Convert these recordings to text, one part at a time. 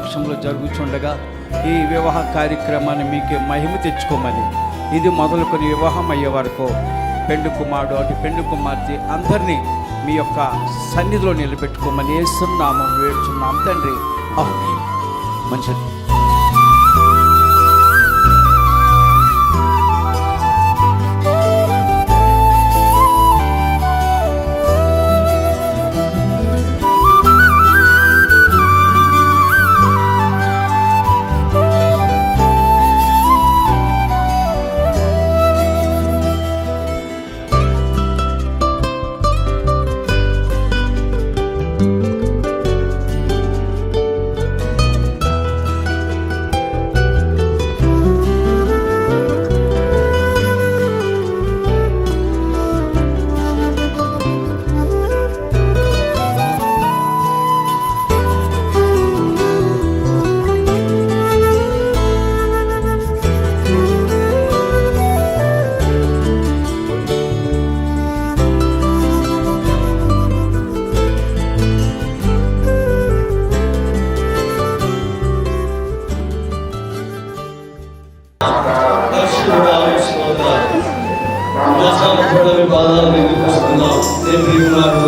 సమక్షంలో జరుగుతుండగా ఈ వివాహ కార్యక్రమాన్ని మీకే మహిమ తెచ్చుకోమని, ఇది మొదలుకొని వివాహం అయ్యే వరకు పెండు కుమారుడు అటు పెండు కుమార్తె అందరినీ మీ యొక్క సన్నిధిలో నిలబెట్టుకోమని యేసునామం వేడుచున్నాం తండ్రి. ఆమేన్. మంచిది.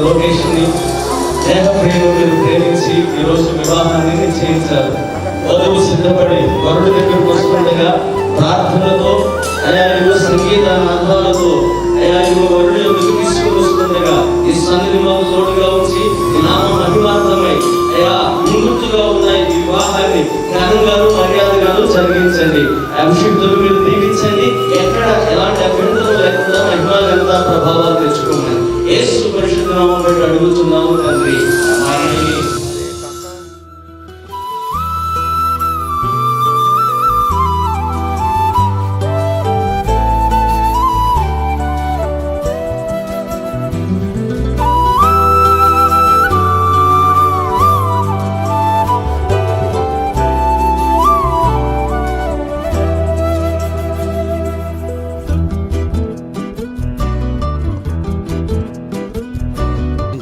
లోకేష్ని స్నేహ ప్రేమను ప్రేమించి ఈరోజు వివాహాన్ని నిశ్చయించారు. వధువు సిద్ధపడి వరుడి దగ్గరకు వస్తుండగా ప్రార్థనలతో అయా సంగీత నాదాలతో అయా వరుడి ఎందుకు తీసుకుని వస్తుండగా ఈ సన్నిధి మాకు తోడుగా ఉంచి ఈ నామ మహిమార్థమై అయా ముందుగా ఉన్న ఈ వివాహాన్ని ఘనంగాను మర్యాదగాను జరిగించండి. అభిషేకులు మీరు దీవించండి. ఎక్కడ ఎలాంటి అభ్యంతరం లేకుండా మహిమా ఘనత ప్రభావాలు తెచ్చుకోమని యేసు పరిశుద్ధ నామములో అడుగుతున్నాము తండ్రి. ఆమేన్.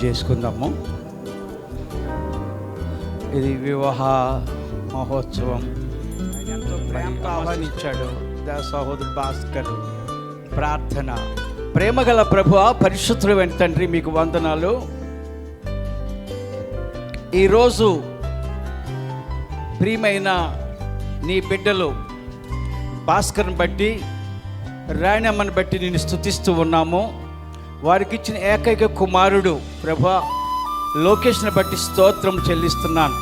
చేసుకుందాము. ఇది వివాహ మహోత్సవం. ఎంతో ప్రేమతో ఆహ్వానించాడు సహోదరు భాస్కర్. ప్రార్థన. ప్రేమగల ప్రభువా, పరిశుద్ధుడైన తండ్రి, మీకు వందనాలు. ఈరోజు ప్రియమైన నీ బిడ్డలు భాస్కర్ని బట్టి, రాణమ్మని బట్టి నేను స్తుతిస్తూ ఉన్నాము. వారికి ఇచ్చిన ఏకైక కుమారుడు ప్రభా లోకేష్ని బట్టి స్తోత్రం చెల్లిస్తున్నాను.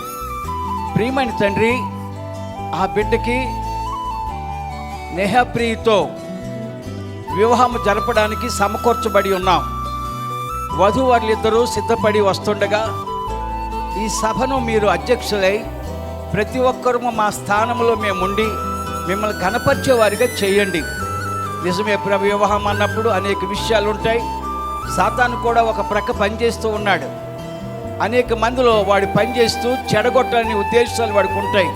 ప్రియమైన తండ్రి, ఆ బిడ్డకి నేహప్రియతో వివాహం జరపడానికి సమకూర్చబడి ఉన్నాం. వధూవరులిద్దరూ సిద్ధపడి వస్తుండగా ఈ సభను మీరు అధ్యక్షులై ప్రతి ఒక్కరూ మా స్థానంలో మేముండి మిమ్మల్ని కనపరిచే వారిగా చేయండి. నిజమే ప్రభు, వివాహం అన్నప్పుడు అనేక విషయాలు ఉంటాయి. సాతాను కూడా ఒక ప్రక్క పనిచేస్తూ ఉన్నాడు. అనేక మందిలో వాడు పనిచేస్తూ చెడగొట్టాలని ఉద్దేశాలు వాడికి ఉంటాయి.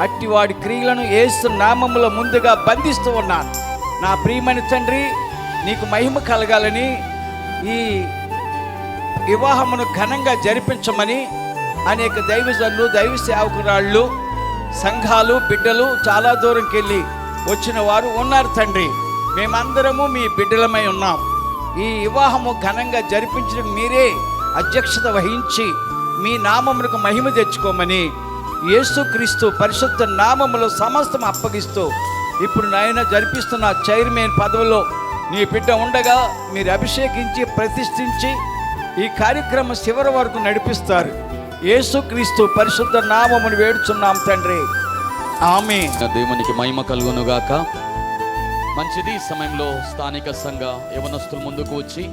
అట్టి వాడి క్రియలను యేసు నామములో ముందుగా బంధిస్తూ ఉన్నాను. నా ప్రియమైన తండ్రి, నీకు మహిమ కలగాలని ఈ వివాహమును ఘనంగా జరిపించమని అనేక దైవజనులు, దైవ సేవకురాళ్ళు, సంఘాలు, బిడ్డలు చాలా దూరంకి వెళ్ళి వచ్చిన వారు ఉన్నారు తండ్రి. మేమందరము మీ బిడ్డలమై ఉన్నాం. ఈ వివాహము ఘనంగా జరిపించిన మీరే అధ్యక్షత వహించి మీ నామమునకు మహిమ తెచ్చుకోమని యేసుక్రీస్తు పరిశుద్ధ నామములో సమస్తం అప్పగిస్తూ ఇప్పుడు నాయన జరిపిస్తున్న చైర్మన్ పదవిలో నీ బిడ్డ ఉండగా మీరు అభిషేకించి ప్రతిష్ఠించి ఈ కార్యక్రమం చివరి వరకు నడిపిస్తారు. యేసుక్రీస్తు పరిశుద్ధ నామమును వేడుచున్నాం తండ్రి. ఆమేన్. దేవునికి మహిమ కలుగునుగాక. మంచిది. ఈ సమయంలో స్థానిక సంఘ యవనస్తులు ముందుకు వచ్చి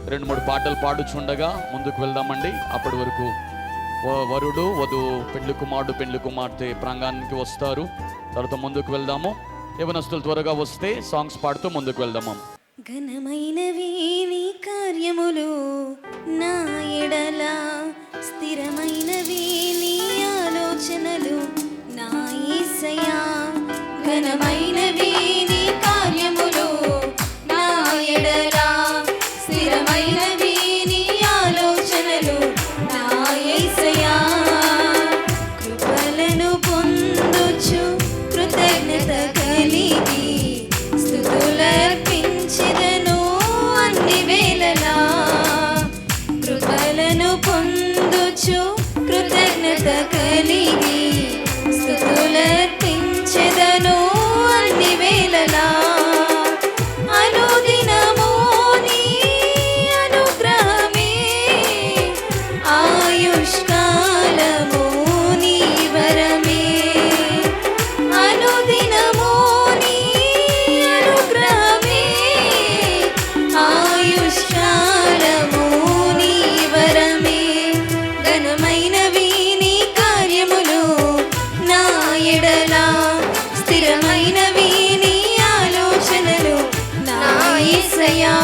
2-3 పాటలు పాడుచుండగా ముందుకు వెళ్దామండి. అప్పటి వరకు వరుడు, వధువు, పెండ్లి కుమారుడు, పెండ్లి కుమార్తె ప్రాంగణానికి వస్తారు. తర్వాత ముందుకు వెళ్దాము. యవనస్తులు త్వరగా వస్తే సాంగ్స్ పాడుతూ ముందుకు వెళ్దాము. ఘనమైనవి నీ కార్యములు నా ఎడల, స్థిరమైనవి నీ ఆలోచనలు నా యేసయ్యా. ఘనమైనవి నీ కార్యములు నా ఎడల, స్థిరమైనవి నీ ఆలోచనలు నా యేసయ్యా. కృపలను పాడుచు కృతజ్ఞత కలిగి స్తుతులర్పించెదను అన్ని వేళలా. అనుదినము నీ అనుగ్రహమే ఆయుష్కాలము నీ వరమే. అనుదినము నీ అనుగ్రహమే ఆయుష్కాలము నీ వరమే. ఘనమైనవి నీ కార్యములు నా ఎడల, స్థిరమైనవి నీ ఆలోచనలు నా యేసయ్యా.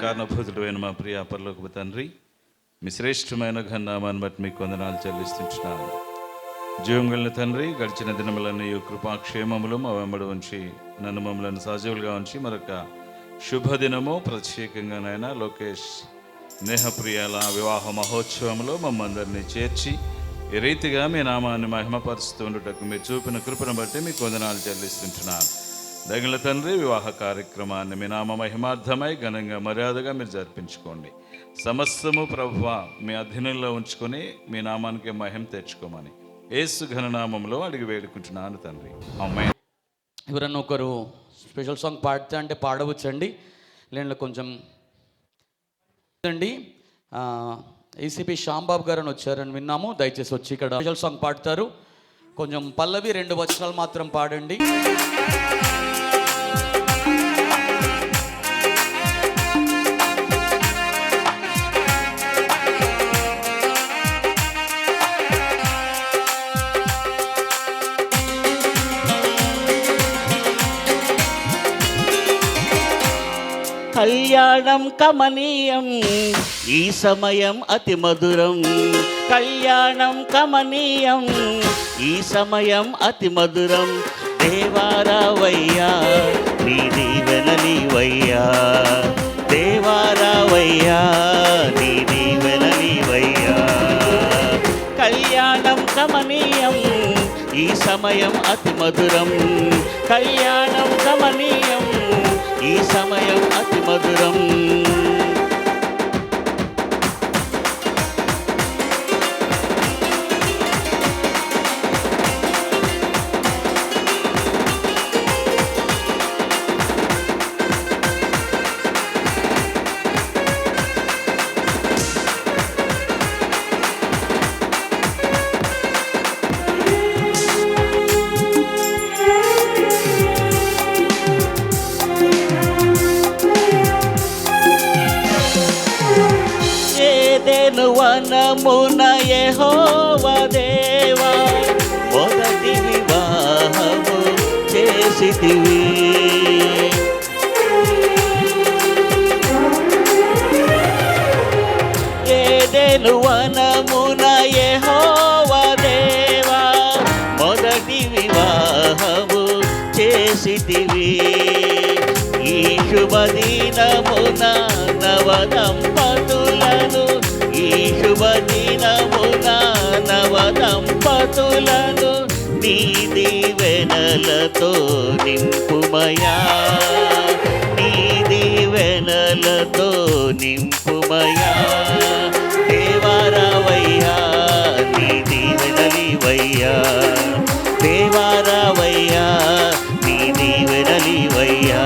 కారణభూతుడైన మా ప్రియ పరలోకపు తండ్రి, మీ శ్రేష్టమైన ఘనామాన్ని బట్టి మీకు వందనాలు చెల్లిస్తుంటున్నాను. జీవం కలిగిన తండ్రి, గడిచిన దినములన్నీ కృపాక్షేమములు మా వెంబడి ఉంచి నన్ను మమ్మల్ని సజీవులుగా ఉంచి మరొక శుభదినము ప్రత్యేకంగానైనా లోకేష్ నేహప్రియాల వివాహ మహోత్సవంలో మమ్మందరినీ చేర్చి ఈ రీతిగా మీ నామాన్ని మహిమపరుస్తూ ఉండుటకు మీరు చూపిన కృపను బట్టి మీకు వందనాలు చెల్లిస్తుంటున్నాను. దగిన తండ్రి, వివాహ కార్యక్రమాన్ని మీ నామ మహిమార్థమై ఘనంగా మర్యాదగా మీరు జరిపించుకోండి. సమస్తము ప్రభువా మీ అధీనంలో ఉంచుకొని మీ నామానికి మహిమ తెచ్చుకోమని యేసు ఘననామంలో అడిగి వేడుకుంటున్నాను తండ్రి. ఆమేన్. ఎవరన్నా ఒకరు స్పెషల్ సాంగ్ పాడితే అంటే పాడవచ్చండి. లేదంటే కొంచెం అండి ఏసీపీ శ్యాంబాబు గారు అని వచ్చారని విన్నాము. దయచేసి వచ్చి ఇక్కడ స్పెషల్ సాంగ్ పాడతారు. కొంచెం పల్లవి 2 వచనాలు మాత్రం పాడండి. కళ్యాణం కమనీయం ఈ సమయం అతి మధురం. కళ్యాణం కమనీయం ఈ సమయం అతి మధురం. దేవారావయ్యా నీ దీవెనలీవయ్యా, దేవారావయ్యా నీ దీవెనలీవయ్యా. కళ్యాణం కమనీయం ఈ సమయం అతి మధురం. కళ్యాణం కమనీయం ఈ సమయం అతి మధురం. వనమున యెహోవా దేవా మొదటి వివాహము చేసితివి. ఏదెను వనమున యెహోవా దేవా మొదటి వివాహము చేసితివి. ఈ శుభదినమున నవదంపతులను, ఈ శుభదినమున నవదంపతులను నీ దీవెనలతో నింపుమయా, నీ దీవెనలతో నింపుమయా. దేవారావయ్యా నీ దీవెనలీవయ్యా, దేవారావయ్యా నీ దీవెనలీవయ్యా.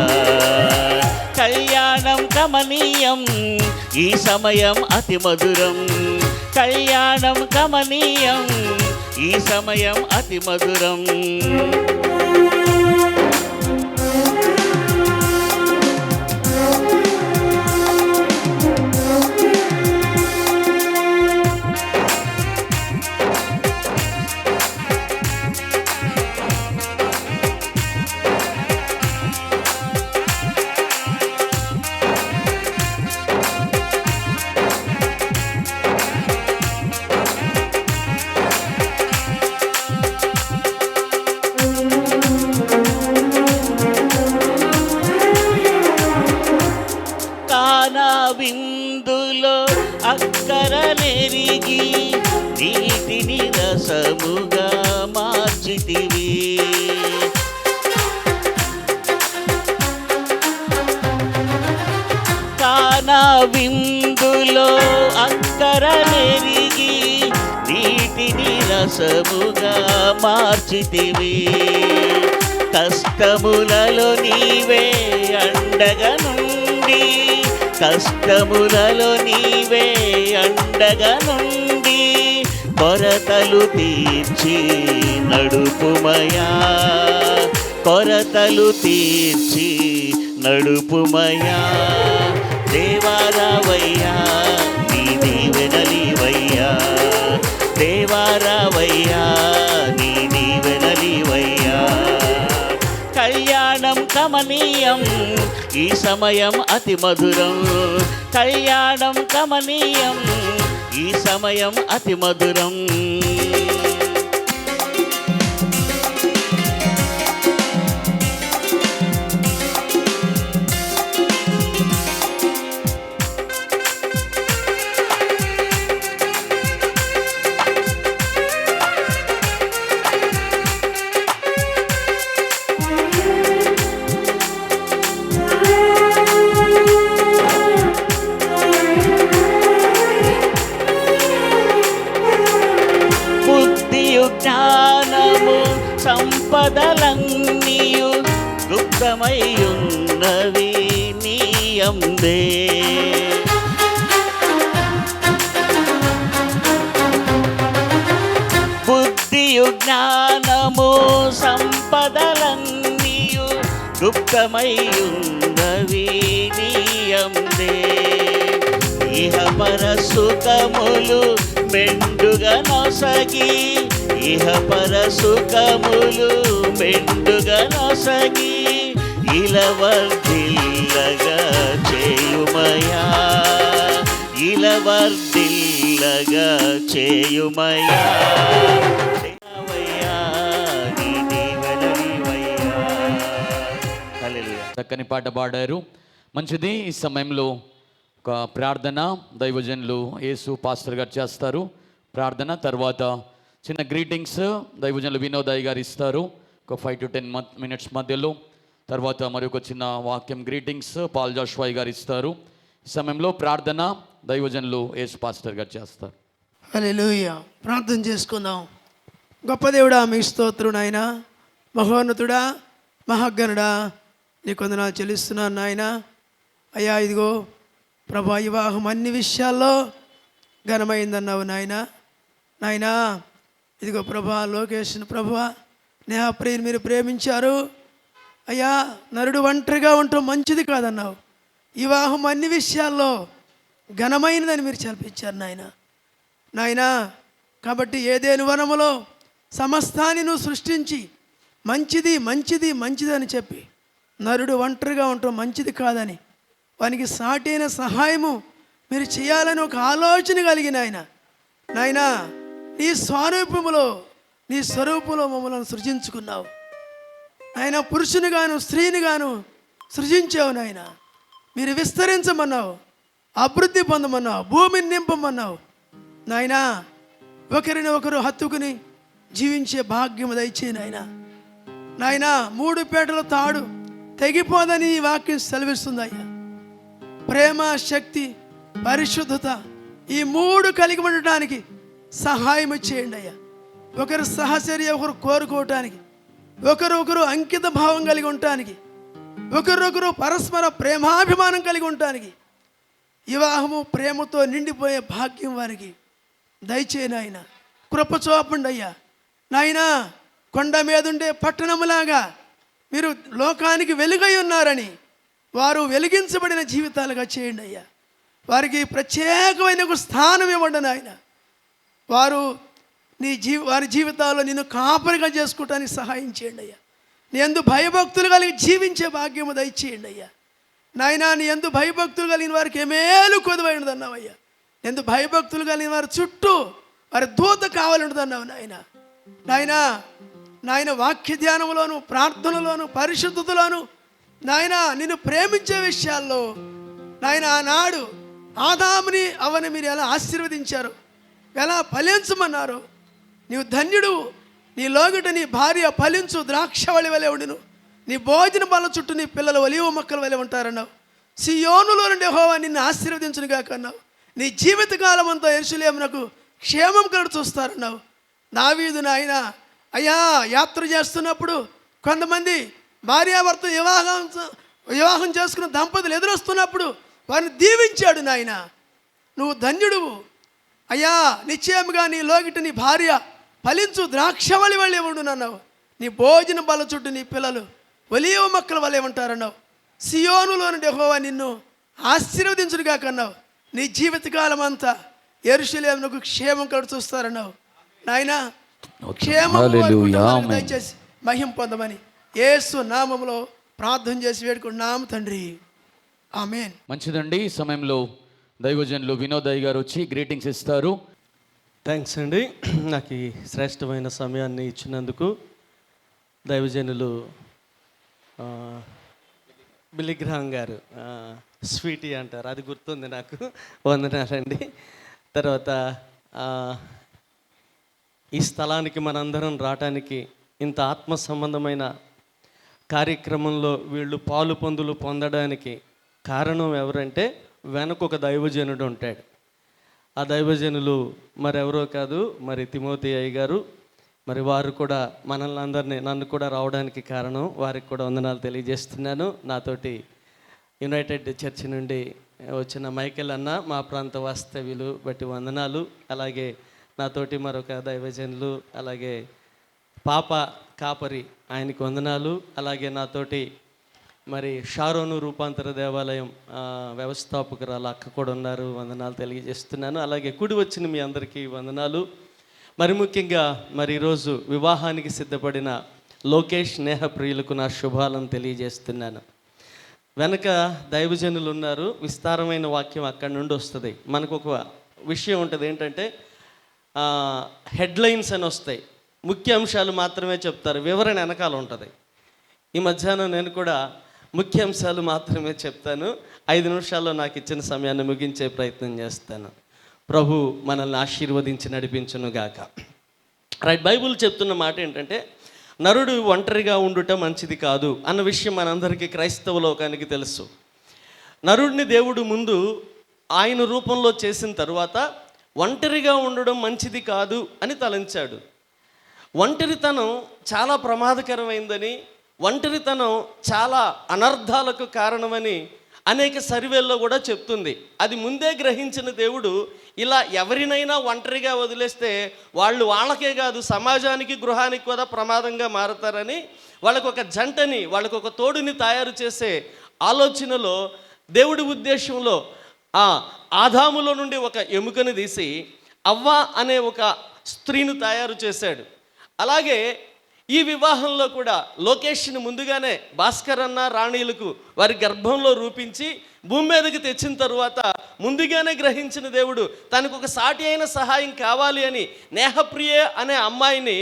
కళ్యాణం కమనీయం ఈ సమయం అతి మధురం. కళ్యాణం కమనీయం ఈ సమయం అతి మధురం. విందులో అక్కర నెరిగి నీటిని రసముగా మార్చితివి. కానా విందులో అక్కర నెరిగి నీటిని రసముగా మార్చితివి. కష్టములలో నీవే అండగా నుండి, కష్టములలో నీవే అండగా నుండి కొరతలు తీర్చి నడుపుమయా, కొరతలు తీర్చి నడుపుమయా. దేవారావయ్యా నీ దీవెనలీవయ్యా, దేవారావయ్యా నీ దీవెనలీవయ్యా. కళ్యాణం కమనీయం ఈ సమయం అతి మధురం. కళ్యాణం కమనీయం ఈ సమయం అతి మధురం. గుప్తమై ఉన్నవి నీ యందే. బుద్ధియు జ్ఞానము సంపదలన్నీయు గుప్తమై ఉన్నవి నీ యందే. ఇహపర సుఖములు మెండుగా నొసగి, ఇహపర సుఖములు మెండుగా నొసగి, ఇలవర్దిల్లగా చేయుమయా, ఇలవర్దిల్లగా చేయుమయా. దేవయ్యా, నీ దీవెనలివయ్యా. హల్లెలూయా. చక్కని పాట పాడారు. మంచిది. ఈ సమయంలో ఒక ప్రార్థన దైవజనులు యేసు పాస్టర్ గారు చేస్తారు. ప్రార్థన తర్వాత చిన్న గ్రీటింగ్స్ దైవజనులు వినోద్ గారు ఇస్తారు ఒక 5 to 10 minutes మధ్యలో. తర్వాత మరి ఒక చిన్న వాక్యం గ్రీటింగ్స్ పాల్ జాషువా గారు ఇస్తారు. ఈ సమయంలో ప్రార్థన దైవజనులు యేసు పాస్టర్ గారు చేస్తారు. హల్లెలూయా. ప్రార్థన చేసుకుందాం. గొప్ప దేవుడా, మీ స్తోత్రం నాయన. మహోన్నతుడా, మహాగణుడా, నీకు వందనాలు చెల్లిస్తున్నాను నాయన. అయ్యా ఇదిగో ప్రభా, వివాహం అన్ని విషయాల్లో ఘనమైందన్నావు నాయన. నాయనా ఇదిగో ప్రభా, లోకేష్ను ప్రభా నేహప్రియని మీరు ప్రేమించారు. అయ్యా నరుడు ఒంటరిగా ఉండటం మంచిది కాదన్నావు. వివాహం అన్ని విషయాల్లో ఘనమైనదని మీరు చల్పించారు నాయన. నాయనా కాబట్టి ఏదేను వనములో సమస్తాన్ని నువ్వు సృష్టించి మంచిది మంచిది మంచిది అని చెప్పి నరుడు ఒంటరిగా ఉండటం మంచిది కాదని వానికి సాటైన సహాయము మీరు చేయాలని ఒక ఆలోచన కలిగిన ఆయన నాయనా, నీ స్వరూపములో నీ స్వరూపంలో మమ్మల్ని సృజించుకున్నావు ఆయన. పురుషుని గాను స్త్రీని గాను సృజించావు నాయన. మీరు విస్తరించమన్నావు, అభివృద్ధి పొందమన్నావు, భూమిని నింపమన్నావు నాయనా. ఒకరిని ఒకరు హత్తుకుని జీవించే భాగ్యము దయచే నాయన. నాయనా 3 పేటల తాడు తెగిపోదని ఈ వాక్యం సెలవిస్తుంది అయ్యా. ప్రేమ, శక్తి, పరిశుద్ధత ఈ 3 కలిగి ఉండటానికి సహాయం చేయండి అయ్యా. ఒకరు సహచర్య ఒకరు కోరుకోవటానికి, ఒకరొకరు అంకిత భావం కలిగి ఉండటానికి, ఒకరొకరు పరస్పర ప్రేమాభిమానం కలిగి ఉండటానికి, వివాహము ప్రేమతో నిండిపోయే భాగ్యం వారికి దయచేయి నాయన. కృప చూపండి అయ్యా. నాయనా కొండ మీద ఉండే పట్టణములాగా మీరు లోకానికి వెలుగై ఉన్నారని వారు వెలిగించబడిన జీవితాలుగా చేయండి అయ్యా. వారికి ప్రత్యేకమైన ఒక స్థానం ఇవ్వండి నాయన. వారు వారి జీవితాల్లో నిన్ను కాపరిగా చేసుకోవటానికి సహాయం చేయండి అయ్యా. నీ యందు భయభక్తులు కలిగి జీవించే భాగ్యము దయచేయండి అయ్యా. నాయనా నీ యందు భయభక్తులు కలిగిన వారికి ఏమేలు కొదువైనది అన్నావయ్యా. నీ యందు భయభక్తులు కలిగిన వారి చుట్టూ వారి దూత కావాలన్నది అన్నావు నాయన. నాయనా నాయన వాక్య ధ్యానంలోను, ప్రార్థనలోను, పరిశుద్ధతలోను నాయన నిన్ను ప్రేమించే విషయాల్లో నాయన ఆనాడు ఆదాముని అవని మీరు ఎలా ఆశీర్వదించారు, ఎలా ఫలించమన్నారు. నీవు ధన్యుడు, నీ లోగట నీ భార్య ఫలించు ద్రాక్షవళి వలె ఉండును, నీ భోజన బల్ల చుట్టూ నీ పిల్లలు ఒలీవ మొక్కల వలె ఉంటారన్నావు. సియోనులో నుండి యెహోవా నిన్ను ఆశీర్వదించునుగా కన్నావు. నీ జీవితకాలం అంతా యెరూషలేమునకు క్షేమం కలుగు చూస్తారన్నావు. దావీదు నాయన అయ్యా యాత్ర చేస్తున్నప్పుడు కొంతమంది భార్యాభర్త వివాహం చేసుకున్న దంపతులు ఎదురొస్తున్నప్పుడు వారిని దీవించాడు నాయన. నువ్వు ధన్యుడువు అయ్యా. నిశ్చయముగా నీ లోగిట నీ భార్య ఫలించు ద్రాక్షవళి వలె ఉండునన్నావు. నీ భోజన బల్ల చుట్టూ నీ పిల్లలు ఒలీవ మొక్కల వలె ఉంటారన్నావు. సియోనులో నుండి యెహోవా నిన్ను ఆశీర్వదించుడుగా కన్నావు. నీ జీవితకాలం అంతా యెరూషలేమునకు క్షేమం కలుగు చూస్తారన్నావు నాయనా. క్షేమం దయచేసి మహిమ పొందమని యేసు నామములో ప్రార్థన చేసి వేడుకుంటున్నాము తండ్రి, ఆమేన్. మంచిదండి. ఈ సమయంలో దైవజనులు వినోద్ గారు వచ్చి గ్రీటింగ్స్ ఇస్తారు. థ్యాంక్స్ అండి, నాకు ఈ శ్రేష్టమైన సమయాన్ని ఇచ్చినందుకు. దైవజనులు బిలిగ్రహం గారు, స్వీటీ అంటారు, అది గుర్తుంది నాకు, వందనాలండి. తర్వాత ఈ స్థలానికి మనందరం రావటానికి, ఇంత ఆత్మ సంబంధమైన కార్యక్రమంలో వీళ్ళు పాలు పొందులు పొందడానికి కారణం ఎవరంటే వెనక ఒక దైవజనుడు ఉంటాడు. ఆ దైవజనులు మరెవరో కాదు, మరి తిమోతి అయ్య గారు. మరి వారు కూడా మనల్ని అందరినీ, నన్ను కూడా రావడానికి కారణం, వారికి కూడా వందనాలు తెలియజేస్తున్నాను. నాతోటి యునైటెడ్ చర్చ్ నుండి వచ్చిన మైకేల్ అన్న, మా ప్రాంత వాస్తవ్యులు బట్టి వందనాలు. అలాగే నాతోటి మరొక దైవజనులు, అలాగే పాప కాపరి, ఆయనకి వందనాలు. అలాగే నాతోటి మరి షారోను రూపాంతర దేవాలయం వ్యవస్థాపకురాలు అక్క కూడా ఉన్నారు, వందనాలు తెలియజేస్తున్నాను. అలాగే కుడి వచ్చిన మీ అందరికీ వందనాలు. మరి ముఖ్యంగా మరి ఈరోజు వివాహానికి సిద్ధపడిన లోకేష్ నేహ ప్రియులకు నా శుభాలను తెలియజేస్తున్నాను. వెనక దైవజనులు ఉన్నారు, విస్తారమైన వాక్యం అక్కడి నుండి వస్తుంది. మనకు ఒక విషయం ఉంటుంది, ఏంటంటే హెడ్లైన్స్ అని వస్తాయి, ముఖ్య అంశాలు మాత్రమే చెప్తారు, వివరణ వెనకాల ఉంటుంది. ఈ మధ్యాహ్నం నేను కూడా ముఖ్య అంశాలు మాత్రమే చెప్తాను. 5 నిమిషాల్లో నాకు ఇచ్చిన సమయాన్ని ముగించే ప్రయత్నం చేస్తాను. ప్రభు మనల్ని ఆశీర్వదించి నడిపించును గాక. రైట్, బైబుల్ చెప్తున్న మాట ఏంటంటే నరుడు ఒంటరిగా ఉండుట మంచిది కాదు అన్న విషయం మనందరికీ, క్రైస్తవ లోకానికి తెలుసు. నరుడిని దేవుడు ముందు ఆయన రూపంలో చేసిన తరువాత ఒంటరిగా ఉండడం మంచిది కాదు అని తలంచాడు. ఒంటరితనం చాలా ప్రమాదకరమైందని, ఒంటరితనం చాలా అనర్థాలకు కారణమని అనేక సర్వేల్లో కూడా చెప్తుంది. అది ముందే గ్రహించిన దేవుడు ఇలా ఎవరినైనా ఒంటరిగా వదిలేస్తే వాళ్ళు వాళ్ళకే కాదు సమాజానికి, గృహానికి కూడా ప్రమాదంగా మారతారని వాళ్ళకు ఒక జంటని, వాళ్ళకు ఒక తోడుని తయారు చేసే ఆలోచనలో, దేవుడి ఉద్దేశంలో ఆదాములో నుండి ఒక ఎముకను తీసి అవ్వ అనే ఒక స్త్రీని తయారు చేశాడు. అలాగే ఈ వివాహంలో కూడా లోకేష్ని ముందుగానే భాస్కర్ అన్న రాణీలకు వారి గర్భంలో రూపించి భూమి మీదకి తెచ్చిన తరువాత ముందుగానే గ్రహించిన దేవుడు తనకు ఒక సాటి అయిన సహాయం కావాలి అని నేహప్రియ అనే అమ్మాయిని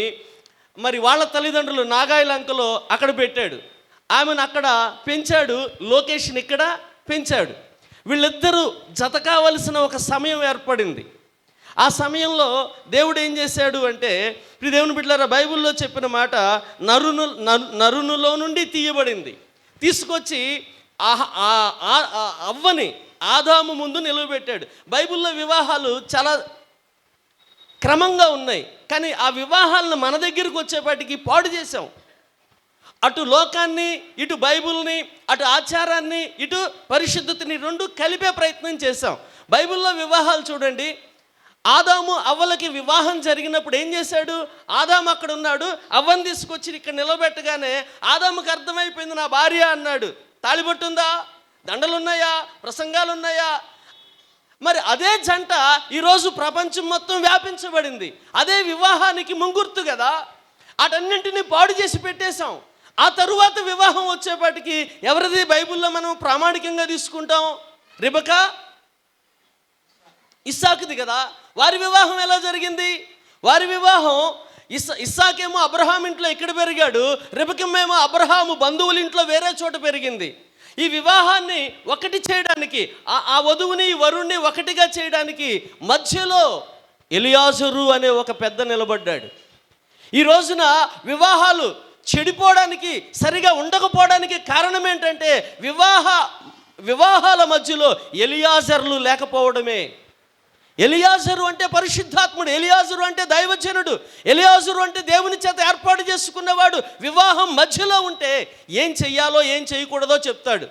మరి వాళ్ళ తల్లిదండ్రులు నాగాయలంకలో అక్కడ పెట్టాడు. ఆమెను అక్కడ పెంచాడు, లోకేష్ని ఇక్కడ పెంచాడు. వీళ్ళిద్దరూ జత కావలసిన ఒక సమయం ఏర్పడింది. ఆ సమయంలో దేవుడు ఏం చేశాడు అంటే, దేవుని బిడ్డలారా, బైబిల్లో చెప్పిన మాట నరునులో నుండి తీయబడింది, తీసుకొచ్చి అవ్వని ఆదాము ముందు నిలవబెట్టాడు. బైబిల్లో వివాహాలు చాలా క్రమంగా ఉన్నాయి, కానీ ఆ వివాహాలను మన దగ్గరికి వచ్చేపాటికి పాడు చేసాం. అటు లోకాన్ని, ఇటు బైబిల్ని, అటు ఆచారాన్ని, ఇటు పరిశుద్ధతని రెండు కలిపే ప్రయత్నం చేశాం. బైబిల్లో వివాహాలు చూడండి, ఆదాము అవ్వలకి వివాహం జరిగినప్పుడు ఏం చేశాడు? ఆదాము అక్కడ ఉన్నాడు, అవ్వని తీసుకొచ్చి ఇక్కడ నిలబెట్టగానే ఆదాముకి అర్థమైపోయింది, నా భార్య అన్నాడు. తాళిబొట్టు ఉందా, దండలున్నాయా, ప్రసంగాలున్నాయా? మరి అదే జంట ఈరోజు ప్రపంచం మొత్తం వ్యాపించబడింది. అదే వివాహానికి ముంగుర్తు కదా. వాటన్నింటినీ పాడు చేసి పెట్టేశాం. ఆ తరువాత వివాహం వచ్చేపాటికి ఎవరిది బైబిల్లో మనం ప్రామాణికంగా తీసుకుంటాం? రిబకా, ఇస్సాకుది కదా. వారి వివాహం ఎలా జరిగింది? వారి వివాహం ఇస్సాకేమో అబ్రహాం ఇంట్లో ఇక్కడ పెరిగాడు, రిబకమేమో అబ్రహాము బంధువుల ఇంట్లో వేరే చోట పెరిగింది. ఈ వివాహాన్ని ఒకటి చేయడానికి, ఆ వధువుని వరుణ్ణి ఒకటిగా చేయడానికి మధ్యలో ఎలియాజరు అనే ఒక పెద్ద నిలబడ్డాడు. ఈ రోజున వివాహాలు చెడిపోవడానికి, సరిగా ఉండకపోవడానికి కారణం ఏంటంటే వివాహాల మధ్యలో ఎలియాజర్లు లేకపోవడమే. ఎలియాజరు అంటే పరిశుద్ధాత్ముడు, ఎలియాజరు అంటే దైవజనుడు, ఎలియాజరు అంటే దేవుని చేత ఏర్పాటు చేసుకున్నవాడు. వివాహం మధ్యలో ఉంటే ఏం చెయ్యాలో ఏం చేయకూడదో చెప్తాడు,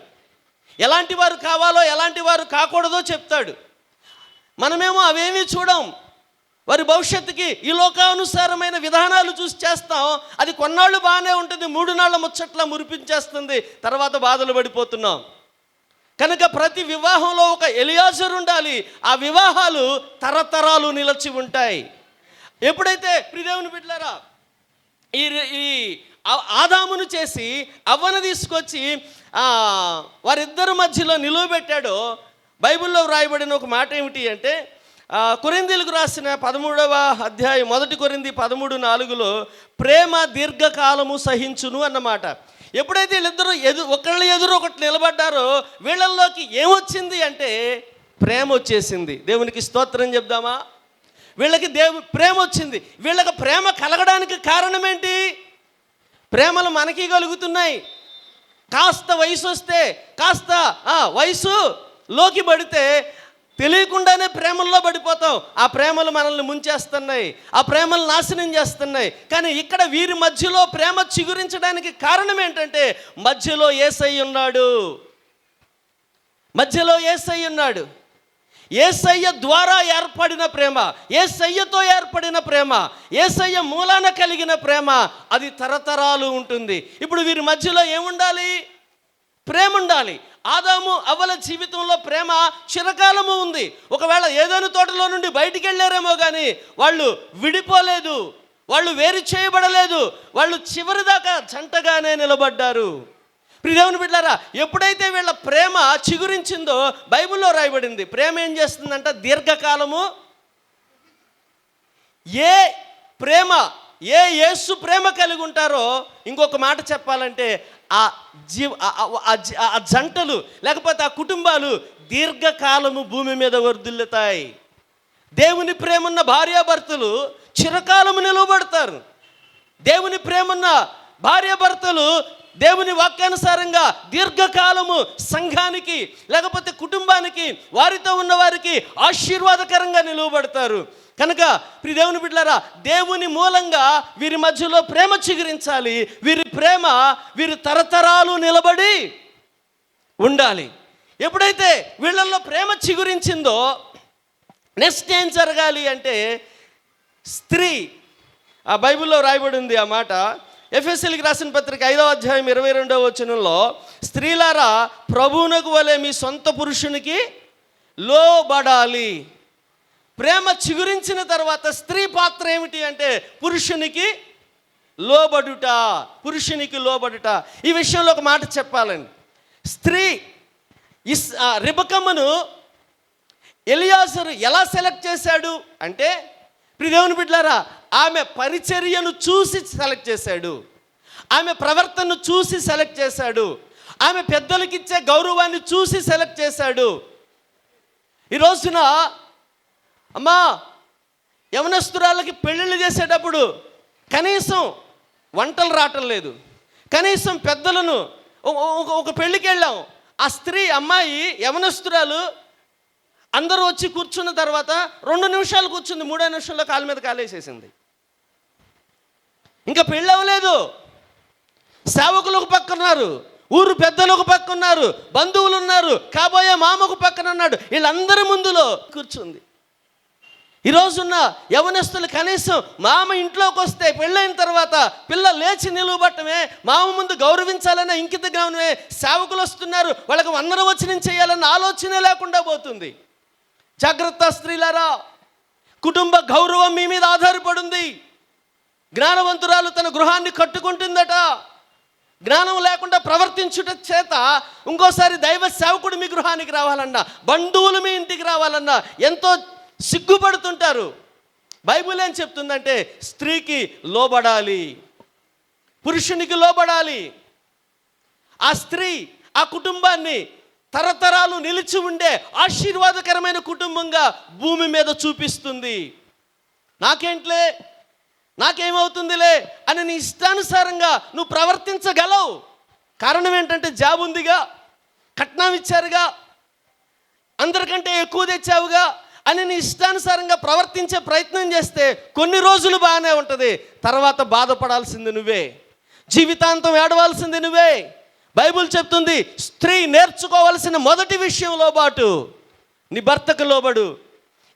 ఎలాంటి వారు కావాలో ఎలాంటి వారు కాకూడదో చెప్తాడు. మనమేమో అవేమీ చూడం. వారి భవిష్యత్తుకి ఈ లోకానుసారమైన విధానాలు చూసి చేస్తాం. అది కొన్నాళ్ళు బాగానే ఉంటుంది, 3 నాళ్ళ ముచ్చట్లా మురిపించేస్తుంది, తర్వాత బాధలు పడిపోతున్నాం. కనుక ప్రతి వివాహంలో ఒక ఎలియాజరు ఉండాలి. ఆ వివాహాలు తరతరాలు నిలిచి ఉంటాయి. ఎప్పుడైతే ప్రియదేవుని బిడ్డలారా ఈ ఆదామును చేసి అవ్వను తీసుకొచ్చి వారిద్దరి మధ్యలో నిలువబెట్టాడో, బైబిల్లో వ్రాయబడిన ఒక మాట ఏమిటి అంటే, కొరింథీయులకు రాసిన 13వ అధ్యాయం 1 కొరింథీ 13:4 ప్రేమ దీర్ఘకాలము సహించును అన్నమాట. ఎప్పుడైతే వీళ్ళిద్దరూ ఒకళ్ళ ఎదురు ఒకటి నిలబడ్డారో వీళ్ళల్లోకి ఏమొచ్చింది అంటే ప్రేమ వచ్చేసింది. దేవునికి స్తోత్రం చెప్దామా? వీళ్ళకి ప్రేమ వచ్చింది. వీళ్ళకి ప్రేమ కలగడానికి కారణం ఏంటి? ప్రేమలు మనకి కలుగుతున్నాయి. కాస్త వయసు వస్తే, కాస్త వయసులోకి పడితే తెలియకుండానే ప్రేమల్లో పడిపోతాం. ఆ ప్రేమలు మనల్ని ముంచేస్తున్నాయి, ఆ ప్రేమలు నాశనం చేస్తున్నాయి. కానీ ఇక్కడ వీరి మధ్యలో ప్రేమ చిగురించడానికి కారణం ఏంటంటే మధ్యలో యేసయ్య ఉన్నాడు. మధ్యలో యేసయ్య ఉన్నాడు. యేసయ్య ద్వారా ఏర్పడిన ప్రేమ, యేసయ్యతో ఏర్పడిన ప్రేమ, యేసయ్య మూలాన కలిగిన ప్రేమ, అది తరతరాలు ఉంటుంది. ఇప్పుడు వీరి మధ్యలో ఏముండాలి? ప్రేమ ఉండాలి. ఆదాము అవ్వల జీవితంలో ప్రేమ చిరకాలము ఉంది. ఒకవేళ ఏదైనా తోటలో నుండి బయటికి వెళ్ళారేమో కానీ వాళ్ళు విడిపోలేదు, వాళ్ళు వేరు చేయబడలేదు, వాళ్ళు చివరి దాకా జంటగానే నిలబడ్డారు. ప్రియదేవుని బిడ్డలారా, ఎప్పుడైతే వీళ్ళ ప్రేమ చిగురించిందో బైబిల్లో రాయబడింది, ప్రేమ ఏం చేస్తుందంట? దీర్ఘకాలము. ఏ ప్రేమ, ఏ యేసు ప్రేమ కలిగి ఉంటారో, ఇంకొక మాట చెప్పాలంటే ఆ జంటలు లేకపోతే ఆ కుటుంబాలు దీర్ఘకాలము భూమి మీద వర్ధిల్లుతాయి. దేవుని ప్రేమన్న భార్యాభర్తలు చిరకాలము నిలబడతారు. దేవుని ప్రేమన్న భార్యాభర్తలు దేవుని వాక్యానుసారంగా దీర్ఘకాలము సంఘానికి లేకపోతే కుటుంబానికి, వారితో ఉన్న వారికి ఆశీర్వాదకరంగా నిలవబడతారు. కనుక ప్రియ దేవుని బిడ్డలారా, దేవుని మూలంగా వీరి మధ్యలో ప్రేమ చిగురించాలి. వీరి ప్రేమ వీరి తరతరాలు నిలబడి ఉండాలి. ఎప్పుడైతే వీళ్ళల్లో ప్రేమ చిగురించిందో నెక్స్ట్ ఏం జరగాలి అంటే స్త్రీ, ఆ బైబిల్లో రాయబడి ఉంది ఆ మాట, ఎఫెసీయులకు రాసిన పత్రిక 5వ అధ్యాయం 22వ వచనంలో, స్త్రీలారా ప్రభువునకు వలె మీ సొంత పురుషునికి లోబడాలి. ప్రేమ చిగురించిన తర్వాత స్త్రీ పాత్ర ఏమిటి అంటే పురుషునికి లోబడుట, పురుషునికి లోబడుట. ఈ విషయంలో ఒక మాట చెప్పాలండి. స్త్రీ రిబకమ్మను ఎలియాజరు ఎలా సెలెక్ట్ చేశాడు అంటే, ప్రియదేవుని బిడ్డలారా, ఆమె పరిచర్యను చూసి సెలెక్ట్ చేశాడు, ఆమె ప్రవర్తనను చూసి సెలెక్ట్ చేశాడు, ఆమె పెద్దలకి ఇచ్చే గౌరవాన్ని చూసి సెలెక్ట్ చేశాడు. ఈ రోజున అమ్మా యవనస్తురాలకి పెళ్ళిళ్ళు చేసేటప్పుడు కనీసం వంటలు రావటం లేదు, కనీసం పెద్దలను ఒక పెళ్ళికి వెళ్ళాం, ఆ స్త్రీ అమ్మాయి యవనస్తురాలు అందరూ వచ్చి కూర్చున్న తర్వాత 2 నిమిషాలు కూర్చుంది, 3వ నిమిషంలో కాలు మీద కాలేసేసింది. ఇంకా పెళ్ళి అవ్వలేదు. సేవకులు ఒక పక్క ఉన్నారు, ఊరు పెద్దలు ఒక పక్క ఉన్నారు, బంధువులు ఉన్నారు, కాబోయే మామ ఒక పక్కన ఉన్నాడు, వీళ్ళందరి ముందులో కూర్చుంది. ఈరోజున్న యవనస్తులు కనీసం మామ ఇంట్లోకి వస్తే పెళ్ళైన తర్వాత పిల్ల లేచి నిలువబట్టమే, మామ ముందు గౌరవించాలనే ఇంకిత జ్ఞానమే, సేవకులు వస్తున్నారు వాళ్ళకి వందనవచనం చేయాలన్న ఆలోచనే లేకుండా పోతుంది. జాగ్రత్త స్త్రీలారా, కుటుంబ గౌరవం మీ మీద ఆధారపడింది. జ్ఞానవంతురాలు తన గృహాన్ని కట్టుకుంటుందట. జ్ఞానం లేకుండా ప్రవర్తించుట చేత ఇంకోసారి దైవ సేవకుడు మీ గృహానికి రావాలన్నా, బంధువులు మీ ఇంటికి రావాలన్నా ఎంతో సిగ్గుపడుతుంటారు. బైబిల్ ఏం చెప్తుందంటే స్త్రీకి లోబడాలి, పురుషునికి లోబడాలి. ఆ స్త్రీ ఆ కుటుంబాన్ని తరతరాలు నిలిచి ఉండే ఆశీర్వాదకరమైన కుటుంబంగా భూమి మీద చూపిస్తుంది. నాకేంట్లే, నాకేమవుతుందిలే అని నీ ఇష్టానుసారంగా నువ్వు ప్రవర్తించగలవు. కారణం ఏంటంటే జాబ్ ఉందిగా, కట్నం ఇచ్చారుగా, అందరికంటే ఎక్కువ తెచ్చావుగా అని నీ ఇష్టానుసారంగా ప్రవర్తించే ప్రయత్నం చేస్తే కొన్ని రోజులు బాగానే ఉంటుంది, తర్వాత బాధపడాల్సింది నువ్వే, జీవితాంతం ఏడవాల్సింది నువ్వే. బైబిల్ చెప్తుంది స్త్రీ నేర్చుకోవాల్సిన మొదటి విషయం లోబాటు. నీ భర్తకు లోబడు.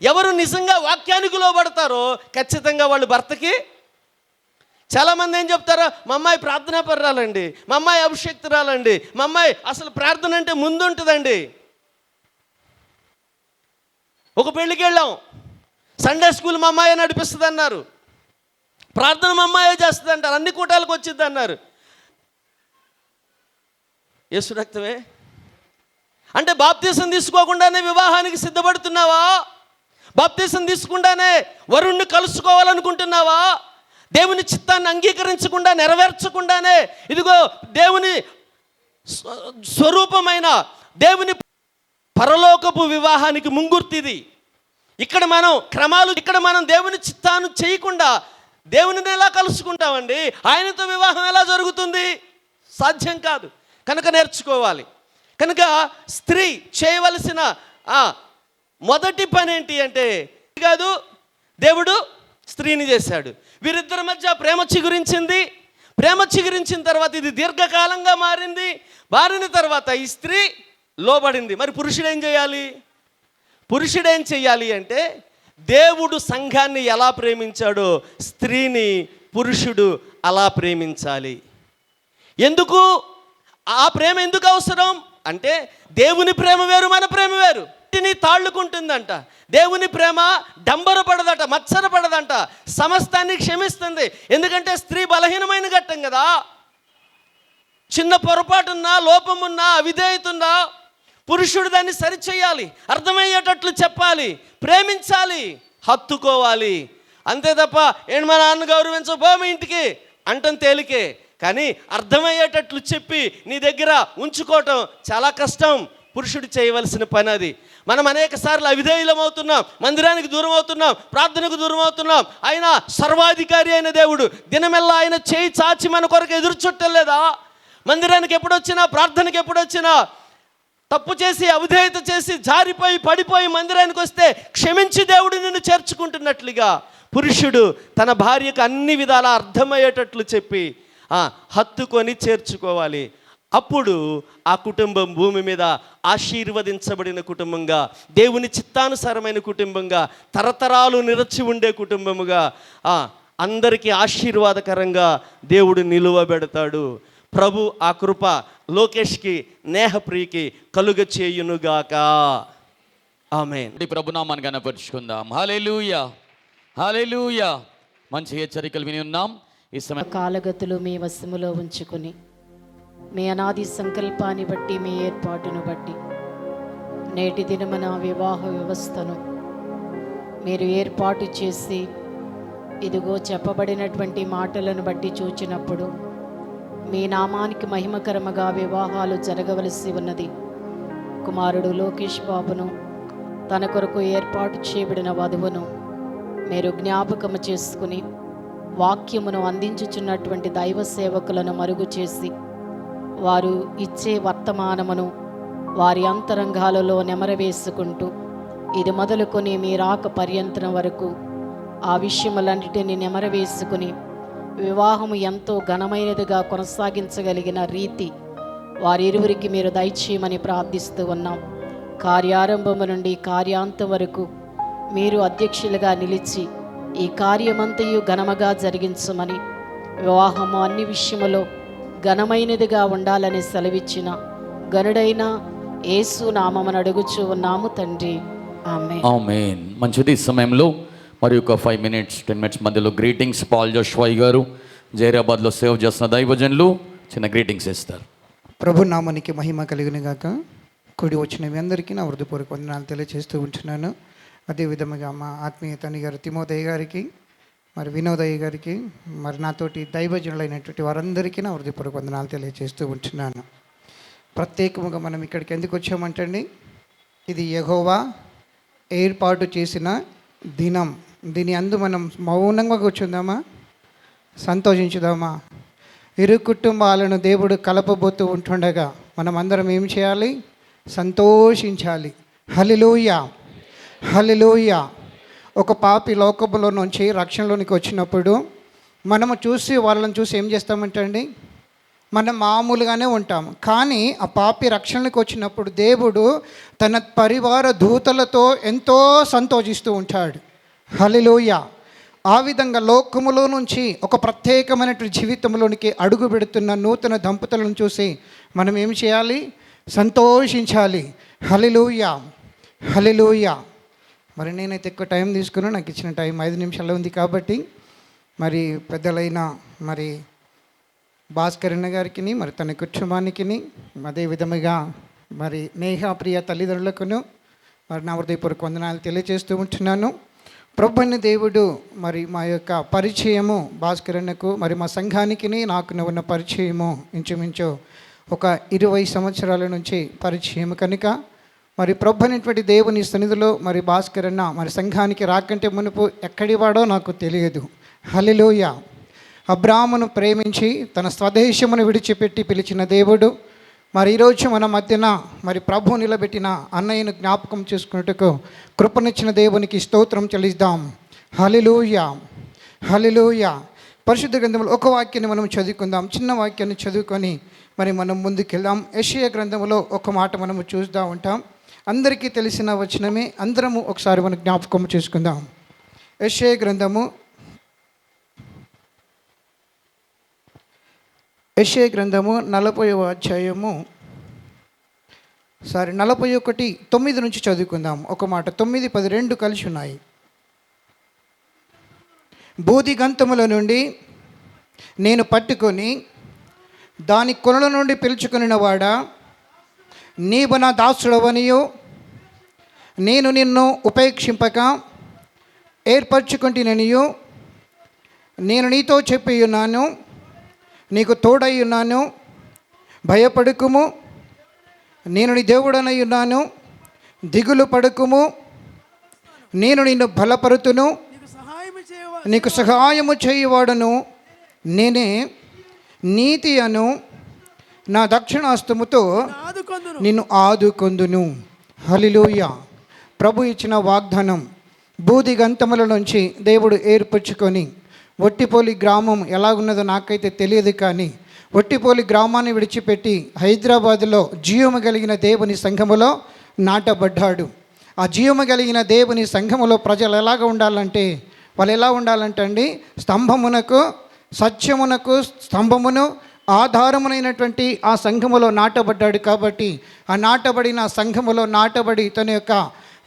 ఎవరు నిజంగా వాక్యానికి లోబడతారో ఖచ్చితంగా వాళ్ళు భర్తకి. చాలామంది ఏం చెప్తారో, మా అమ్మాయి ప్రార్థనా పర్రాలండి, మా అమ్మాయి అభిషక్తురాలండి, మా అమ్మాయి అసలు ప్రార్థన అంటే ముందుంటుందండి. ఒక పెళ్ళికి వెళ్ళాం, సండే స్కూల్ మా అమ్మాయి నడిపిస్తుంది అన్నారు, ప్రార్థన మా అమ్మాయి చేస్తుంది అంటారు, అన్ని కూటాలకు వచ్చింది అన్నారు. యేసు రక్తమే అంటే బాప్తీసం తీసుకోకుండానే వివాహానికి సిద్ధపడుతున్నావా? బాప్తీసం తీసుకుండానే వరుణ్ణి కలుసుకోవాలనుకుంటున్నావా? దేవుని చిత్తాన్ని అంగీకరించకుండా, నెరవేర్చకుండానే ఇదిగో దేవుని స్వరూపమైన దేవుని పరలోకపు వివాహానికి ముంగుర్తిది. ఇక్కడ మనం దేవుని చిత్తాన్ని చేయకుండా దేవునిని ఎలా కలుసుకుంటామండి? ఆయనతో వివాహం ఎలా జరుగుతుంది? సాధ్యం కాదు. కనుక నేర్చుకోవాలి. కనుక స్త్రీ చేయవలసిన మొదటి పని ఏంటి అంటే కాదు, దేవుడు స్త్రీని చేశాడు. వీరిద్దరి మధ్య ప్రేమ చిగురించింది. ప్రేమ చిగురించిన తర్వాత ఇది దీర్ఘకాలంగా మారిన తర్వాత ఈ స్త్రీ లోబడింది. మరి పురుషుడు ఏం చేయాలి అంటే దేవుడు సంఘాన్ని ఎలా ప్రేమించాడో స్త్రీని పురుషుడు అలా ప్రేమించాలి. ఎందుకు ఆ ప్రేమ ఎందుకు అవసరం అంటే దేవుని ప్రేమ వేరు, మన ప్రేమ వేరు. తాళ్ళుకుంటుందంట. దేవుని ప్రేమ డంబరపడదట, మత్సరపడదంట, సమస్తాన్ని క్షమిస్తుంది. ఎందుకంటే స్త్రీ బలహీనమైన ఘట్టం కదా. చిన్న పొరపాటున్నా, లోపమున్నా, అవిధేయతున్నా పురుషుడు దాన్ని సరిచేయాలి, అర్థమయ్యేటట్లు చెప్పాలి, ప్రేమించాలి, హత్తుకోవాలి. అంతే తప్ప ఏంటి మా నాన్న గౌరవించబో మీ ఇంటికి అంటం తేలికే, కానీ అర్థమయ్యేటట్లు చెప్పి నీ దగ్గర ఉంచుకోవటం చాలా కష్టం. పురుషుడు చేయవలసిన పని అది. మనం అనేక సార్లు అవిధేయులం అవుతున్నాం, మందిరానికి దూరం అవుతున్నాం, ప్రార్థనకు దూరం అవుతున్నాం. ఆయన సర్వాధికారి అయిన దేవుడు దినమెల్లా ఆయన చేయి చాచి మన కొరకు ఎదురు చుట్టలేదా? మందిరానికి ఎప్పుడొచ్చినా, ప్రార్థనకి ఎప్పుడొచ్చినా తప్పు చేసి, అవిధేయత చేసి, జారిపోయి పడిపోయి మందిరానికి వస్తే క్షమించి దేవుడు నిన్ను చేర్చుకుంటున్నట్లుగా పురుషుడు తన భార్యకు అన్ని విధాలా అర్థమయ్యేటట్లు చెప్పి హత్తుకొని చేర్చుకోవాలి. అప్పుడు ఆ కుటుంబం భూమి మీద ఆశీర్వదించబడిన కుటుంబంగా, దేవుని చిత్తానుసారమైన కుటుంబంగా, తరతరాలు నిరచి ఉండే కుటుంబముగా, అందరికీ ఆశీర్వాదకరంగా దేవుడు నిలువబెడతాడు. ప్రభు ఆ కృప లోకేష్కి, నేహప్రియకి కలుగ చేయునుగాక. ఆమేన్. ప్రభునామాన్ని కనపరుచుకుందాం. హల్లెలూయా, హల్లెలూయా. మంచి హెచ్చరికలు విని ఉన్నాం. ఈ సమయం కాలగతులు మీ వశములో ఉంచుకుని, మీ అనాది సంకల్పాన్ని బట్టి, మీ ఏర్పాటును బట్టి నేటి దినమున వివాహ వ్యవస్థను మీరు ఏర్పాటు చేసి, ఇదిగో చెప్పబడినటువంటి మాటలను బట్టి చూచినప్పుడు మీ నామానికి మహిమకరముగా వివాహాలు జరగవలసి ఉన్నది. కుమారుడు లోకేష్ బాబును, తన కొరకు ఏర్పాటు చేయబడిన వధువును మీరు జ్ఞాపకము చేసుకుని, వాక్యమును అందించుచున్నటువంటి దైవ సేవకులను మరుగు చేసి, వారు ఇచ్చే వర్తమానమును వారి అంతరంగాలలో నెమరవేసుకుంటూ, ఇది మొదలుకొని మీ రాక పర్యంతరం వరకు ఆ విషయములన్నిటిని నెమరవేసుకుని వివాహము ఎంతో ఘనమైనదిగా కొనసాగించగలిగిన రీతి వారిరువురికి మీరు దయచేయమని ప్రార్థిస్తూ ఉన్నాం. కార్యారంభము నుండి కార్యాంతం వరకు మీరు అధ్యక్షులుగా నిలిచి ఈ కార్యమంతయు ఘనముగా జరిగించమని, వివాహము అన్ని విషయములో ఘనమైనదిగా ఉండాలని సెలవిచ్చిన గనుడైన యేసు నామమున అడుగుచూ ఉన్నాము తండ్రి. ఆమేన్. ఆమేన్. మంచిది. ఈ సమయంలో మరి ఒక 5 minutes 10 minutes మధ్యలో గ్రీటింగ్స్ పాల్ జోష్వాయ్ గారు జైరాబాద్లో సేవ్ చేస్తున్న దైవజనులు చిన్న గ్రీటింగ్స్ ఇస్తారు. ప్రభు నామానికి మహిమ కలిగిన గాక. కూడి వచ్చిన మీ అందరికీ నా హృదయపూర్వక వందనాలు తెలియజేస్తూ ఉంటున్నాను. అదేవిధంగా మా ఆత్మీయ తండ్రి గారు తిమోదయ్య గారికి, మరి వినోదయ్య గారికి, మరి నాతోటి దైవజనులైనటువంటి వారందరికీ నా హృదయపూర్వక వందనాలు తెలియజేస్తూ ఉంటున్నాను. ప్రత్యేకంగా మనం ఇక్కడికి ఎందుకు వచ్చామంటండి, ఇది యెహోవా ఏర్పాటు చేసిన దినం. దీని అందు మనం మౌనంగా కూర్చుందామా, సంతోషించుదామా? ఇరు కుటుంబాలను దేవుడు కలపబోతూ ఉంటుండగా మనం అందరం ఏం చేయాలి? సంతోషించాలి. హల్లెలూయా, హల్లెలూయా. ఒక పాపి లోకములో నుంచి రక్షణలోనికి వచ్చినప్పుడు మనము వాళ్ళని చూసి ఏం చేస్తామంటండి, మనం మామూలుగానే ఉంటాము. కానీ ఆ పాపి రక్షణలోకి వచ్చినప్పుడు దేవుడు తన పరివార దూతలతో ఎంతో సంతోషిస్తూ ఉంటాడు. హల్లెలూయా. ఆ విధంగా లోకములో నుంచి ఒక ప్రత్యేకమైనటువంటి జీవితంలోనికి అడుగు పెడుతున్న నూతన దంపతులను చూసి మనం ఏం చేయాలి? సంతోషించాలి. హల్లెలూయా, హల్లెలూయా. మరి నేనైతే ఎక్కువ టైం తీసుకున్నాను, నాకు ఇచ్చిన టైం 5 నిమిషాలు ఉంది కాబట్టి మరి పెద్దలైన మరి భాస్కరన్న గారికి, మరి తన కుటుంబానికి, అదే విధముగా మరి నేహప్రియ తల్లిదండ్రులకును మరి నా హృదయపూర్వక వందనాలు తెలియజేస్తూ ఉంటున్నాను. ప్రభువైన దేవుడు మరి మా యొక్క పరిచయము భాస్కరన్నకు, మరి మా సంఘానికి నాకు ఉన్న పరిచయము ఇంచుమించు ఒక 20 సంవత్సరాల నుంచి పరిచయం కనుక మరి ప్రభువైనటువంటి దేవుని సన్నిధిలో మరి భాస్కరన్న మరి సంఘానికి రాకంటే మునుపు ఎక్కడి వాడో నాకు తెలియదు. హల్లెలూయా. అబ్రాహామును ప్రేమించి తన స్వదేశమును విడిచిపెట్టి పిలిచిన దేవుడు మరి ఈరోజు మన మధ్యన మరి ప్రభు నిలబెట్టిన అన్నయ్యను జ్ఞాపకం చేసుకున్నట్టుకు కృపనిచ్చిన దేవునికి స్తోత్రం చెల్లిద్దాం. హల్లెలూయా, హల్లెలూయా. పరిశుద్ధ గ్రంథంలో ఒక వాక్యాన్ని మనం చదువుకుందాం. చిన్న వాక్యాన్ని చదువుకొని మరి మనం ముందుకెళ్దాం. యెషయా గ్రంథంలో ఒక మాట మనము చూస్తూ ఉంటాం. అందరికీ తెలిసిన వచనమే, అందరము ఒకసారి మనం జ్ఞాపకం చేసుకుందాం. యెషయా గ్రంథము 40వ అధ్యాయము 41:9 నుంచి చదువుకుందాం. ఒక మాట 9, 10 రెండు కలిసి ఉన్నాయి. బూది గంతముల నుండి నేను పట్టుకొని దాని కొనల నుండి పిలుచుకుని వాడా, నీవు నా దాసుడవనియు నేను నిన్ను ఉపేక్షింపక ఏర్పరచుకుంటుననియు నేను నీతో చెప్పి ఉన్నాను. నీకు తోడై ఉన్నాను, భయపడుకుము, నేను నీ దేవుడనై ఉన్నాను, దిగులు పడుకుము, నేను నిన్ను బలపరుతును, నీకు సహాయము చేయువాడను నేనే, నీతి అను నా దక్షిణాస్తముతో నిన్ను ఆదుకొందును. హల్లెలూయా. ప్రభు ఇచ్చిన వాగ్దానం. బూది గంతముల నుంచి దేవుడు ఏర్పరచుకొని, ఒట్టిపోలి గ్రామం ఎలా ఉన్నదో నాకైతే తెలియదు, కానీ ఒట్టిపోలి గ్రామాన్ని విడిచిపెట్టి హైదరాబాదులో జీవము కలిగిన దేవుని సంఘములో నాటబడ్డాడు. ఆ జీవము కలిగిన దేవుని సంఘములో ప్రజలు ఎలాగ ఉండాలంటే, వాళ్ళు ఎలా ఉండాలంటే అండి, స్తంభమునకు సత్యమునకు స్తంభమును ఆధారమునైనటువంటి ఆ సంఘములో నాటబడ్డాడు. కాబట్టి ఆ నాటబడిన సంఘములో నాటబడి తన యొక్క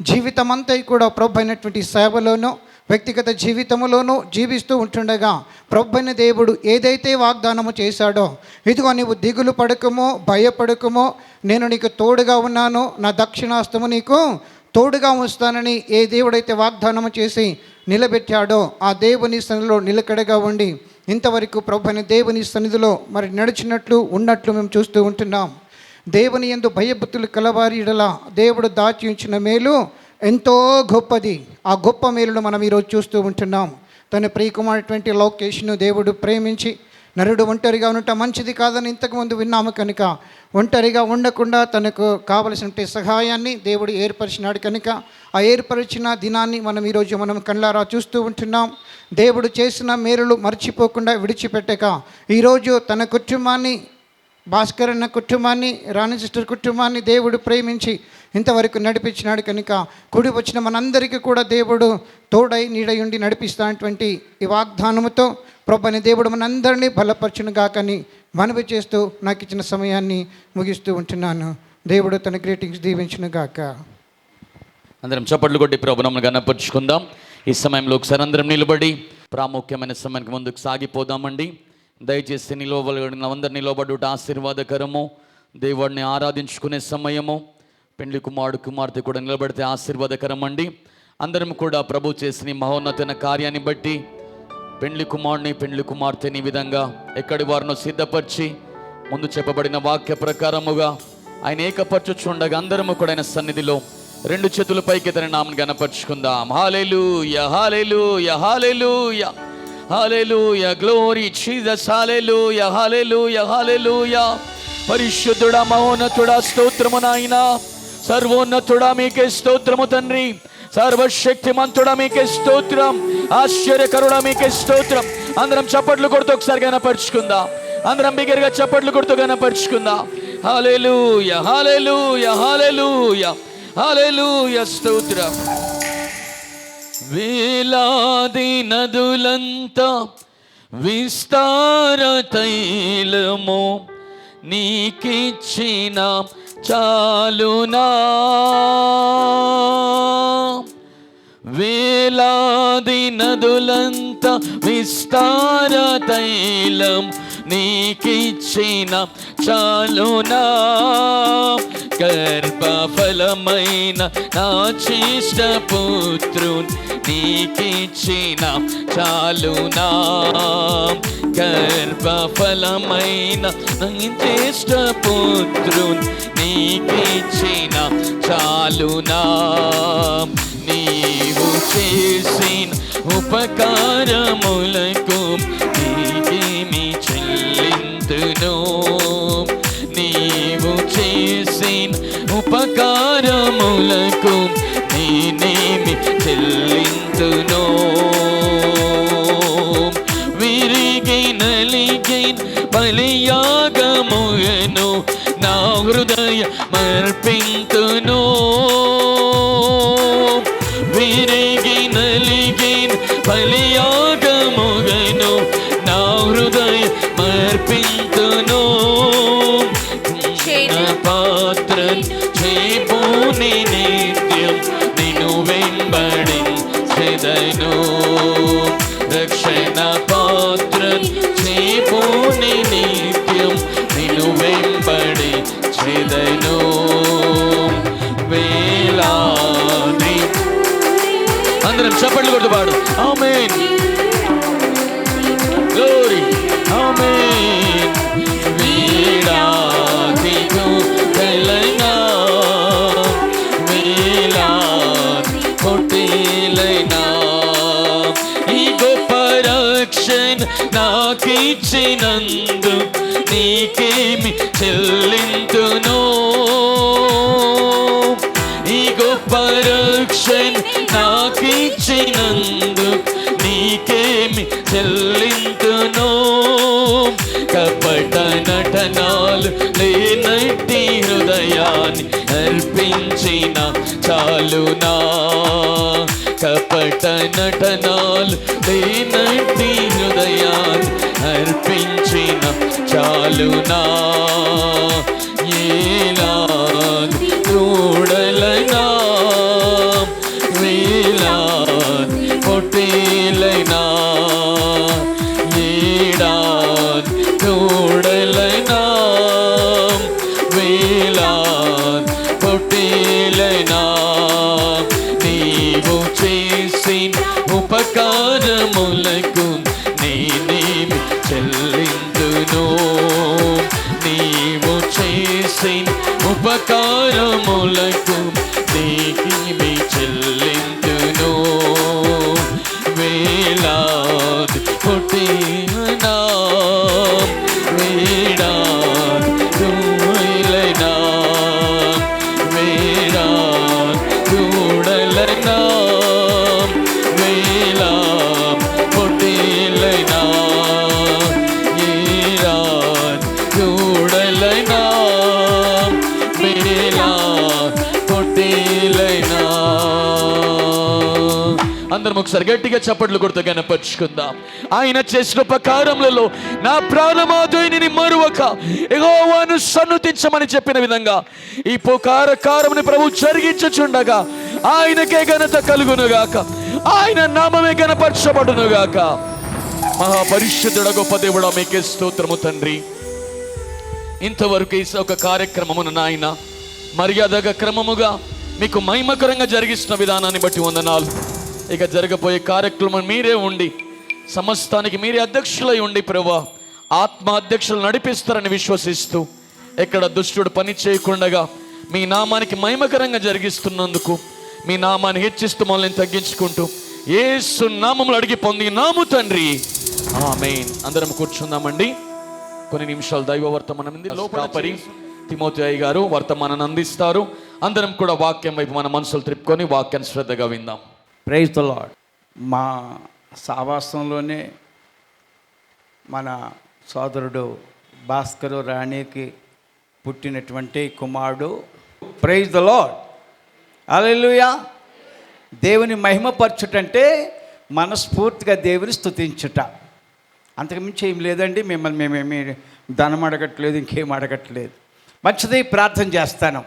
జీవితమంతా కూడా ప్రభు అయినటువంటి సేవలోనూ వ్యక్తిగత జీవితంలోనూ జీవిస్తూ ఉంటుండగా ప్రభువైన దేవుడు ఏదైతే వాగ్దానము చేశాడో, ఇదిగో నీవు దిగులు పడకమో భయపడకమో, నేను నీకు తోడుగా ఉన్నాను, నా దక్షిణాస్తము నీకు తోడుగా ఉంచుతానని ఏ దేవుడైతే వాగ్దానము చేసి నిలబెట్టాడో ఆ దేవుని సన్నిధిలో నిలకడగా ఉండి ఇంతవరకు ప్రభువైన దేవుని సన్నిధిలో మరి నడిచినట్లు ఉన్నట్లు మేము చూస్తూ ఉంటున్నాం. దేవుని యందు భయభక్తులు కలవారి యెడల దేవుడు దాచి ఉంచిన మేలు ఎంతో గొప్పది. ఆ గొప్ప మేలును మనం ఈరోజు చూస్తూ ఉంటున్నాం. తన ప్రియకుమారటువంటి లోకేష్ను దేవుడు ప్రేమించి, నరుడు ఒంటరిగా ఉండటం మంచిది కాదని ఇంతకుముందు విన్నాము కనుక ఒంటరిగా ఉండకుండా తనకు కావలసిన సహాయాన్ని దేవుడు ఏర్పరిచినాడు కనుక ఆ ఏర్పరిచిన దినాన్ని మనం కళ్ళారా చూస్తూ ఉంటున్నాం. దేవుడు చేసిన మేలులు మర్చిపోకుండా విడిచిపెట్టక ఈరోజు తన కుటుంబాన్ని, భాస్కర్ అన్న కుటుంబాన్ని, రాణి సిస్టర్ కుటుంబాన్ని దేవుడు ప్రేమించి ఇంతవరకు నడిపించినాడు కనుక కూడి వచ్చిన మనందరికీ కూడా దేవుడు తోడై నీడై ఉండి నడిపిస్తున్నటువంటి ఈ వాగ్దానముతో ప్రభువైన దేవుడు మనందరినీ బలపరచును గాకని మనవి చేస్తూ నాకు ఇచ్చిన సమయాన్ని ముగిస్తూ ఉంటున్నాను. దేవుడు తన గ్రీటింగ్స్ దీవించును గాక. అందరం చప్పట్లు కొట్టి ప్రభువును గణపరుచుకుందాం. ఈ సమయంలో ఒకసారి అందరం నిలబడి ప్రాముఖ్యమైన సమయానికి ముందుకు సాగిపోదామండి. దయచేసి అందరు నిలబడుట ఆశీర్వాదకరము. దేవుడిని ఆరాధించుకునే సమయము. పెండ్లి కుమారుడు కుమార్తె కూడా నిలబడితే ఆశీర్వాదకరం అండి. అందరం కూడా ప్రభు చేసిన మహోన్నతమైన కార్యాన్ని బట్టి పెండ్లి కుమారుని పెండ్లి కుమార్తెని విధంగా ఎక్కడి వారినో సిద్ధపరిచి ముందు చెప్పబడిన వాక్య ప్రకారముగా ఆయన ఏకపరచుచుండగా అందరము కూడా ఆయన సన్నిధిలో రెండు చేతుల పైకి తన నామం గణపరుచుకుందాం. హల్లెలూయా, హల్లెలూయా, హల్లెలూయా, హల్లెలూయా, గ్లోరీ జీసస్, హల్లెలూయా, హల్లెలూయా, హల్లెలూయా. పరిశుద్ధుడా, మహోన్నతుడా, స్తోత్రము నాయనా. సర్వోన్నతుడా మీకే స్తోత్రము తండ్రి. సర్వశక్తిమంతుడా మీకే స్తోత్రం. ఆశ్చర్యకరుడా మీకే స్తోత్రం. అందరం చప్పట్లు కొడుతూ ఒకసారి గణపరుచుకుందాం. అందరం బిగ్గరగా చప్పట్లు కొడుతూ గణపరుచుకుందాం. హల్లెలూయా, హల్లెలూయా, హల్లెలూయా, హల్లెలూయా, స్తోత్రం. వేలాది నదులంతా విస్తార తైలము నీకిచ్చిన చాలునా. వేలాది నదులంతా విస్తార తైలం నీకిచ్చిన చాలునా. గర్భఫలమైన నా జ్యేష్ఠ పుత్రున్ నీకిచ్చిన చాలునా. గర్భఫలమైన నా జ్యేష్ఠ పుత్రున్ నీకిచ్చిన చాలునా. నీవు చేసిన ఉపకారములకు నీకేమి చెల్లింతును. నీవు ఉపకారములకు నేనేమి చెల్లింతునో. విరిగి నలిగిన బలియాగములను నా హృదయ మర్పింతును. విరిగి నలిగిన బలియాగములను నా హృదయ మర్పింతును. పాత్ర చేపూని నిత్యం నిన్ను వెంబడించెదను. రక్షణ పాత్ర చేపూని నిత్యం నిన్ను వెంబడించెదను. వేలాది అందరం చప్పట్లు కొట్టు పాడు. ఆమేన్, గ్లోరీ, ఆమేన్. వేలాది గొప్పలైనా వేలాది కోటలైనా ఈ గొప్ప రక్షణ నాకిచ్చినందు నీకేమి చెల్లింతునో. ఈ గొప్ప రక్షణ నాకిచ్చినందు నీకేమి చెల్లింతునో. కపట నటనాలు లేనట్టి హృదయాన్ని అర్పించిన చాలునా. కపట నటనాలు లేనట్టి హృదయాన్ని అర్పించిన చాలునా. ఏలాది తోడలైనా వేలాది పొట్టేలైనా ఏడాది తోడలైనా వేలాది పొట్టేలైనా నీవు చేసిన ఉపకారములకు నేనేమి చెల్లింతును. నీవు చేసిన ఉపకారములకు నీకేమి చెల్లింతును. వేలాది పొట్టేలైనా వేలాది తోడలైనా వేలాది తోడలైనా వేలాది పొట్టేలైనా ఏలాది తోడలైనా వేలాది పొట్టేలైనా. అందరం ఒకసారి గట్టిగా చప్పట్లు కొడుతూ గణపరుచుకుందాం. ఆయన చేసిన ఉపకారములలో నా ప్రాణమాధుని మరువక యెహోవాను సన్నుతించమని చెప్పిన విధంగా ఈ ఉపకారముని ప్రభు జరిగించుచుండగా ఆయనకే ఘనత కలుగునుగాక. ఆయన నామమే గణపరచబడునుగాక. మహాపరిశుద్ధుడ గొప్ప దేవుడా మీకే స్తోత్రము తండ్రి. ఇంతవరకు ఈ ఒక కార్యక్రమమును నాయన మర్యాదగా క్రమముగా మీకు మహిమకరంగా జరిగిస్తున్న విధానాన్ని బట్టి వందనాలు. ఇక జరగబోయే కార్యక్రమం మీరే ఉండి సమస్తానికి మీరే అధ్యక్షులై ఉండి ప్రభువా ఆత్మ అధ్యక్షులు నడిపిస్తారని విశ్వసిస్తూ ఎక్కడ దుష్టుడు పని చేయకుండగా మీ నామానికి మహిమకరంగా జరిగిస్తున్నందుకు మీ నామాన్ని హెచ్చిస్తూ మనల్ని తగ్గించుకుంటూ యేసు నామములు అడిగి పొందినాము తండ్రి, ఆమేన్. అందరం కూర్చుందామండి. కొన్ని నిమిషాలు దైవ వర్తమానం లోపరి తిమోతి గారు వర్తమానాన్ని అందిస్తారు. అందరం కూడా వాక్యం వైపు మన మనసులు త్రిప్పుకొని వాక్యాన్ని శ్రద్ధగా విందాం. Praise the lord. మా సావాసంలోనే మన సోదరుడు భాస్కరు రాణికి పుట్టినటువంటి కుమారుడు. Praise the lord. హల్లెలూయా. దేవుని మహిమపరచుటంటే మనస్ఫూర్తిగా దేవుని స్తుతించుట, అంతకుమించి ఏం లేదండి. మిమ్మల్ని మేమేమి ధనం అడగట్లేదు, ఇంకేం అడగట్లేదు. మంచిది, ప్రార్థన చేస్తాను.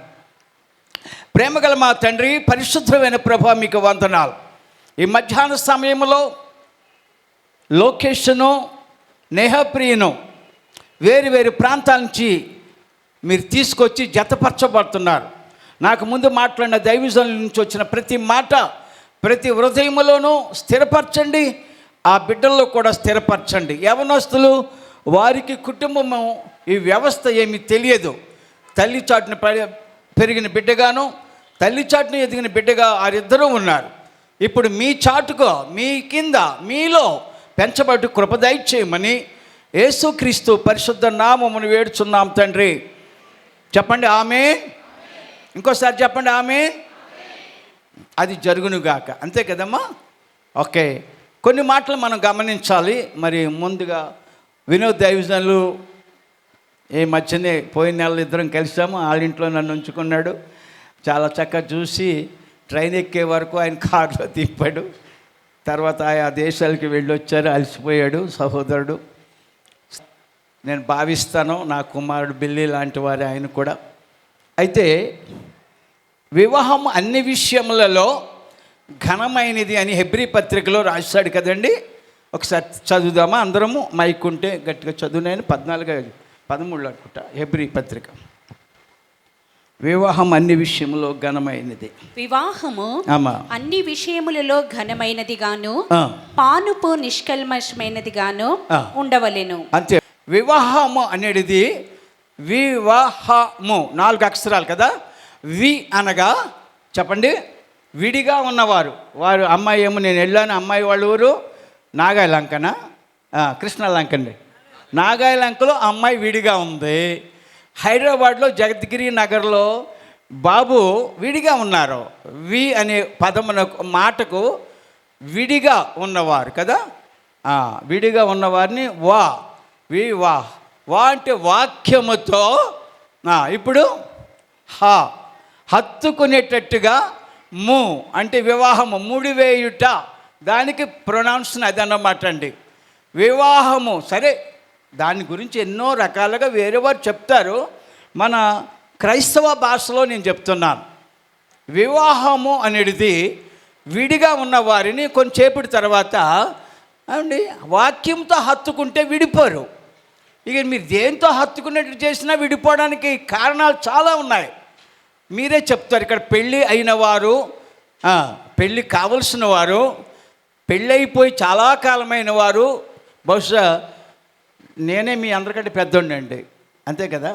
ప్రేమగల మా తండ్రి, పరిశుద్ధమైన ప్రభా మీకు వందనాలు. ఈ మధ్యాహ్న సమయంలో లొకేషను నేహప్రియను వేరు వేరు ప్రాంతాల నుంచి మీరు తీసుకొచ్చి జతపరచబడుతున్నారు. నాకు ముందు మాట్లాడిన దైవజనుల నుంచి వచ్చిన ప్రతి మాట ప్రతి హృదయంలోనూ స్థిరపరచండి. ఆ బిడ్డల్లో కూడా స్థిరపరచండి. యవనస్తులు, వారికి కుటుంబము ఈ వ్యవస్థ ఏమీ తెలియదు. తల్లి చాటున పెరిగిన బిడ్డగాను తల్లి చాటును ఎదిగిన బిడ్డగా వారిద్దరూ ఉన్నారు. ఇప్పుడు మీ చాటుగా మీ కింద మీలో పెంచబడి కృప దయచేయమని యేసుక్రీస్తు పరిశుద్ధ నామమును వేడుచున్నాం తండ్రి. చెప్పండి ఆమేన్. ఇంకోసారి చెప్పండి ఆమేన్. అది జరుగునుగాక. అంతే కదమ్మా. ఓకే, కొన్ని మాటలు మనం గమనించాలి. మరి ముందుగా వినోద్ దైవజనులు ఈ మధ్యనే పోయిన నెలలో ఇద్దరం కలిసాము. వాళ్ళింట్లో నన్ను ఉంచుకున్నాడు. చాలా చక్కగా చూసి ట్రైన్ ఎక్కే వరకు ఆయన కారులో తిప్పాడు. తర్వాత ఆయా దేశాలకి వెళ్ళొచ్చారు, అలసిపోయాడు సహోదరుడు. నేను భావిస్తాను నా కుమారుడు బిల్లి లాంటి వారు ఆయన కూడా. అయితే వివాహం అన్ని విషయములలో ఘనమైనది అని హెబ్రీ పత్రికలో రాశాడు కదండి. ఒకసారి చదువుదామా అందరము? మైక్ ఉంటే గట్టిగా చదువు. నేను 14-13 అనుకుంటా హెబ్రీ పత్రిక. వివాహం అన్ని విషయములో ఘనమైనది. వివాహము అన్ని విషయములలో ఘనమైనది గాను పానుపు నిష్కల్మషమైనది గాను ఉండవలెను. అంతే. వివాహము అనేది వివాహము 4 అక్షరాలు కదా. వి అనగా చెప్పండి విడిగా ఉన్నవారు. వారు అమ్మాయి ఏమో నేను వెళ్ళాను, అమ్మాయి వాళ్ళ ఊరు నాగాయలంకనా కృష్ణలంక అండి. నాగాయలంకలో అమ్మాయి విడిగా ఉంది. హైదరాబాద్లో జగద్గిరి నగర్లో బాబు విడిగా ఉన్నారు. వి అనే పదమునకు మాటకు విడిగా ఉన్నవారు కదా. విడిగా ఉన్నవారిని వా వి వా వా అంటే వాక్యముతో ఇప్పుడు హా హత్తుకునేటట్టుగా ము అంటే వివాహము ముడివేయుట, దానికి ప్రొనౌన్షన్ అదన్నమాట అండి వివాహము. సరే, దాని గురించి ఎన్నో రకాలుగా వేరే వారు చెప్తారు. మన క్రైస్తవ భాషలో నేను చెప్తున్నాను. వివాహము అనేది విడిగా ఉన్న వారిని కొంచెంసేపటి తర్వాత అండి వాక్యంతో హత్తుకుంటే విడిపోరు. ఇక మీరు దేంతో హత్తుకున్నట్టు చేసినా విడిపోవడానికి కారణాలు చాలా ఉన్నాయి. మీరే చెప్తారు. ఇక్కడ పెళ్ళి అయిన వారు, పెళ్ళి కావలసిన వారు, పెళ్ళైపోయి చాలా కాలమైన వారు, బహుశా నేనే మీ అందరికంటే పెద్దోడినండి, అంతే కదా.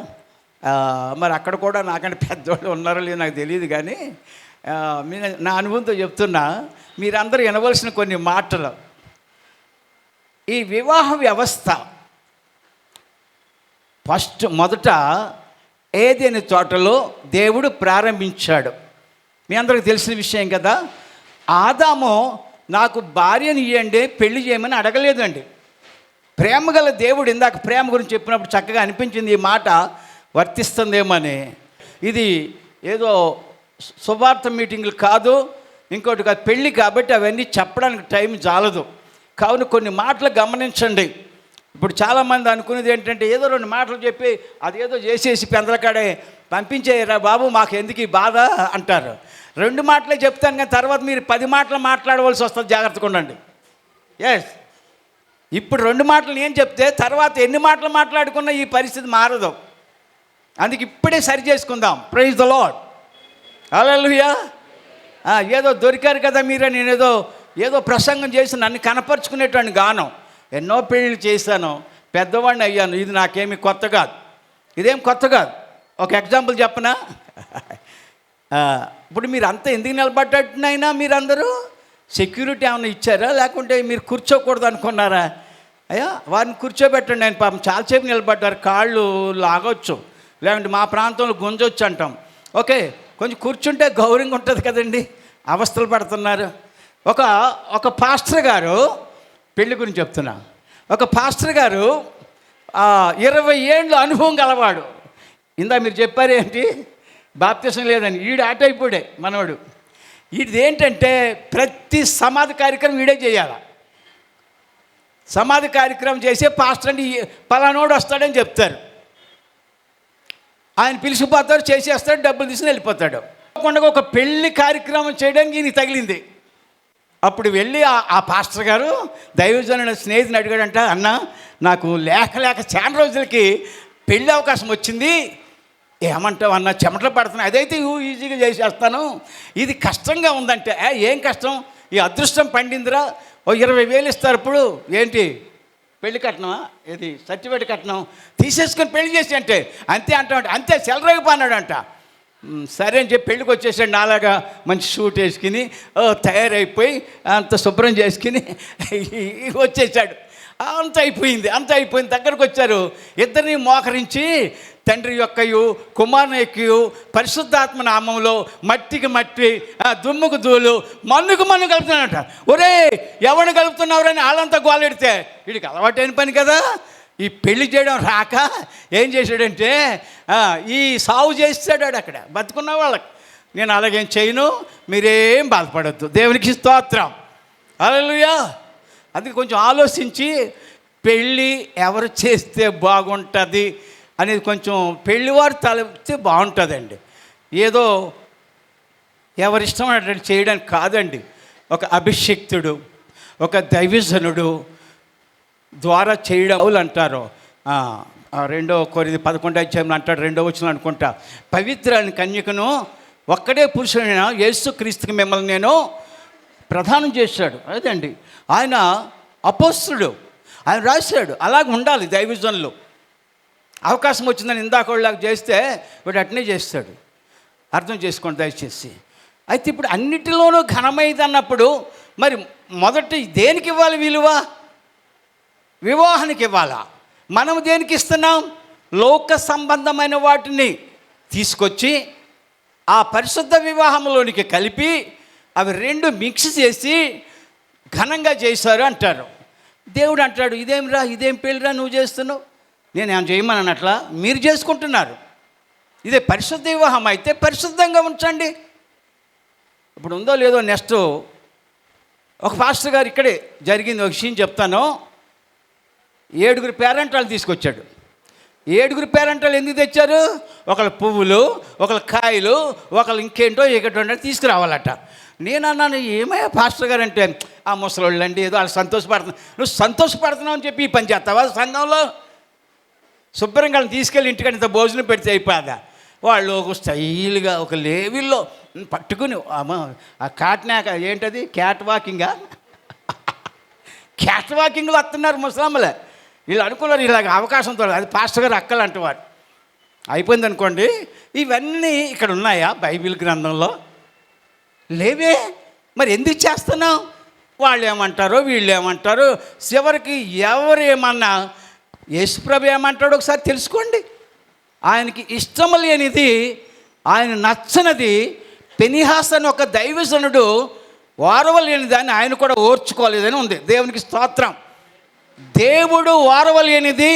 మరి అక్కడ కూడా నాకంటే పెద్దోళ్ళు ఉన్నారో లేదో నాకు తెలియదు. కానీ నా అనుభవంతో చెప్తున్నా, మీరందరూ వినవలసిన కొన్ని మాటలు. ఈ వివాహ వ్యవస్థ మొదట ఏదైనా తోటలో దేవుడు ప్రారంభించాడు. మీ అందరికి తెలిసిన విషయం కదా. ఆదాము నాకు భార్యని ఇవ్వండి, పెళ్లి చేయమని అడగలేదండి. ప్రేమగల దేవుడు, ఇందాక ప్రేమ గురించి చెప్పినప్పుడు చక్కగా అనిపించింది ఈ మాట వర్తిస్తుందేమని. ఇది ఏదో శుభార్త మీటింగులు కాదు, ఇంకోటి కాదు, పెళ్ళి కాబట్టి అవన్నీ చెప్పడానికి టైం చాలదు. కావున కొన్ని మాటలు గమనించండి. ఇప్పుడు చాలామంది అనుకునేది ఏంటంటే ఏదో 2 మాటలు చెప్పి అదేదో చేసేసి పెందలకాడే పంపించేయరా బాబు, మాకు ఎందుకు ఈ బాధ అంటారు. 2 మాటలే చెప్తాను కానీ తర్వాత మీరు 10 మాటలు మాట్లాడవలసి వస్తుంది. జాగ్రత్తగా ఉండండి. ఎస్, ఇప్పుడు 2 మాటలు నేను చెప్తే తర్వాత ఎన్ని మాటలు మాట్లాడుకున్నా ఈ పరిస్థితి మారదు. అందుకే ఇప్పుడే సరి చేసుకుందాం. Praise the lord. హల్లెలూయా. ఏదో దొరికారు కదా మీరే, నేను ఏదో ప్రసంగం చేసి నన్ను కనపరుచుకునేటువంటి గానం. ఎన్నో పెళ్ళిళ్ళు చేశాను, పెద్దవాడిని అయ్యాను. ఇది నాకేమీ కొత్త కాదు, ఇదేం కొత్త కాదు. ఒక ఎగ్జాంపుల్ చెప్పనా? ఇప్పుడు మీరు అంతా ఎందుకు నిలబడ్డట్టునైనా మీరందరూ సెక్యూరిటీ ఏమైనా ఇచ్చారా, లేకుంటే మీరు కూర్చోకూడదు అనుకున్నారా? అయ్యా వారిని కూర్చోబెట్టండి. ఆయన పాపం చాలాసేపు నిలబడ్డారు, కాళ్ళు లాగొచ్చు, లేకుంటే మా ప్రాంతంలో గుంజొచ్చు అంటాం. ఓకే, కొంచెం కూర్చుంటే గౌరవంగా ఉంటుంది కదండి. అవస్థలు పడుతున్నారు. ఒక పాస్టర్ గారు, పెళ్లి గురించి చెప్తున్నా, ఒక పాస్టర్ గారు 20 ఏళ్ళు అనుభవం గలవాడు. ఇందా మీరు చెప్పారేంటి బాప్తిసం లేదని, ఈడు ఆటైపోయాడే మనవాడు. ఏంటంటే ప్రతి సమాధి కార్యక్రమం వీడే చేయాలి. సమాధి కార్యక్రమం చేసే పాస్టర్ అంటే పలానోడు వస్తాడని చెప్తారు. ఆయన పిలిచిపోతారు, చేసేస్తాడు, డబ్బులు తీసుకుని వెళ్ళిపోతాడు. కాకుండా ఒక పెళ్లి కార్యక్రమం చేయడానికి ఈయన తగిలింది. అప్పుడు వెళ్ళి ఆ పాస్టర్ గారు దైవజనుల స్నేహితుని అడిగాడంట, అన్న నాకు లేక చాలా రోజులకి పెళ్ళి అవకాశం వచ్చింది, ఏమంటావు అన్న, చెమటలు పడుతున్నాయి, అదైతే ఈజీగా చేసేస్తాను, ఇది కష్టంగా ఉందంటే. ఏం కష్టం, ఈ అదృష్టం పండిందిరా, ఓ 20,000 ఇస్తారు. ఇప్పుడు ఏంటి పెళ్లి కట్నమా, ఇది సర్టిఫికేట్ కట్నం తీసేసుకొని పెళ్లి చేసి అంటే అంతే అంటామంటే, అంతే సెలరైపోయినాడంట. సరే అని చెప్పి పెళ్ళికి వచ్చేసాడు. నాలాగా మంచి షూట్ వేసుకుని తయారైపోయి అంత శుభ్రం చేసుకుని వచ్చేసాడు. అంత అయిపోయింది. దగ్గరకు వచ్చారు. ఇద్దరిని మోకరించి తండ్రి యొక్కయు కుమారుని యొక్కయు పరిశుద్ధాత్మ నామంలో మట్టికి మట్టి, దుమ్ముకు ధూళి, మన్నుకు మన్ను కలుపుతున్నాడట. ఒరే ఎవరిని కలుపుతున్నావురని వాళ్ళంతా గోలెడితే వీడికి అలవాటైన పని కదా. ఈ పెళ్లి చేయడం రాక ఏం చేశాడంటే ఈ సాగు చేస్తాడు అక్కడ బతుకున్న వాళ్ళకి. నేను అలాగేం చేయను, మీరేం బాధపడద్దు, దేవునికి స్తోత్రం, హల్లెలూయా. అందుకే కొంచెం ఆలోచించి పెళ్ళి ఎవరు చేస్తే బాగుంటుంది అనేది కొంచెం పెళ్ళివారు తలపితే బాగుంటుందండి. ఏదో ఎవరిష్టం చేయడానికి కాదండి. ఒక అభిషిక్తుడు, ఒక దైవజనుడు ద్వారా చేయడం అంటారు. 2 కొరింథీ 11 అంటాడు, 2వ వచనం అనుకుంటా. పవిత్రాని కన్యకను ఒక్కడే పురుషుడైన యేసుక్రీస్తుకి మిమ్మల్ని నేను ప్రదానం చేశాడు. అదండి ఆయన అపోస్తుడు, ఆయన రాశాడు. అలాగ ఉండాలి దైవజనులు. అవకాశం వచ్చిందని ఇందాకలాగా చేస్తే వాడు అట్నే చేస్తాడు. అర్థం చేసుకోండి దయచేసి. అయితే ఇప్పుడు అన్నిటిలోనూ ఘనమైంది అన్నప్పుడు మరి మొదటి దేనికి ఇవ్వాలి విలువ? వివాహానికి ఇవ్వాలా? మనం దేనికి ఇస్తున్నాం? లోక సంబంధమైన వాటిని తీసుకొచ్చి ఆ పరిశుద్ధ వివాహంలోనికి కలిపి అవి 2 మిక్స్ చేసి ఘనంగా చేశారు అంటారు. దేవుడు అంటాడు, ఇదేం పెళ్ళిరా నువ్వు చేస్తున్నావు, నేను ఏం చేయమని అట్లా మీరు చేసుకుంటున్నారు. ఇదే పరిశుద్ధ వివాహం అయితే పరిశుద్ధంగా ఉంచండి. ఇప్పుడు ఉందో లేదో. నెక్స్ట్ ఒక పాస్టర్ గారు ఇక్కడే జరిగింది ఒక విషయం చెప్తాను. 7 పేరెంటాలు తీసుకొచ్చాడు. 7 పేరెంటాలు ఎందుకు తెచ్చారు? ఒకళ్ళు పువ్వులు, ఒకళ్ళు కాయలు, ఒకళ్ళు ఇంకేంటో తీసుకురావాలట. నేను అన్నాను, ఏమయ్యా పాస్టర్ గారు అంటే, ఆ ముసలోళ్ళు అండి ఏదో వాళ్ళు సంతోషపడుతున్నారు. నువ్వు సంతోషపడుతున్నావు అని చెప్పి ఈ పని చేస్తావా? సంఘంలో శుభ్రంగా తీసుకెళ్ళి ఇంటికి ఇంత భోజనం పెడితే అయిపోదా? వాళ్ళు ఒక స్టైల్గా ఒక లేవిల్లో పట్టుకుని ఆ కాట్నాక ఏంటది క్యాట్ వాకింగ్లో వస్తున్నారు ముసలమ్మలే. వీళ్ళు అనుకున్నారు ఇలాగ అవకాశంతో, అది పాస్టర్ గారు అక్కలు అంటువారు. అయిపోయింది అనుకోండి. ఇవన్నీ ఇక్కడ ఉన్నాయా బైబిల్ గ్రంథంలో? లేవే. మరి ఎందుకు చేస్తున్నావు? వాళ్ళు ఏమంటారో వీళ్ళు ఏమంటారో, చివరికి ఎవరు ఏమన్నా యేసుప్రభు ఏమంటాడో ఒకసారి తెలుసుకోండి. ఆయనకి ఇష్టం లేనిది, ఆయన నచ్చనిది పెనిహాస్ అని ఒక దైవజనుడు వారవలేని దాన్ని ఆయన కూడా ఓర్చుకోలేదని ఉంది. దేవునికి స్తోత్రం. దేవుడు వారవలేనిది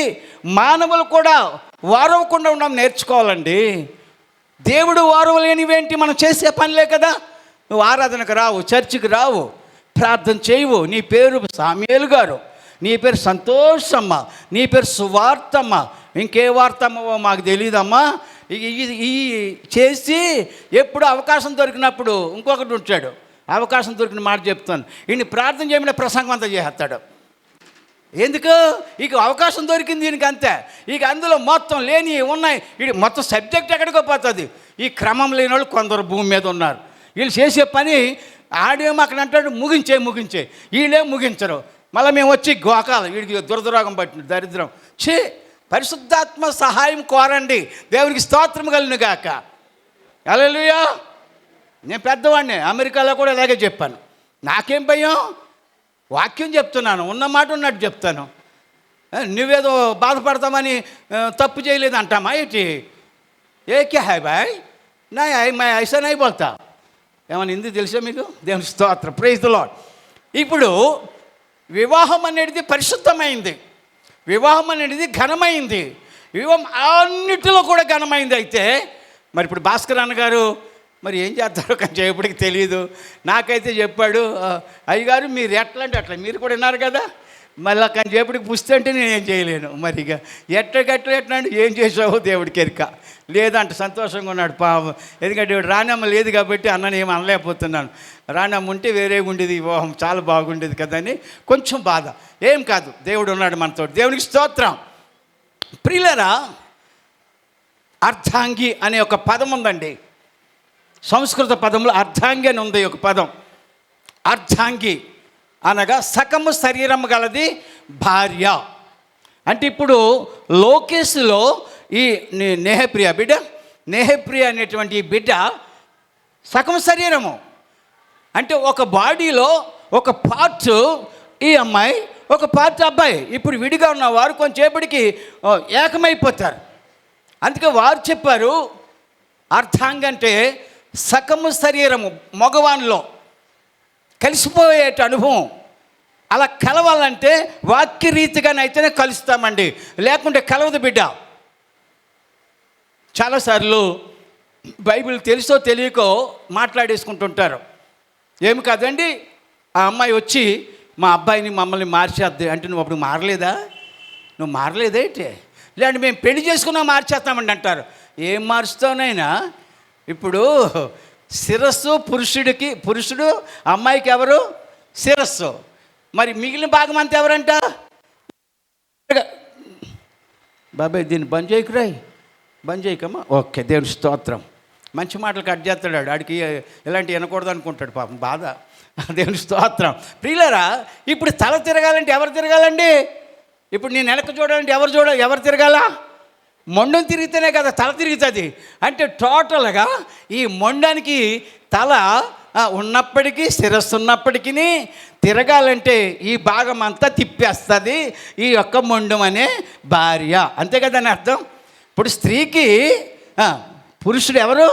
మానవులు కూడా వారవకుండా ఉండడం నేర్చుకోవాలండి. దేవుడు వారవలేనివేంటి? మనం చేసే పనిలే కదా. నువ్వు ఆరాధనకు రావు, చర్చికి రావు, ప్రార్థన చేయవు, నీ పేరు సామ్యేలు గారు, నీ పేరు సంతోషమ్మ, నీ పేరు సువార్తమ్మ, ఇంకే వార్తమ్మో మాకు తెలియదమ్మా. ఈ చేసి ఎప్పుడు అవకాశం దొరికినప్పుడు ఇంకొకటి ఉంచాడు, అవకాశం దొరికిన మాట చెప్తాను, ఈయన ప్రార్థన చేయమని ప్రసంగం అంతా చేస్తాడు. ఎందుకు? ఇక అవకాశం దొరికింది దీనికి అంతే. ఇక అందులో మొత్తం లేని ఉన్నాయి. ఇది మొత్తం సబ్జెక్ట్ ఎక్కడికో పోతుంది. ఈ క్రమం లేని వాళ్ళు కొందరు భూమి మీద ఉన్నారు. వీళ్ళు చేసే పని ఆడేమో అక్కడ అంటాడు ముగించే, వీళ్ళేం ముగించరు. మళ్ళీ మేము వచ్చి గోకాలు, వీడికి దురదరోగం పట్టిన దరిద్రం. పరిశుద్ధాత్మ సహాయం కోరండి. దేవునికి స్తోత్రం కలుగును గాక. హల్లెలూయా. నేను పెద్దవాడిని, అమెరికాలో కూడా ఇలాగే చెప్పాను. నాకేం భయం? వాక్యం చెప్తున్నాను, ఉన్న మాట ఉన్నట్టు చెప్తాను. నువ్వేదో బాధపడతామని తప్పు చేయలేదు అంటామా ఏంటి? ఏకే హాయ్ బాయ్ నా మై ఐసా నై బోల్తా. ఏమన్నా హిందీ తెలుసా మీకు? దేవుని స్తోత్రం, ప్రైజ్ ది లార్డ్. ఇప్పుడు వివాహం అనేది పరిశుద్ధమైంది, వివాహం అనేది ఘనమైంది, వివాహం అన్నిటిలో కూడా ఘనమైంది. అయితే మరి ఇప్పుడు భాస్కర్ అన్నగారు మరి ఏం చేస్తారో కానీ చేయప్పటికి తెలియదు. నాకైతే చెప్పాడు, అయ్యగారు మీరు ఎట్లా అంటే అట్లా, మీరు కూడా విన్నారు కదా, మళ్ళీ కానీ చేపటికి పుస్తే అంటే నేనేం చేయలేను. మరి ఇక ఎట్లా అంటే ఏం చేసావో దేవుడికి ఎరిక. లేదంటే సంతోషంగా ఉన్నాడు పాపం. ఎందుకంటే రాణమ్మ లేదు కాబట్టి అన్నని ఏమి అనలేకపోతున్నాను. రాణమ్మ ఉంటే వేరే ఉండేది, వివాహం చాలా బాగుండేది కదా అని కొంచెం బాధ. ఏం కాదు, దేవుడు ఉన్నాడు మనతో. దేవునికి స్తోత్రం. ప్రియులరా, అర్ధాంగి అనే ఒక పదం ఉందండి. సంస్కృత పదంలో అర్ధాంగి అని ఉంది ఒక పదం. అర్ధాంగి అనగా సకము శరీరం గలది భార్య. అంటే ఇప్పుడు లోకేష్లో ఈ నేహప్రియ అనేటువంటి బిడ్డ సకం శరీరము. అంటే ఒక బాడీలో ఒక పార్ట్ ఈ అమ్మాయి, ఒక పార్టీ అబ్బాయి. ఇప్పుడు విడిగా ఉన్న వారు కొంచెంసేపటికి ఏకమైపోతారు. అందుకే వారు చెప్పారు, అర్థాంగ అంటే సకము శరీరము మగవానిలో కలిసిపోయేట అనుభవం. అలా కలవాలంటే వాక్యరీతిగానైతేనే కలుస్తామండి, లేకుంటే కలవదు బిడ్డ. చాలాసార్లు బైబిల్ తెలుసో తెలియకో మాట్లాడేసుకుంటుంటారు. ఏమి కాదండి, ఆ అమ్మాయి వచ్చి మా అబ్బాయిని మమ్మల్ని మార్చేద్ది అంటే, నువ్వు అప్పుడు మారలేదా, నువ్వు మారలేదేంటి, లేదంటే మేము పెళ్లి చేసుకున్నా మార్చేస్తామండి అంటారు. ఏం మారుస్తావునైనా? ఇప్పుడు శిరస్సు పురుషుడు, అమ్మాయికి ఎవరు శిరస్సు, మరి మిగిలిన భాగం అంతా ఎవరంట? బాబాయ్ దీన్ని బంద్ చేయకురాయి, బంద్ చేయకమ్మా. ఓకే, దేవుని స్తోత్రం. మంచి మాటలు కట్ చేస్తాడు ఆడికి, ఇలాంటివి వినకూడదు అనుకుంటాడు పాపం, బాధ. దేవుని స్తోత్రం. ప్రియులారా, ఇప్పుడు తల తిరగాలంటే ఎవరు తిరగాలండి? ఇప్పుడు నేను వెనక చూడాలంటే ఎవరు తిరగాల? మొండం తిరిగితేనే కదా తల తిరుగుతుంది. అంటే టోటల్గా ఈ మొండానికి తల ఉన్నప్పటికీ, శిరస్సు ఉన్నప్పటికీ తిరగాలంటే ఈ భాగం అంతా తిప్పేస్తుంది ఈ యొక్క మొండం అనే భార్య. అంతే కదా అని అర్థం. ఇప్పుడు స్త్రీకి పురుషుడు ఎవరు?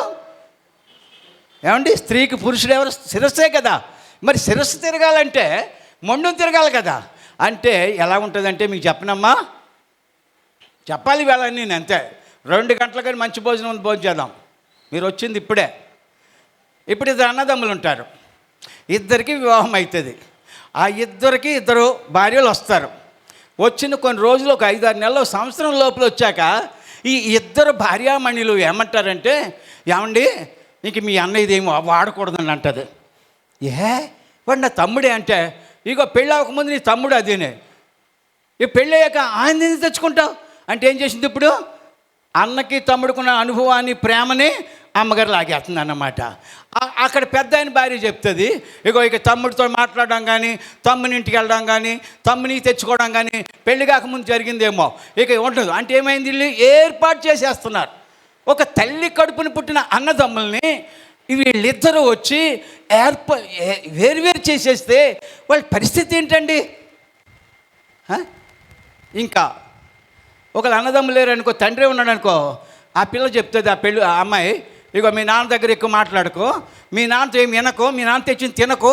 ఏమండి, స్త్రీకి పురుషుడు ఎవరు? శిరస్సే కదా. మరి శిరస్సు తిరగాలంటే మొండం తిరగాలి కదా. అంటే ఎలా ఉంటుందంటే మీకు చెప్పనమ్మా, చెప్పాలి వేళ నేను అంతే. 2 గంటలకని మంచి భోజనం చేద్దాం. మీరు వచ్చింది ఇప్పుడే. ఇప్పుడు ఇద్దరు అన్నదమ్ములు ఉంటారు, ఇద్దరికి వివాహం అవుతుంది. ఆ ఇద్దరికి 2 భార్యలు వస్తారు. వచ్చిన కొన్ని రోజులు, ఒక 5-6 నెలలు, సంవత్సరం లోపల వచ్చాక ఈ 2 భార్యామణులు ఏమంటారంటే, ఏమండి ఇంక మీ అన్న ఇదేమో వాడకూడదని అంటది. వాడు నా తమ్ముడే అంటే, ఇగో పెళ్ళి అవ్వకముందు నీ తమ్ముడు అదేనే, ఈ పెళ్ళి అయ్యాక ఆయన ఎందుకు తెచ్చుకుంటావు అంటే ఏం చేసింది? ఇప్పుడు అన్నకి తమ్ముడుకున్న అనుభవాన్ని, ప్రేమని అమ్మగారు లాగేస్తుంది అన్నమాట. అక్కడ పెద్ద ఆయన భార్య చెప్తుంది, ఇక తమ్ముడితో మాట్లాడడం కానీ, తమ్ముని ఇంటికి వెళ్ళడం కానీ, తమ్ముని తెచ్చుకోవడం కానీ పెళ్లి కాకముందు జరిగిందేమో ఇక ఉండదు. అంటే ఏమైంది? వీళ్ళు ఏర్పాటు చేసేస్తున్నారు. ఒక తల్లి కడుపుని పుట్టిన అన్నదమ్ముల్ని వీళ్ళిద్దరూ వచ్చి వేరువేరు చేసేస్తే వాళ్ళ పరిస్థితి ఏంటండి? ఇంకా ఒకళ్ళు అన్నదమ్ములు లేరు అనుకో, తండ్రి ఉన్నాడు అనుకో, ఆ పిల్ల చెప్తుంది, ఆ అమ్మాయి, ఇగో మీ నాన్న దగ్గర ఎక్కువ మాట్లాడుకో, మీ నాన్నతో ఏమి వినకో, మీ నాన్న తెచ్చింది తినకో.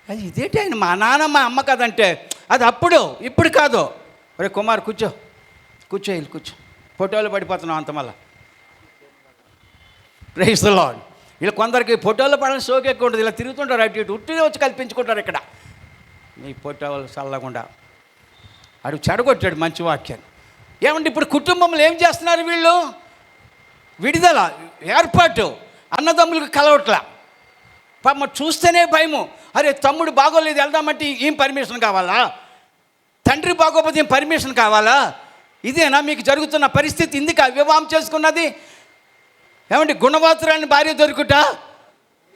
అది ఇదేంటి ఆయన మా నాన్న మా అమ్మ కదంటే, అది అప్పుడు, ఇప్పుడు కాదు. ఒరే కుమార్ కూర్చో, కూర్చో, ఫోటోలు పడిపోతున్నావు అంత. మళ్ళా ప్రైజ్ ది లార్డ్. ఇలా కొందరికి ఫోటోలు పడాలని షోకి ఎక్కువ ఉంటుంది, ఇలా తిరుగుతుంటారు అటు ఇటు, ఉట్టినే వచ్చి కల్పించుకుంటారు ఇక్కడ. మీ ఫోటోలు చల్లకుండా అడు చెడగొట్టాడు మంచి వాక్యాన్ని. ఏమంటే ఇప్పుడు కుటుంబంలో ఏం చేస్తున్నారు వీళ్ళు? విడుదల, ఏర్పాటు, అన్నదమ్ములకు కలవట్లా. పాప చూస్తేనే భయము. అరే తమ్ముడు బాగోలేదు వెళ్దామంటే ఏం పర్మిషన్ కావాలా? తండ్రి బాగోపోతే ఏం పర్మిషన్ కావాలా? ఇదేనా మీకు జరుగుతున్న పరిస్థితి? ఇందుక వివాహం చేసుకున్నది. ఏమంటే గుణవతురాని భార్య దొరుకుట,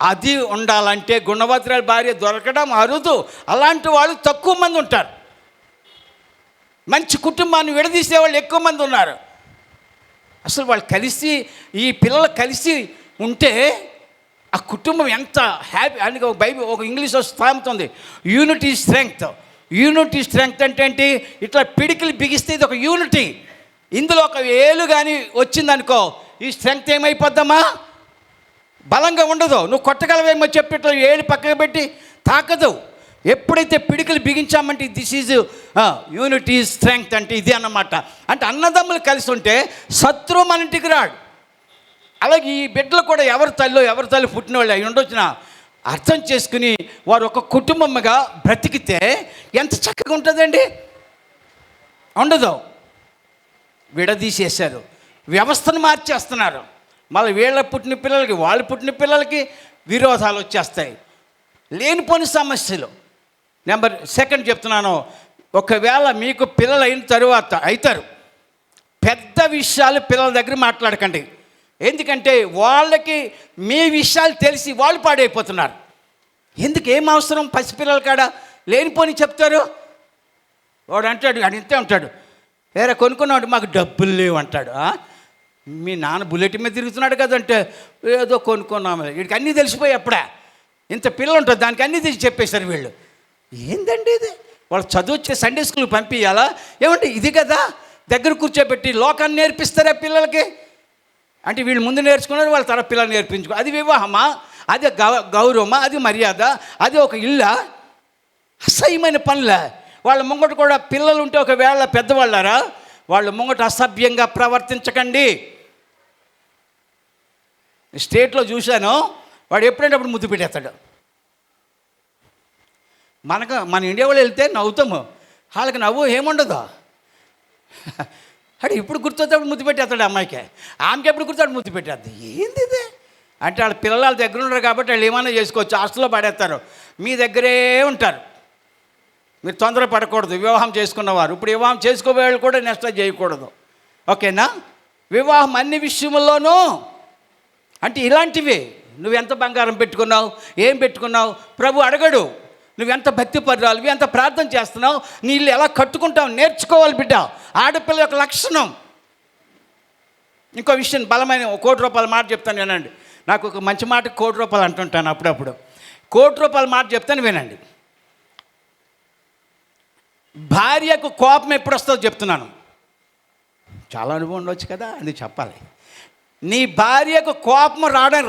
అది ఉండాలంటే గుణవతురాలి భార్య దొరకడం అరుదు. అలాంటి వాళ్ళు తక్కువ మంది ఉంటారు. మంచి కుటుంబాన్ని విడదీసే వాళ్ళు ఎక్కువ మంది ఉన్నారు. అసలు వాళ్ళు కలిసి, ఈ పిల్లలు కలిసి ఉంటే ఆ కుటుంబం ఎంత హ్యాపీ అని ఒక ఇంగ్లీష్లో సామెత ఉంది, యూనిటీ స్ట్రెంగ్త్. యూనిటీ స్ట్రెంగ్త్ అంటే ఏంటి? ఇట్లా పిడికిలు బిగిస్తే ఇది ఒక యూనిటీ. ఇందులో ఒక ఏలు కానీ వచ్చిందనుకో, ఈ స్ట్రెంగ్త్ ఏమైపోద్దమ్మా? బలంగా ఉండదు. నువ్వు కొట్టగలవేమో చెప్పి ఇట్లా ఏలు పక్కకు పెట్టి తాకదు. ఎప్పుడైతే పిడికలు బిగించామంటే దిస్ ఈజ్ యూనిటీ స్ట్రెంగ్త్ అంటే ఇది అన్నమాట. అంటే అన్నదమ్ములు కలిసి ఉంటే శత్రువు మన ఇంటికి రాడు. అలాగే ఈ బిడ్డలు కూడా ఎవరి తల్లి పుట్టిన వాళ్ళు అయి ఉండొచ్చిన అర్థం చేసుకుని వారు ఒక కుటుంబంగా బ్రతికితే ఎంత చక్కగా ఉంటుందండి. ఉండదు. విడదీసేశారు, వ్యవస్థను మార్చేస్తున్నారు. మళ్ళీ వీళ్ళ పుట్టిన పిల్లలకి, వాళ్ళు పుట్టిన పిల్లలకి విరోధాలు వచ్చేస్తాయి, లేనిపోని సమస్యలు. నెంబర్ 2 చెప్తున్నాను, ఒకవేళ మీకు పిల్లలు అయిన తరువాత అవుతారు, పెద్ద విషయాలు పిల్లల దగ్గర మాట్లాడకండి. ఎందుకంటే వాళ్ళకి మీ విషయాలు తెలిసి వాళ్ళు పాడైపోతున్నారు. ఎందుకు, ఏం అవసరం? పసిపిల్లల కాడ లేనిపోని చెప్తారు. వాడు అంటాడు, అడిగితే ఉంటాడు, వేరే కొనుక్కున్నాడు, మాకు డబ్బులు లేవు అంటాడు. మీ నాన్న బుల్లెట్ మీద తిరుగుతున్నాడు కదంటే ఏదో కొనుక్కున్నాము, వీడికి అన్నీ తెలిసిపోయి అప్పుడే ఇంత పిల్లలు ఉంటుంది, దానికి అన్నీ తెచ్చి చెప్పేశారు వీళ్ళు. ఏందండి ఇది? వాళ్ళు చదువు సండే స్కూల్ పంపించాలా? ఏమంటే ఇది కదా దగ్గర కూర్చోబెట్టి లోకాన్ని నేర్పిస్తారా పిల్లలకి? అంటే వీళ్ళు ముందు నేర్చుకున్నారు, వాళ్ళ తర పిల్లలు నేర్పించుకో. అది వివాహమా? అది గౌరవమా? అది మర్యాద? అది ఒక ఇల్లా? అసహ్యమైన పనులే. వాళ్ళ ముంగట కూడా పిల్లలు ఉంటే ఒకవేళ పెద్దవాళ్ళారా, వాళ్ళ ముంగట అసభ్యంగా ప్రవర్తించకండి. స్టేట్లో చూశాను, వాడు ఎప్పుడంటే అప్పుడు ముద్దు పెట్టేస్తాడు. మన ఇండియా వాళ్ళు వెళ్తే నవ్వుతాము, వాళ్ళకి నవ్వు ఏముండదు. అంటే ఇప్పుడు గుర్తొచ్చేప్పుడు ముద్దు పెట్టేస్తాడు అమ్మాయికి, ఆమెకి ఎప్పుడు గుర్తాడు ముద్దు పెట్టేద్ది. ఏంది ఇది అంటే వాళ్ళ పిల్లల దగ్గర ఉన్నారు కాబట్టి వాళ్ళు ఏమైనా చేసుకోవచ్చు. హాస్టల్లో పడేస్తారు, మీ దగ్గరే ఉంటారు. మీరు తొందర పడకూడదు వివాహం చేసుకున్నవారు. ఇప్పుడు వివాహం చేసుకోబోయే వాళ్ళు కూడా నెక్స్ట్ చేయకూడదు, ఓకేనా? వివాహం అన్ని విషయంలోనూ అంటే ఇలాంటివి. నువ్వెంత బంగారం పెట్టుకున్నావు, ఏం పెట్టుకున్నావు ప్రభు అడగడు. నువ్వెంత భక్తి పరురాలు, ఎంత ప్రార్థన చేస్తున్నావు, నీ ఇల్లు ఎలా కట్టుకుంటావు నేర్చుకోవాలి బిడ్డ. ఆడపిల్ల యొక్క లక్షణం. ఇంకో విషయం, బలమైన ₹1,00,00,000 మాట చెప్తాను వినండి. నాకు ఒక మంచి మాట ₹1,00,00,000 అంటుంటాను అప్పుడప్పుడు. ₹1,00,00,000 మాట చెప్తాను వినండి. భార్యకు కోపం ఎప్పుడు వస్తుందో చెప్తున్నాను. చాలా అనుభవం ఉండవచ్చు కదా, అది చెప్పాలి. నీ భార్యకు కోపం రావడం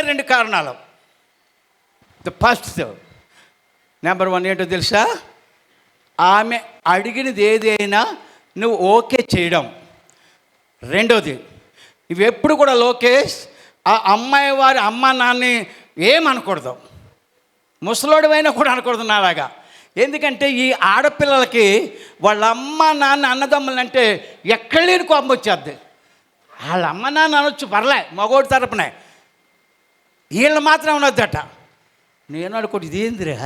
రెండు కారణాలు. ద ఫస్ట్ నెంబర్ 1 ఏంటో తెలుసా? ఆమె అడిగినది ఏదైనా నువ్వు ఓకే చేయడం. రెండోది, ఇవి ఎప్పుడు కూడా లోకేష్ ఆ అమ్మాయి వారి అమ్మ నాన్నని ఏమనకూడదు, ముసలోడివైనా కూడా అనకూడదు నాలాగా. ఎందుకంటే ఈ ఆడపిల్లలకి వాళ్ళ అమ్మ నాన్న అన్నదమ్ములంటే ఎక్కడ లేని కోపం వచ్చేద్ది. వాళ్ళ అమ్మ నాన్న అనొచ్చు, పర్లే మగోడి తరపునే, వీళ్ళు మాత్రం అనొద్దట. నేను అనుకోండి ఇదేందిరా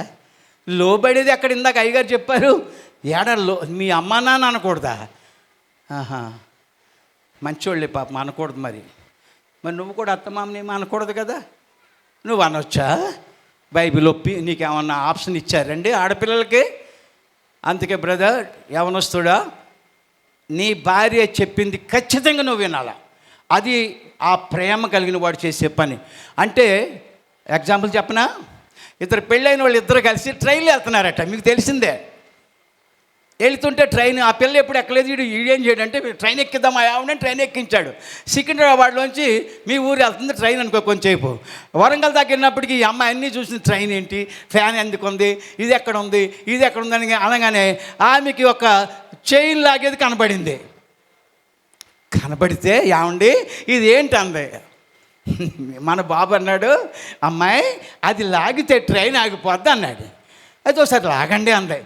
లోబడేది ఎక్కడ? ఇందాక అయ్యగారు చెప్పారు ఏడలో మీ అమ్మ నాన్న అనకూడదా? ఆహా, మంచోళ్ళే పాపం అనకూడదు. మరి నువ్వు కూడా అత్తమామని అనకూడదు కదా, నువ్వు అనొచ్చా? బైబిల్ ఒప్పి నీకేమన్నా ఆప్షన్ ఇచ్చారండి ఆడపిల్లలకి? అందుకే బ్రదర్ యవనస్తుడా, నీ భార్య చెప్పింది ఖచ్చితంగా నువ్వు వినాలా. అది ఆ ప్రేమ కలిగిన వాడు చేసే పని. అంటే ఎగ్జాంపుల్ చెప్పనా, ఇద్దరు పెళ్ళైన వాళ్ళు ఇద్దరు కలిసి ట్రైన్లో వెళ్తున్నారట, మీకు తెలిసిందే. వెళ్తుంటే ట్రైన్, ఆ పిల్ల ఎప్పుడు ఎక్కలేదు, ఈడేం చేయడంటే ట్రైన్ ఎక్కిద్దాం ఆవిడని ట్రైన్ ఎక్కించాడు. సికింద్రాబాద్లోంచి మీ ఊరు వెళ్తుంది ట్రైన్ అనుకో, కొంచెంసేపు వరంగల్ దాకా వెళ్ళినప్పటికీ ఈ అమ్మాయి అన్నీ చూసింది. ట్రైన్ ఏంటి, ఫ్యాన్ ఎందుకు ఉంది, ఇది ఎక్కడ ఉంది, ఇది ఎక్కడ ఉంది అని అనగానే ఆమెకి ఒక చైన్ లాగేది కనబడింది. కనబడితే ఏమండి ఇది ఏంటి అంది. మన బాబు అన్నాడు, అమ్మాయి అది లాగితే ట్రైన్ ఆగిపోద్ది అన్నాడు. అయితే ఒకసారి లాగండి అంది.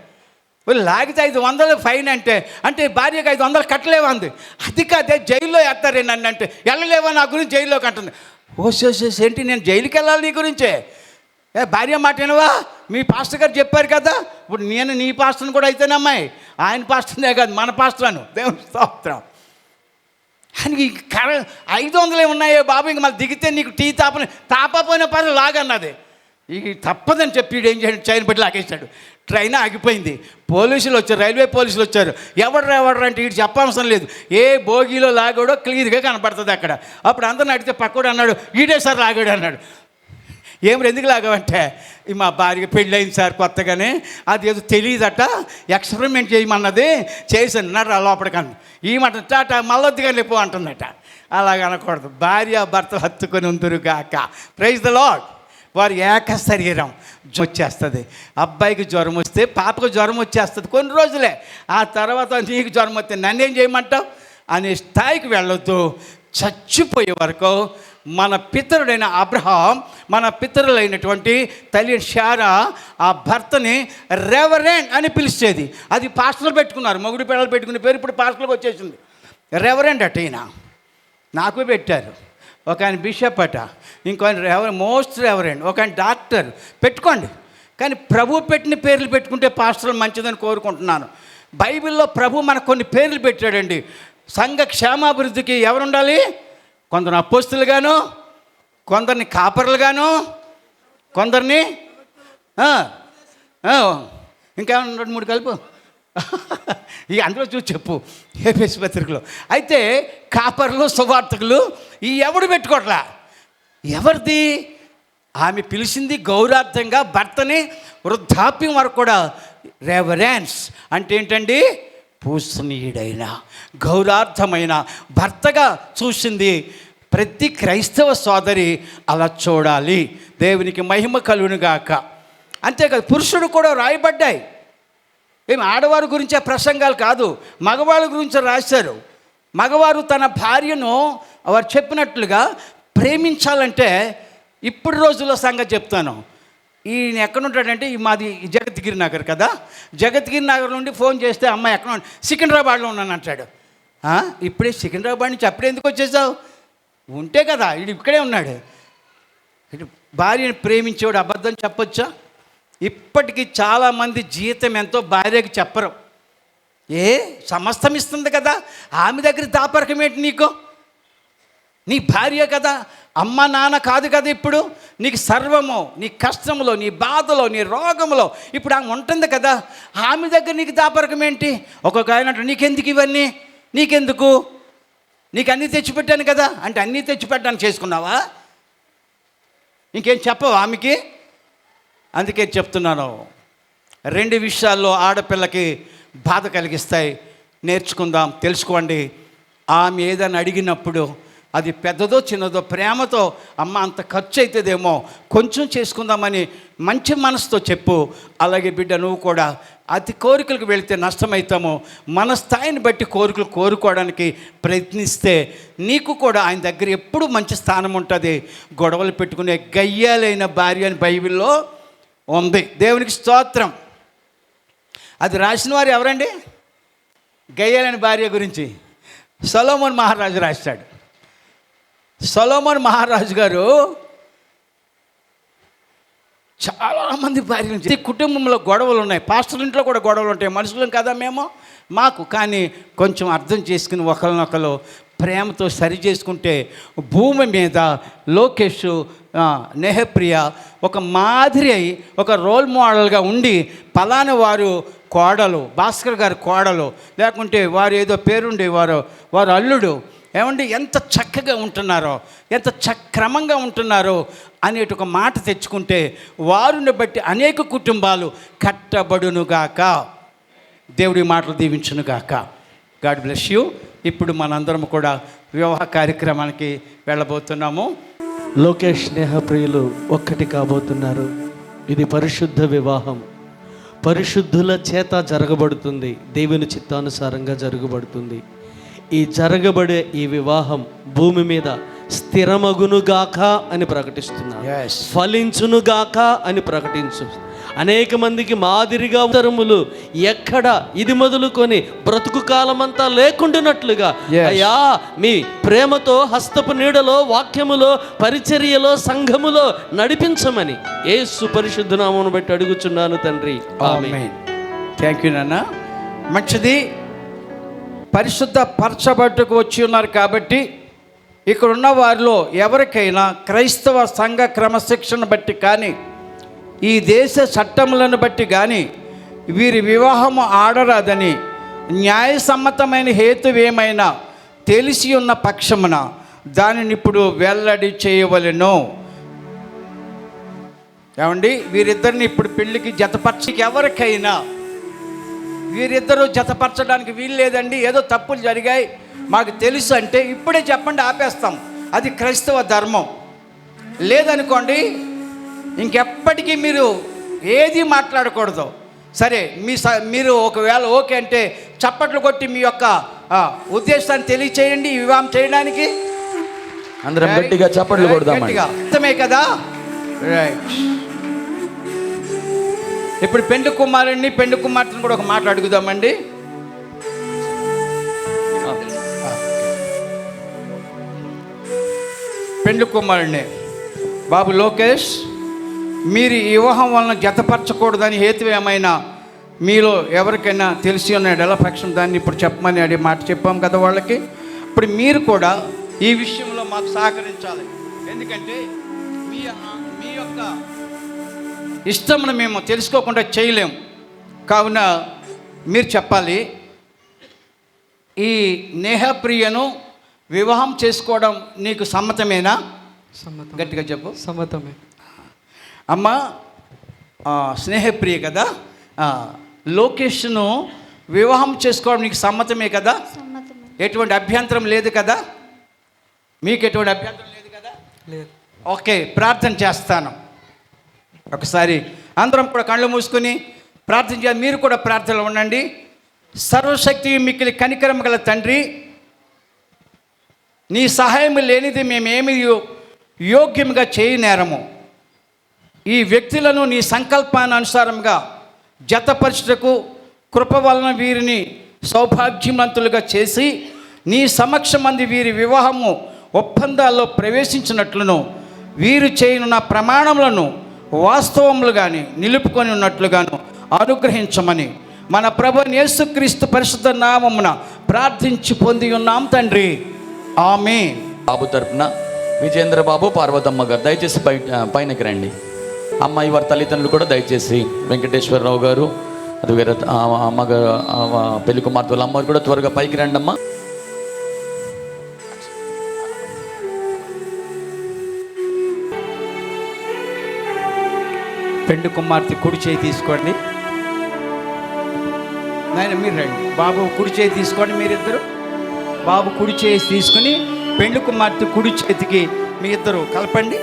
లాగితే 500 ఫైన్ అంటే భార్యకు 500 కట్టలేవా అంది. అది కాదే జైల్లో వేస్తారే నన్ను అంటే, వెళ్ళలేవా నా గురించి జైల్లోకి అంటుంది. ఓసేసేసి ఏంటి నేను జైలుకి వెళ్ళాలి నీ గురించే? భార్య మాట వినవా? మీ పాస్టర్ గారు చెప్పారు కదా. ఇప్పుడు నేను నీ పాస్టర్ని కూడా అయితేనమ్మాయి, ఆయన పాస్టర్నే కాదు మన పాస్టర్ను, దేవుని స్తోత్రం. ఆయనకి 500 ఉన్నాయో బాబు, ఇంక మళ్ళీ దిగితే నీకు టీ తాపపోయిన పని లాగన్నది. ఇక తప్పదని చెప్పి ఏం చేయడం, చైన్ పెట్టి లాగేశాడు. ట్రైన్ ఆగిపోయింది. పోలీసులు వచ్చారు, రైల్వే పోలీసులు వచ్చారు. ఎవరు అంటే వీడు చెప్పవసరం లేదు, ఏ బోగీలో లాగాడో క్లియర్గా కనపడుతుంది అక్కడ. అప్పుడు అందరిని అడిగితే పక్కడు అన్నాడు, ఈడే సార్ లాగాడు అన్నాడు. ఏమి ఎందుకు లాగావంటే, మా భార్య పెళ్ళయింది సార్ కొత్తగానే, అది ఏదో తెలియదట, ఎక్స్పెరిమెంట్ చేయమన్నది, చేశాను నా లోపలికన్నా ఈ మాట టాటా మళ్ళొద్దుగా లేపో అంటుందట. అలాగ అనకూడదు. భార్య భర్తలు హత్తుకొని ఉందురుగాక. Praise the lord. వారు ఏక శరీరం. వచ్చేస్తుంది. అబ్బాయికి జ్వరం వస్తే పాపకు జ్వరం వచ్చేస్తుంది కొన్ని రోజులే. ఆ తర్వాత నీకు జ్వరం వస్తే నన్నేం చేయమంటావు అనే స్థాయికి వెళ్ళొద్దు. చచ్చిపోయే వరకు మన పితరుడైన అబ్రహాం, మన పితరులైనటువంటి తల్లి శారా ఆ భర్తని రెవరెండ్ అని పిలిచేది. అది పాస్టర్లు పెట్టుకున్నారు, మొగుడు పిల్లలు పెట్టుకునే పేరు ఇప్పుడు పాస్టర్లకు వచ్చేసింది. రెవరెండ్ అట. ఈయన నాకు పెట్టారు. ఒక ఆయన బిషప్ అట, ఇంకో ఆయన మోస్ట్ రెవరెండ్, ఒక ఆయన డాక్టర్. పెట్టుకోండి, కానీ ప్రభు పెట్టిన పేర్లు పెట్టుకుంటే పాస్టర్లు మంచిదని కోరుకుంటున్నాను. బైబిల్లో ప్రభు మనకు కొన్ని పేర్లు పెట్టాడండి. సంఘ క్షేమాభివృద్ధికి ఎవరు ఉండాలి? కొందరు అపోస్తులుగాను, కొందరిని కాపర్లుగాను, కొందరిని ఇంకా 2-3 కలుపు ఇక అందులో చూసి చెప్పు ఏపీఎస్ పత్రికలో. అయితే కాపర్లు, సువార్తకులు ఈ ఎవడు పెట్టుకోవట్లా. ఎవరిది? ఆమె పిలిచింది గౌరవార్థంగా భర్తని వృద్ధాప్యం వరకు కూడా రెవరెన్స్ అంటే ఏంటండి? పూజనీయుడైన, గౌరవార్థమైన భర్తగా చూసింది ప్రతి క్రైస్తవ సోదరి అలా చూడాలి. దేవునికి మహిమ కలుగునుగాక. అంతేకాదు, పురుషుడు కూడా రాయబడ్డాయి. ఏమి ఆడవారి గురించే ప్రసంగాలు కాదు, మగవాళ్ళ గురించి రాశారు. మగవారు తన భార్యను వారు చెప్పినట్లుగా ప్రేమించాలంటే, ఇప్పుడు రోజుల్లో సంగతి చెప్తాను. ఈయన ఎక్కడుంటాడంటే, మాది జగద్గిరి నగర్ కదా, జగద్గిరి నగర్ నుండి ఫోన్ చేస్తే అమ్మాయి ఎక్కడ సికింద్రాబాద్లో ఉన్నాను అంటాడు. ఇప్పుడే సికింద్రాబాద్ నుంచి అప్పుడే ఎందుకు వచ్చేసావు? ఉంటే కదా, ఇది ఇక్కడే ఉన్నాడు. ఇటు భార్యను ప్రేమించేవాడు అబద్ధం చెప్పొచ్చా? ఇప్పటికీ చాలామంది జీతం ఎంతో భార్యకి చెప్పరు. సమస్తం ఇస్తుంది కదా, ఆమె దగ్గర దాపరకం ఏంటి నీకు? నీ భార్య కదా, అమ్మ నాన్న కాదు కదా. ఇప్పుడు నీకు సర్వము, నీ కష్టంలో, నీ బాధలో, నీ రోగంలో ఇప్పుడు ఆమె ఉంటుంది కదా. ఆమె దగ్గర నీకు దాపరకం ఏంటి? ఒక్కొక్క ఆయన నీకెందుకు ఇవన్నీ, నీకెందుకు, నీకు అన్నీ తెచ్చిపెట్టాను కదా అంటే అన్నీ తెచ్చిపెట్టాను చేసుకున్నావా? ఇంకేం చెప్పవు ఆమెకి? అందుకే చెప్తున్నాను, 2 విషయాల్లో ఆడపిల్లకి బాధ కలిగిస్తాయి. నేర్చుకుందాం, తెలుసుకోండి. ఆమె ఏదైనా అడిగినప్పుడు అది పెద్దదో చిన్నదో ప్రేమతో, అమ్మ అంత ఖర్చు అవుతుందేమో కొంచెం చేసుకుందామని మంచి మనసుతో చెప్పు. అలాగే బిడ్డ, నువ్వు కూడా అతి కోరికలకు వెళితే నష్టమవుతాము. మన స్థాయిని బట్టి కోరికలు కోరుకోవడానికి ప్రయత్నిస్తే నీకు కూడా ఆయన దగ్గర ఎప్పుడు మంచి స్థానం ఉంటుంది. గొడవలు పెట్టుకునే గయ్యాలైన భార్య అని బైబిల్లో ఉంది. దేవునికి స్తోత్రం. అది రాసిన వారు ఎవరండి? గయ్యాలైన భార్య గురించి సొలొమోన్ మహారాజు రాశాడు. సొలొమోన్ మహారాజు గారు చాలామంది భార్యలు, కుటుంబంలో గొడవలు ఉన్నాయి, పాస్టర్ ఇంట్లో కూడా గొడవలు ఉంటాయి. మనుషులం కదా మేము, మాకు కానీ కొంచెం అర్థం చేసుకుని ఒకరినొకరు ప్రేమతో సరి చేసుకుంటే భూమి మీద లోకేష్, నెహప్రియ ఒక మాదిరి అయి ఒక రోల్ మోడల్గా ఉండి, పలానా వారు కోడలు, భాస్కర్ గారు కోడలు, లేకుంటే వారు ఏదో పేరుండి వారు అల్లుడు, ఏమండి ఎంత చక్కగా ఉంటున్నారో, ఎంత క్రమంగా ఉంటున్నారో అనేటి ఒక మాట తెచ్చుకుంటే వారిని బట్టి అనేక కుటుంబాలు కట్టబడునుగాక. దేవుడి మాటలు దీవించునుగాక. God bless you. ఇప్పుడు మనందరం కూడా వివాహ కార్యక్రమానికి వెళ్ళబోతున్నాము. లోకేష్ స్నేహప్రియులు ఒక్కటి కాబోతున్నారు. ఇది పరిశుద్ధ వివాహం, పరిశుద్ధుల చేత జరగబడుతుంది, దేవుని చిత్తానుసారంగా జరగబడుతుంది. ఈ జరగబడే ఈ వివాహం భూమి మీద స్థిరమగునుగాక అని ప్రకటిస్తున్నారు. ఫలించునుగాక అని ప్రకటించు. అనేక మందికి మాదిరిగా తరములు ఎక్కడ ఇది మొదలుకొని బ్రతుకు కాలమంతా లేకుండానట్లుగా అయ్యా మీ ప్రేమతో హస్తపు నీడలో, వాక్యములో, పరిచర్యలో, సంఘములో నడిపించమని యేసు పరిశుద్ధ నామమును బట్టి అడుగుచున్నాను తండ్రి. ఆమేన్. థ్యాంక్ యూ నాన్న. మంచిది. పరిశుద్ధ పరచబట్టుకు వచ్చి ఉన్నారు కాబట్టి ఇక్కడ ఉన్న వారిలో ఎవరికైనా క్రైస్తవ సంఘ క్రమశిక్షణ బట్టి కానీ, ఈ దేశ చట్టములను బట్టి కానీ వీరి వివాహము ఆడరాదని న్యాయసమ్మతమైన హేతువేమైనా తెలిసి ఉన్న పక్షమున దానిని ఇప్పుడు వెల్లడి చేయవలెను. ఏమండి, వీరిద్దరిని ఇప్పుడు పెళ్లికి జతపరచి ఎవరికైనా వీరిద్దరూ జతపరచడానికి వీలు లేదండి, ఏదో తప్పులు జరిగాయి మాకు తెలుసు అంటే ఇప్పుడే చెప్పండి, ఆపేస్తాం. అది క్రైస్తవ ధర్మం. లేదనుకోండి ఇంకెప్పటికీ మీరు ఏది మాట్లాడకూడదు. సరే, మీరు ఒకవేళ ఓకే అంటే చప్పట్లు కొట్టి మీ యొక్క ఉద్దేశాన్ని తెలియచేయండి. ఈ వివాహం చేయడానికి అందరం గట్టిగా చప్పట్లు కొడదాం. అర్థమే కదా? రైట్. ఇప్పుడు పెండ్లి కుమారుడిని, పెండ్లి కుమార్తెను కూడా ఒక మాట అడుగుదామండి. పెండ్లి కుమారుడిని, బాబు లోకేష్, మీరు ఈ వివాహం వలన జతపరచకూడదని హేతు ఏమైనా మీలో ఎవరికైనా తెలిసి ఉన్న ఎడల పక్షం దాన్ని ఇప్పుడు చెప్పమని అడిగి మాట చెప్పాం కదా వాళ్ళకి. ఇప్పుడు మీరు కూడా ఈ విషయంలో మాకు సహకరించాలి. ఎందుకంటే మీ యొక్క ఇష్టమును మేము తెలుసుకోకుండా చేయలేము. కావున మీరు చెప్పాలి, ఈ నేహప్రియను వివాహం చేసుకోవడం నీకు సమ్మతమేనా? సమ్మతం. గట్టిగా చెప్పు. సమ్మతమే. అమ్మ స్నేహప్రియ కదా, లోకేష్ను వివాహం చేసుకోవడం నీకు సమ్మతమే కదా? ఎటువంటి అభ్యంతరం లేదు కదా? మీకు ఎటువంటి అభ్యంతరం లేదు కదా? లేదు. ఓకే, ప్రార్థన చేస్తాను. ఒకసారి అందరం కూడా కళ్ళు మూసుకొని ప్రార్థన చేయాలి. మీరు కూడా ప్రార్థనలో ఉండండి. సర్వశక్తి మిక్కిలి కనికరం గల తండ్రి, నీ సహాయం లేనిది మేమేమి యోగ్యంగా చేయనేరము. ఈ వ్యక్తులను నీ సంకల్పానుసారంగా జతపరచుటకు కృప వలన వీరిని సౌభాగ్యవంతులుగా చేసి నీ సమక్షమంది వీరి వివాహము ఒప్పందాల్లో ప్రవేశించినట్లును వీరు చేయనున్న ప్రమాణములను వాస్తవములుగాని నిలుపుకొని ఉన్నట్లుగాను అనుగ్రహించమని మన ప్రభువైన యేసుక్రీస్తు పరిశుద్ధ నామమున ప్రార్థించి పొంది ఉన్నాం తండ్రి. ఆమేన్. బాబు తరపున విజేంద్ర బాబు, పార్వతమ్మ గారు దయచేసి పైనకి రండి. అమ్మాయి వారి తల్లిదండ్రులు కూడా దయచేసి, వెంకటేశ్వరరావు గారు, అది వేరే అమ్మగారు, పెళ్లి కుమార్తె వాళ్ళ అమ్మగారు కూడా త్వరగా పైకి రండి అమ్మ. పెండు కుమార్తె కుడి చేయి తీసుకోండి. నాయన మీరు రండి. బాబు కుడి చేయి తీసుకోండి. మీరిద్దరు బాబు కుడి చేయి తీసుకుని పెండు కుమార్తె కుడి చేతికి మీ ఇద్దరు కలపండి.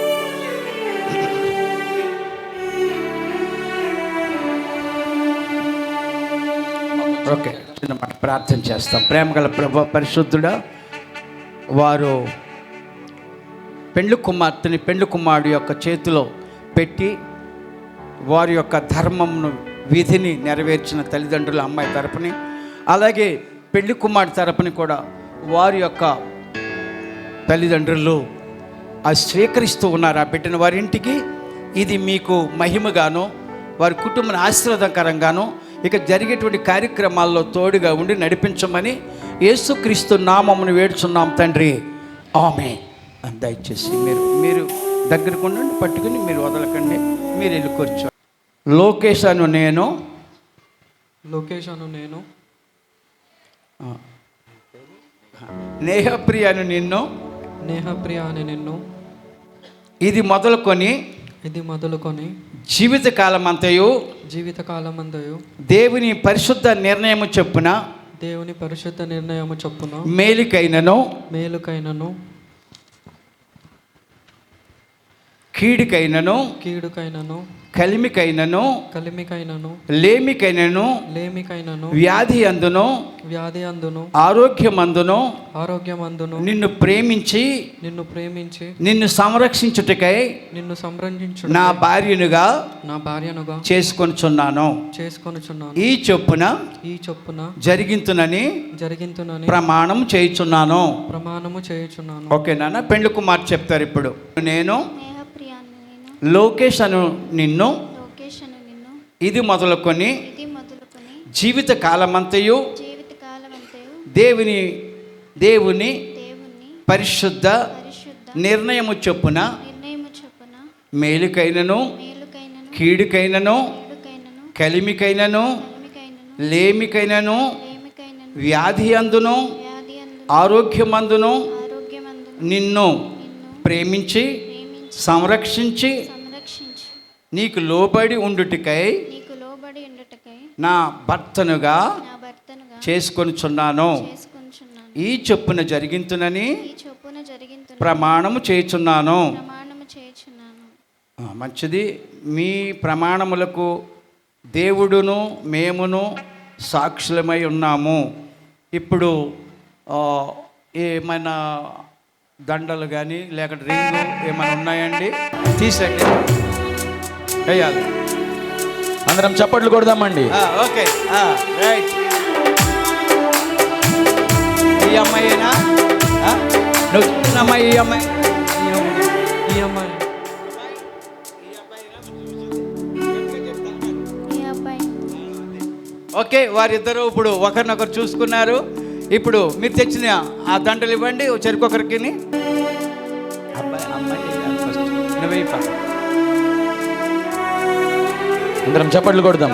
ఓకే, చిన్న మాట ప్రార్థన చేస్తాం. ప్రేమగల ప్రభు పరిశుద్ధుడా, వారు పెండ్లి కుమార్తెని పెండ్లి కుమారుడు యొక్క చేతిలో పెట్టి వారి యొక్క ధర్మమును విధిని నెరవేర్చిన తల్లిదండ్రుల అమ్మాయి తరపుని, అలాగే పెళ్లి కుమారుడు తరపుని కూడా వారి యొక్క తల్లిదండ్రులు అది స్వీకరిస్తూ ఉన్నారు. ఆ బిడ్డను వారి ఇంటికి ఇది మీకు మహిమగాను వారి కుటుంబం ఆశీర్వాదకరంగాను ఇక జరిగేటువంటి కార్యక్రమాల్లో తోడుగా ఉండి నడిపించమని యేసుక్రీస్తు నామమును వేడుచున్నాం తండ్రి. ఆమేన్. దయచేసి మీరు దగ్గరకు ఉండండి, పట్టుకుని మీరు వదలకండి, మీరు వెళ్ళి కూర్చో. లోకేష్ అను నేను నేహప్రియ అను నిన్ను ఇది మొదలుకొని జీవితకాలమంతయు దేవుని పరిశుద్ధ నిర్ణయము చొప్పున మేలుకైనను కీడుకైనను కలిమికైనను లేమికైనను వ్యాధి అందును ఆరోగ్యమందును నిన్ను ప్రేమించి నిన్ను సంరక్షించుటకై నా భార్యనుగా చేసుకొనుచున్నాను. ఈ చొప్పున జరిగింతునని ప్రమాణం చేయుచున్నాను. ఓకే నాన్న. పెండ్లి కుమార్ చెప్తారు ఇప్పుడు. నేను లోకేష్ అను నిన్ను ఇది మొదలుకొని జీవిత కాలమంతయు దేవుని పరిశుద్ధ నిర్ణయము చొప్పున మేలుకైనను కీడుకైనను కలిమికైనను లేమికైనను వ్యాధి అందును ఆరోగ్యమందును నిన్ను ప్రేమించి సంరక్షించి నీకు లోబడి ఉండుటకై నా భర్తనుగా చేసుకొనుచున్నాను. ఈ చొప్పున జరిగింతునని ప్రమాణము చేయుచున్నాను. మంచిది. మీ ప్రమాణములకు దేవుడును మేమును సాక్షులమై ఉన్నాము. ఇప్పుడు ఏమైనా దండలు కానీ లేకపోతే రింగు ఏమైనా ఉన్నాయండి? తీసండి, వేయాలి. అందరం చప్పట్లు కొడదామండి. Okay, right. ఈ అమ్మాయినా? నువ్వు చూసిన అమ్మాయి? ఈ అమ్మాయి ఓకే. వారిద్దరూ ఇప్పుడు ఒకరినొకరు చూసుకున్నారు. ఇప్పుడు మీరు తెచ్చిన ఆ దండలు ఇవ్వండి చెరుకొకరికి. అబ్బాయి అమ్మాయి నువ్వు అందరం చప్పట్లు కొడదాం.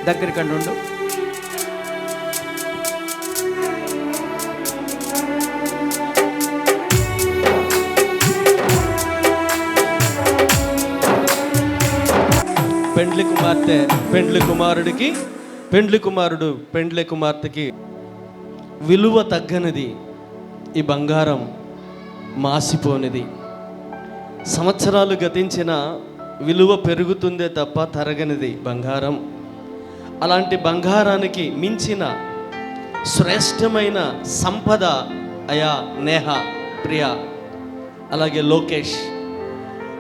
దగ్గరికండి ఉండు. పెండ్లి కుమార్తె పెండ్లి కుమారుడికి, పెండ్లి కుమారుడు పెండ్లి కుమార్తెకి విలువ తగ్గనిది ఈ బంగారం, మాసిపోనిది. సంవత్సరాలు గతించిన విలువ పెరుగుతుందే తప్ప తరగనిది బంగారం. అలాంటి బంగారానికి మించిన శ్రేష్టమైన సంపద అయా నేహ, ప్రియ, అలాగే లోకేష్.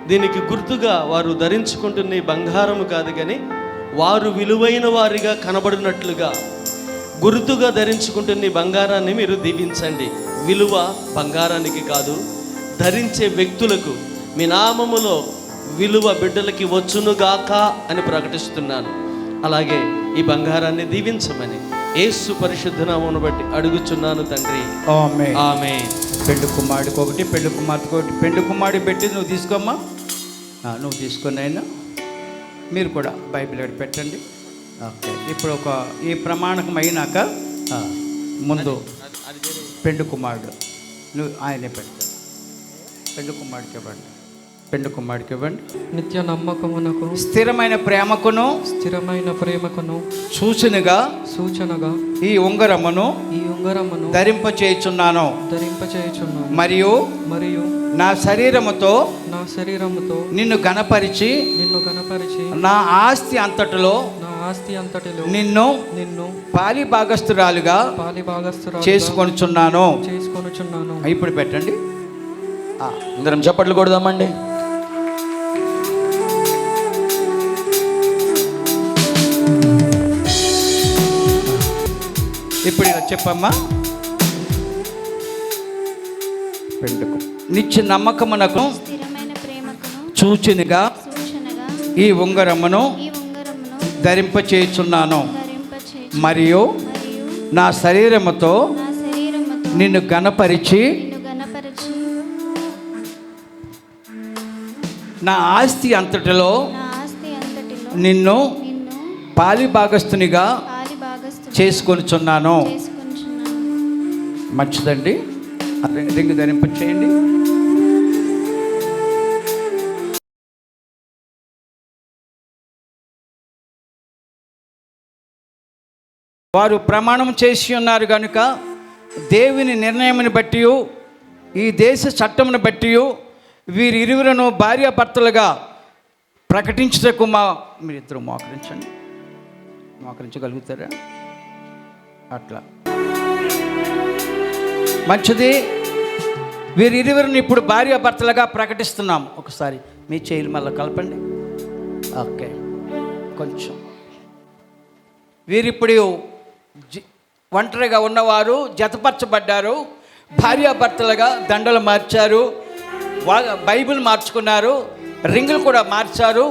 దీనికి గుర్తుగా వారు ధరించుకుంటున్న ఈ బంగారము కాదు కానీ వారు విలువైన వారిగా కనబడినట్లుగా గుర్తుగా ధరించుకుంటున్న ఈ బంగారాన్ని మీరు దీవించండి. విలువ బంగారానికి కాదు, ధరించే వ్యక్తులకు. మీ నామములో విలువ బిడ్డలకి వచ్చునుగాక అని ప్రకటిస్తున్నాను. అలాగే ఈ బంగారాన్ని దీవించమని యేసు పరిశుద్ధ నామమును బట్టి అడుగుచున్నాను తండ్రి, ఆమేన్. ఆమేన్. పెండు కుమారుడికి ఒకటి, పెండు కుమార్తెకి ఒకటి. పెండు కుమారుడికి పెట్టి నువ్వు తీసుకోమ్మా, నువ్వు తీసుకుని అయినా మీరు కూడా బైబిల్ ఇక్కడ పెట్టండి. ఓకే, ఇప్పుడు ఈ ప్రమాణకం అయినాక ముందు పెండు కుమారుడు నువ్వు ఆయనే పెడతాడు. పెండు కుమారుడికి ఇవ్వండి, పెండు కుమారుడికి ఇవ్వండి. నిత్య నమ్మకమునకు స్థిరమైన ప్రేమకును సూచనగా ఈ ఉంగరమును ధరింపచేయుచున్నాను. మరియు నా శరీరముతో నిన్ను గణపరిచి నా ఆస్తి అంతటిలో నిన్ను పాలి భాగస్తురాలుగా చేసుకొనుచున్నాను. ఇప్పుడు పెట్టండి. అందరం చప్పట్లు కొడదామండి. ఇప్పుడు ఇలా చెప్పమ్మా. పెండుకు నిత్య నమ్మకమునకు సూచనగా ఈ ఉంగరమును ధరింపచేయుచున్నాను. మరియు నా శరీరముతో నిన్ను గణపరిచి నా ఆస్తి అంతటిలో నిన్ను పాలి భాగస్తునిగా చేసుకొనుచున్నాను. మంచిదండి, రింగు ధరింపచేయండి. వారు ప్రమాణం చేసి ఉన్నారు కనుక దేవుని నిర్ణయముని బట్టి, ఈ దేశ చట్టమును బట్టి వీరిరువులను భార్యాభర్తలుగా ప్రకటించుటకు మీరిద్దరూ మోకరించగలుగుతారా? అట్లా మంచిది. వీరిరువురిని ఇప్పుడు భార్యాభర్తలుగా ప్రకటిస్తున్నాం. ఒకసారి మీ చేతులు మళ్ళీ కలపండి. ఓకే, కొంచెం. వీరిప్పుడు ఒంటరిగా ఉన్నవారు జతపరచబడ్డారు, భార్యాభర్తలుగా దండలు మార్చారు, బైబిల్ మార్చుకున్నారు, రింగులు కూడా మార్చారు.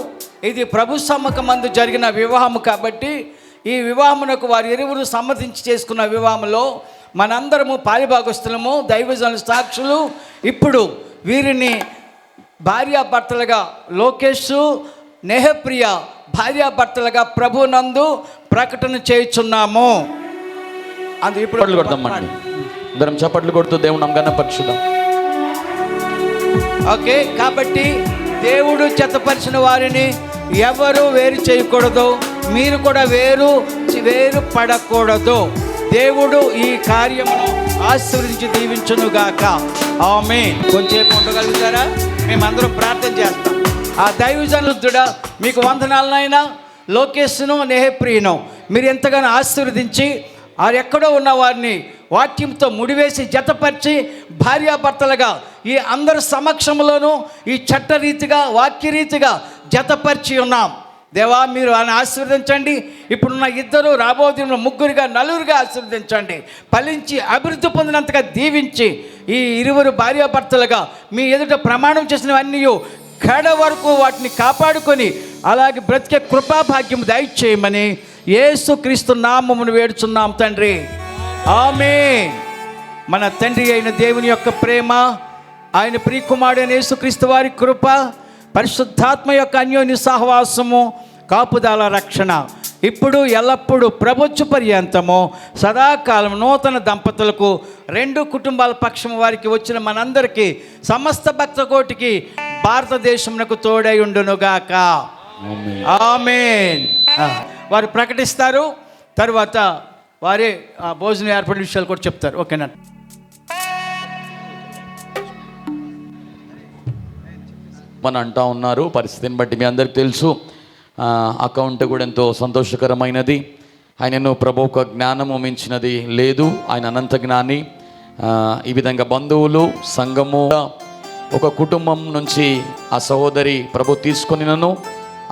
ఇది ప్రభు సమ్మకమందు జరిగిన వివాహము కాబట్టి ఈ వివాహమునకు వారి ఇరువురు సమ్మతించి చేసుకున్న వివాహంలో మనందరము పాలిభాగస్తులము, దైవజనుల సాక్షులు. ఇప్పుడు వీరిని భార్యాభర్తలుగా లోకేష్, నేహప్రియ భార్యాభర్తలుగా ప్రభునందు ప్రకటన చేయుచున్నాము. అది ఇప్పుడు కొడతామండి. అందరం చప్పట్లు కొడుతూ దేవుని గణపరచుదాం. ఓకే, కాబట్టి దేవుడు జతపరిచిన వారిని ఎవరు వేరు చేయకూడదు, మీరు కూడా వేరు పడకూడదు. దేవుడు ఈ కార్యమును ఆశీర్వదించి దీవించునుగాక. ఆమేన్. కొంచెం ఉండగలుగుతారా? మేమందరం ప్రార్థన చేస్తాం. ఆ దైవజనుడా మీకు వందనాలనైనా, లోకేష్ను, నేహప్రియను మీరు ఎంతగానో ఆశీర్వదించి వారు ఎక్కడో ఉన్న వారిని వాక్యంతో ముడివేసి జతపరిచి భార్యాభర్తలుగా ఈ అందరి సమక్షంలోనూ ఈ చట్టరీతిగా వాక్యరీతిగా జతపరిచి ఉన్నాం. దేవా, మీరు ఆయన ఆశీర్వదించండి. ఇప్పుడున్న ఇద్దరు, రాబోతున్న ముగ్గురుగా, నలుగురుగా ఆశీర్వదించండి. ఫలించి అభివృద్ధి పొందినంతగా దీవించి ఈ ఇరువురు భార్యాభర్తలుగా మీ ఎదుట ప్రమాణం చేసినవన్నీ కడ వరకు వాటిని కాపాడుకొని అలాగే బ్రతికే కృపాభాగ్యం దయచేయమని యేసుక్రీస్తు నామమును వేడుచున్నాం తండ్రి. ఆమేన్. మన తండ్రి అయిన దేవుని యొక్క ప్రేమ, ఆయన ప్రియకుమారుడైన యేసుక్రీస్తు వారి కృప, పరిశుద్ధాత్మ యొక్క అన్యోన్య సహవాసము, కాపుదల, రక్షణ ఇప్పుడు ఎల్లప్పుడూ ప్రభుత్వ పర్యంతము సదాకాలం నూతన దంపతులకు 2 కుటుంబాల పక్షం వారికి వచ్చిన మనందరికీ సమస్త భక్త కోటికి భారతదేశమునకు తోడై ఉండునుగాక. ఆమేన్. వారు ప్రకటిస్తారు, తర్వాత వారే భోజనం ఏర్పడిన విషయాలు కూడా చెప్తారు. ఓకేనా? మన అంటా ఉన్నారు, పరిస్థితిని బట్టి మీ అందరికి తెలుసు. అకౌంట్ కూడా ఎంతో సంతోషకరమైనది. ఆయనను ప్రభు ఒక జ్ఞానము మించినది లేదు. ఆయన అనంత జ్ఞాని. ఈ విధంగా బంధువులు, సంఘము, ఒక కుటుంబం నుంచి ఆ సహోదరి ప్రభు తీసుకొని నన్ను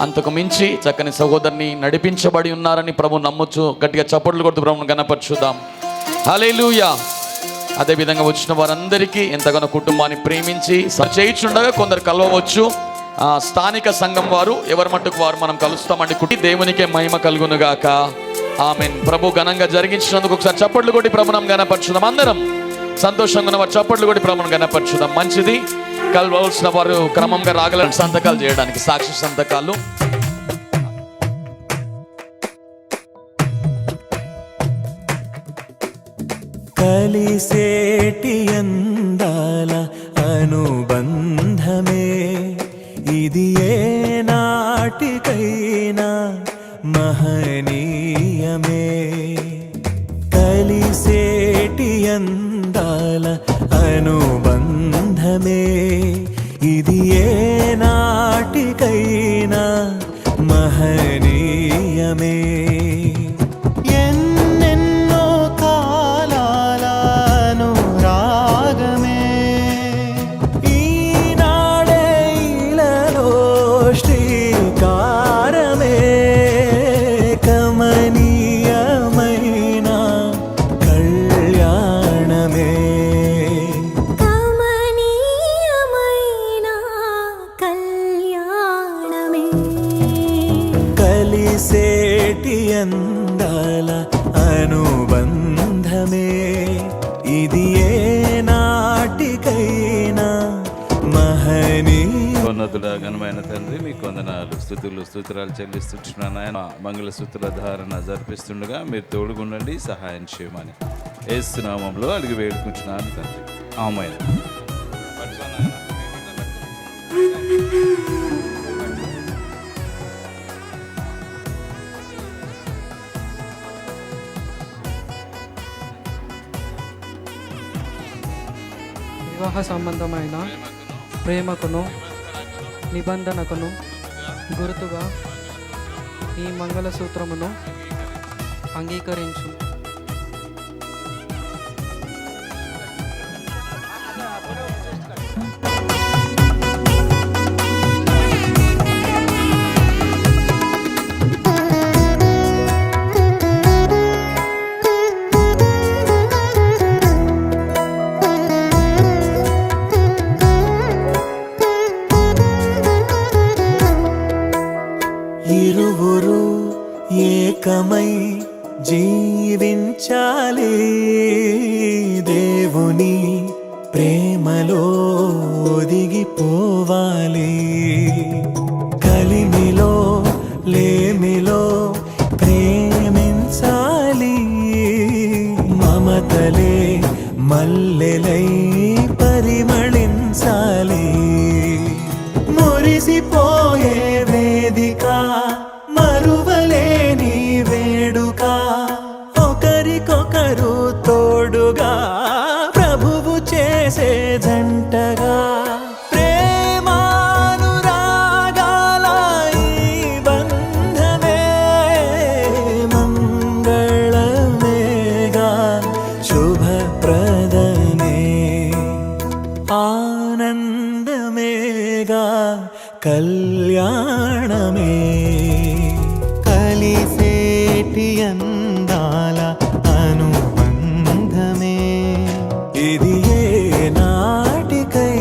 అంతకు మించి చక్కని సహోదరిని నడిపించబడి ఉన్నారని ప్రభు నమ్మొచ్చు. గట్టిగా చప్పట్లు కొడుతూ ప్రభువును గణపరచుదాం. హల్లెలూయా. అదేవిధంగా వచ్చిన వారందరికీ ఎంతగానో కుటుంబాన్ని ప్రేమించి చేయించుండగా కొందరు కలవచ్చు. స్థానిక సంఘం వారు ఎవరి మట్టుకు వారు మనం కలుస్తామండి. కుటి దేవునికే మహిమ కలుగునుగాక. ఆమేన్. ప్రభు ఘనంగా జరిగించినందుకు ఒకసారి చప్పట్లు కొట్టి ప్రభునం గణపరచుదాం. అందరం సంతోషంగా ఉన్న వారు చప్పట్లు కొట్టి ప్రభునం గణపరచుదాం. మంచిది. కలవలసిన వారు క్రమంగా రాగలని సంతకాలు చేయడానికి సాక్షి సంతకాలు. కలిసేటి అందాల అనుబంధమే ఇది ఏ నాటికైనా మహనీయమే. కలిసేటి అందాల అనుబంధమే ఇది ఏ నాటికైనా మహనీయమే. కలిసేటి అందాల అనుబంధమే ఇది ఏ నాటికైనా మహనీ. ఉన్నతుడ ఘనమైన తండ్రి, మీకు వందనాలు, స్తుతులు స్తోత్రాలు చెల్లిస్తున్నాను. ఆయన మంగళసూత్రుల ధారణ జరిపిస్తుండగా మీరు తోడుగుండండి, సహాయం చేయమని యేసు నామములో అడిగి వేడుకుంటున్నాను తండ్రి. ఆమేన్. వివాహ సంబంధమైన ప్రేమకును నిబంధనకును గుర్తుగా ఈ మంగళసూత్రమును అంగీకరించు. ఇరువురు ఏకమై జీవించాలి, దేవుని ప్రేమలో ఒదిగిపోవాలి. కలిమిలో లేమిలో ప్రేమించాలి, మమతలే మల్లెలై పరిమళించాలి. మురిసిపోయే వేదిక, మరువలేని వేడుక, ఒకరికొకరు తోడుగా ప్రభువు చేసే జంటగా. ప్రేమానురాగాల ఈ బంధమే మంగళమేగా, శుభప్రదమే, ఆనందమేగా, కళ్యాణమే. కలిసేటి అందాల అనుబంధమే ఇది ఏ నాటికై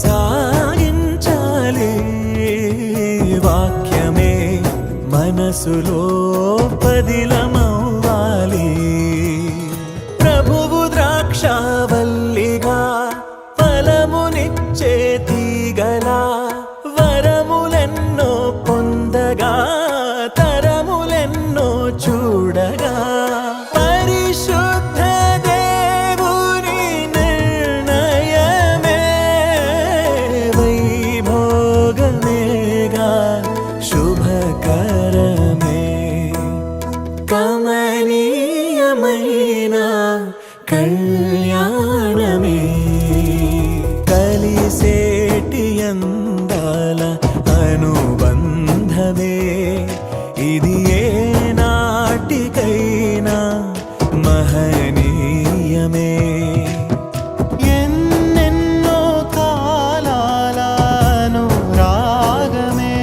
సాగించాలి. వాక్యమే మనసులో పదిలమవ్వాలి. ప్రభువు ద్రాక్షావల్లిగా ఫలమునిచ్చే తీగలా వరములెన్నో పొందగా తరములెన్నో చూడగా పరిశుద్ధ దేవుని నిర్ణయమే వైభోగమేగా శుభకరమే. కమనీయమైన కళ్యాణమే కలిసేటి అందాల అనుబంధమే. ఇది ఏ నాటికైనా మహనీయమే. ఎన్నెన్నో కాలాల అనురాగమే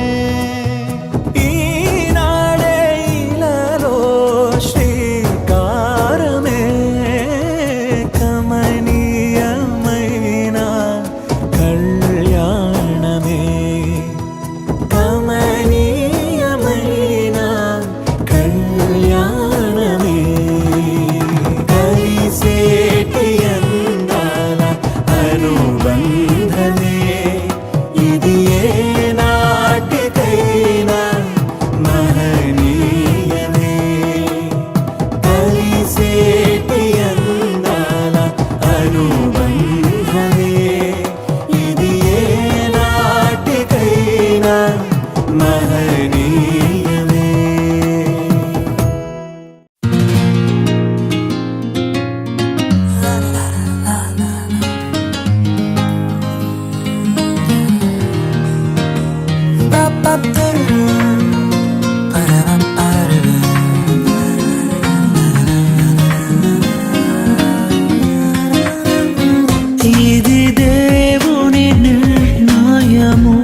ఈనాడే ఇలాలో శ్రీకారమే. కమనీయమైన కళ్యాణమే కమనీయమైన కళ్యాణమే కలిసేటి అందాల అనుబంధమే. ఇది ఏ నాటికైనా మహనీయమే. కలిసేటి అందాల అనుబంధమే. ఇది ఏ నాటికైనా మహనీయమే. ఇది దేవుని నిర్ణయము,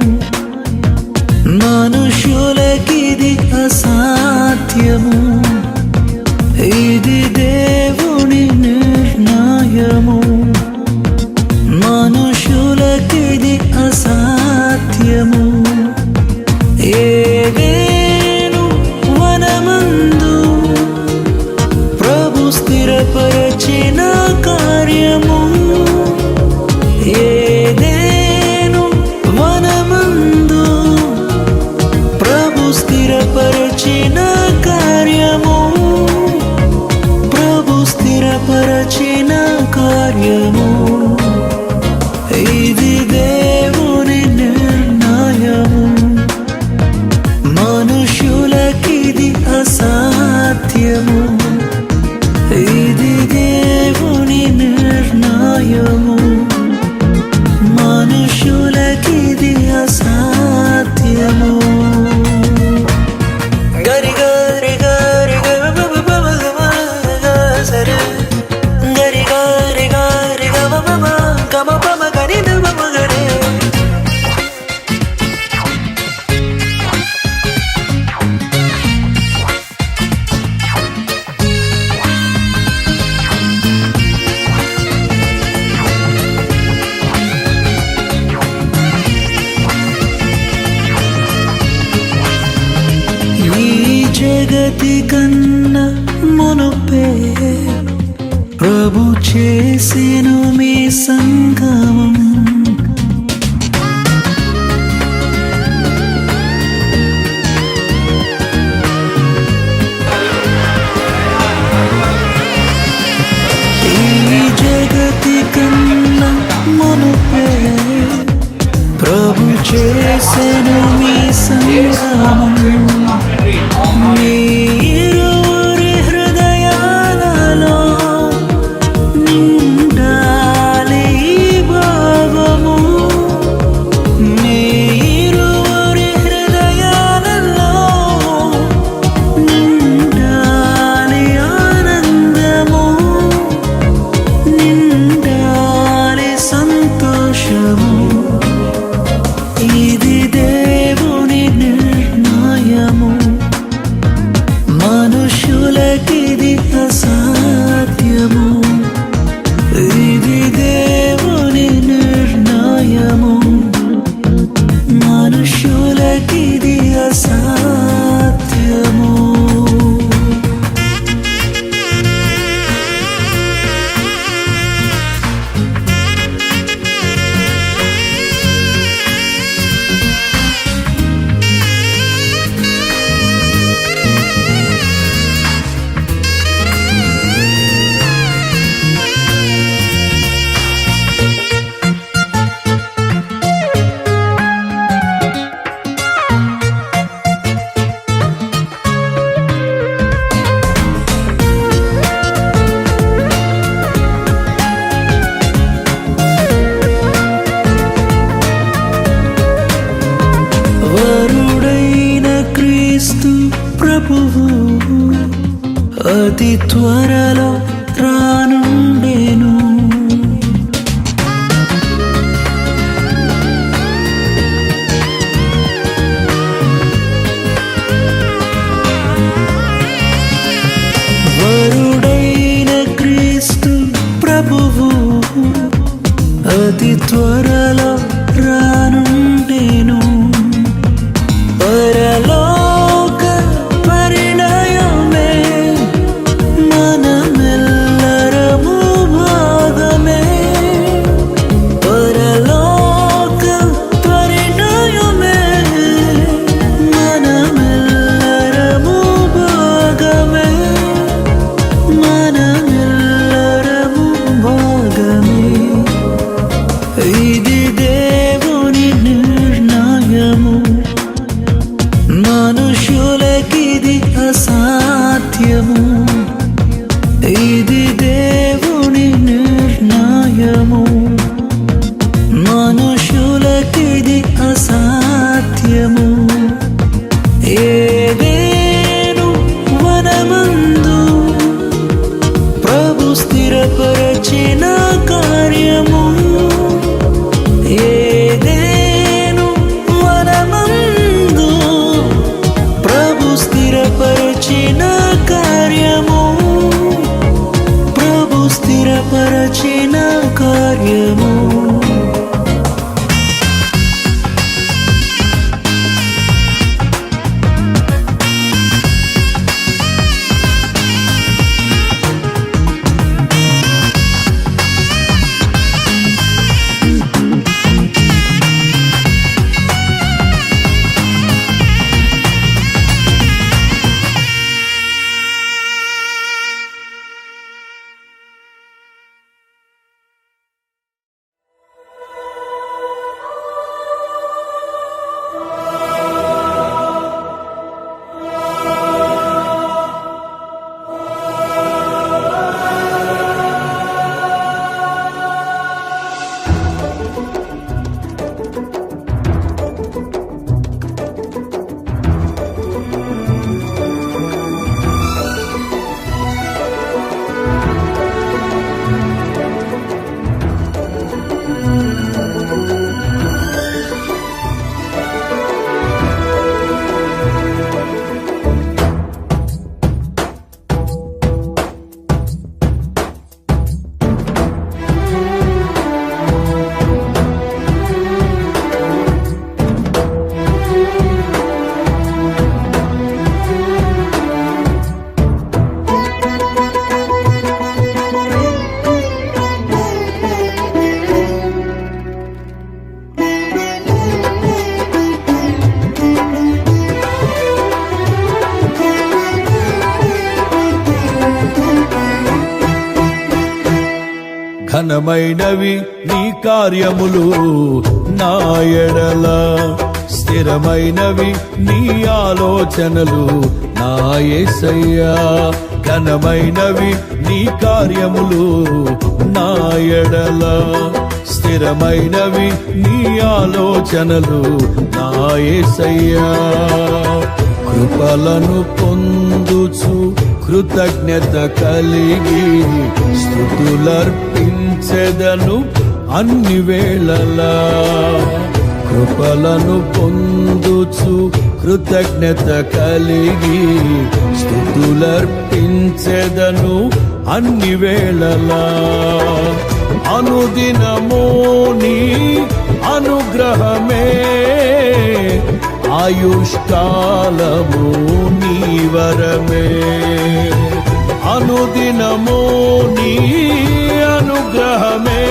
మనుషులకిది అసాధ్యము. ఇది దేవుని నిర్ణయము, మనుషులకిది అసాధ్యము. ఏదేను వనమందు ప్రభు స్థిరపరచిన కార్యము. ఏదేను వనమందు ప్రభు స్థిరపరచిన కార్యము. ప్రభు స్థిరపరచిన కార్యము. ఇది దేవుని నిర్ణయము, మనుషులకిది అసాధ్యము. ఇది దేవుని నిర్ణయము, మనుషులకిది అసాధ్యము. గరి గరి గరి సరే గరి గరి గరి గమ గమ గరి గరే. ఈ జగతి కన్నా మునుపే ప్రభు చేసెను మీ సంగమం. ఈ జగతి కన్నా మునుపే ప్రభు చేసెను మీ సంగమం. మీ ఇరువురి హృదయాలలో నిండాలి ఈ భావము. మీ ఇరువురి హృదయాలలో నిండాలి ఆనందము. నిండాలి సంతోషము. ఇది దేవుని నిర్ణయము, మనుషులకిది అసాధ్యము. ఇది దేవుని నిర్ణయము. ప్రభువు అతి త్వరలో రానుండెను. వరుడైన క్రీస్తు ప్రభువు అతి త్వరలో రానుండెను. పరలోక పరిణయమే మనమెల్లరము భాగమే. పరలోక పరిణయమే మనమెల్లరము భాగమే. మనమెల్లరము భాగమే. ఇది దేవుని నిర్ణయము, మనుషులకిది అసాధ్యము. ఇది దేవుని నిర్ణయము, మనుషులకిది అసాధ్యము. ఏదేను వనమందు ప్రభు స్థిరపరచిన కార్యము. ఏదేను వనమందు ప్రభు స్థిరపరచిన కార్యము. ప్రభు స్థిరపరచిన కార్యము. ఘనమైనవి నీ కార్యములు నా ఎడల, స్థిరమైనవి నీ ఆలోచనలు నా యేసయ్యా. ఘనమైనవి నీ కార్యములు నా ఎడల, స్థిరమైనవి నీ ఆలోచనలు నా యేసయ్యా. కృపలను పొందుచు కృతజ్ఞత కలిగి స్తుతులర్పించెదను అన్ని వేళలా. కృపలను పొందుచు కృతజ్ఞత కలిగి స్తుతులర్పించెదను అన్ని వేళలా. అనుదినము నీ అనుగ్రహమే, ఆయుష్కాలము నీ వరమే. అనుదినము నీ అనుగ్రహమే,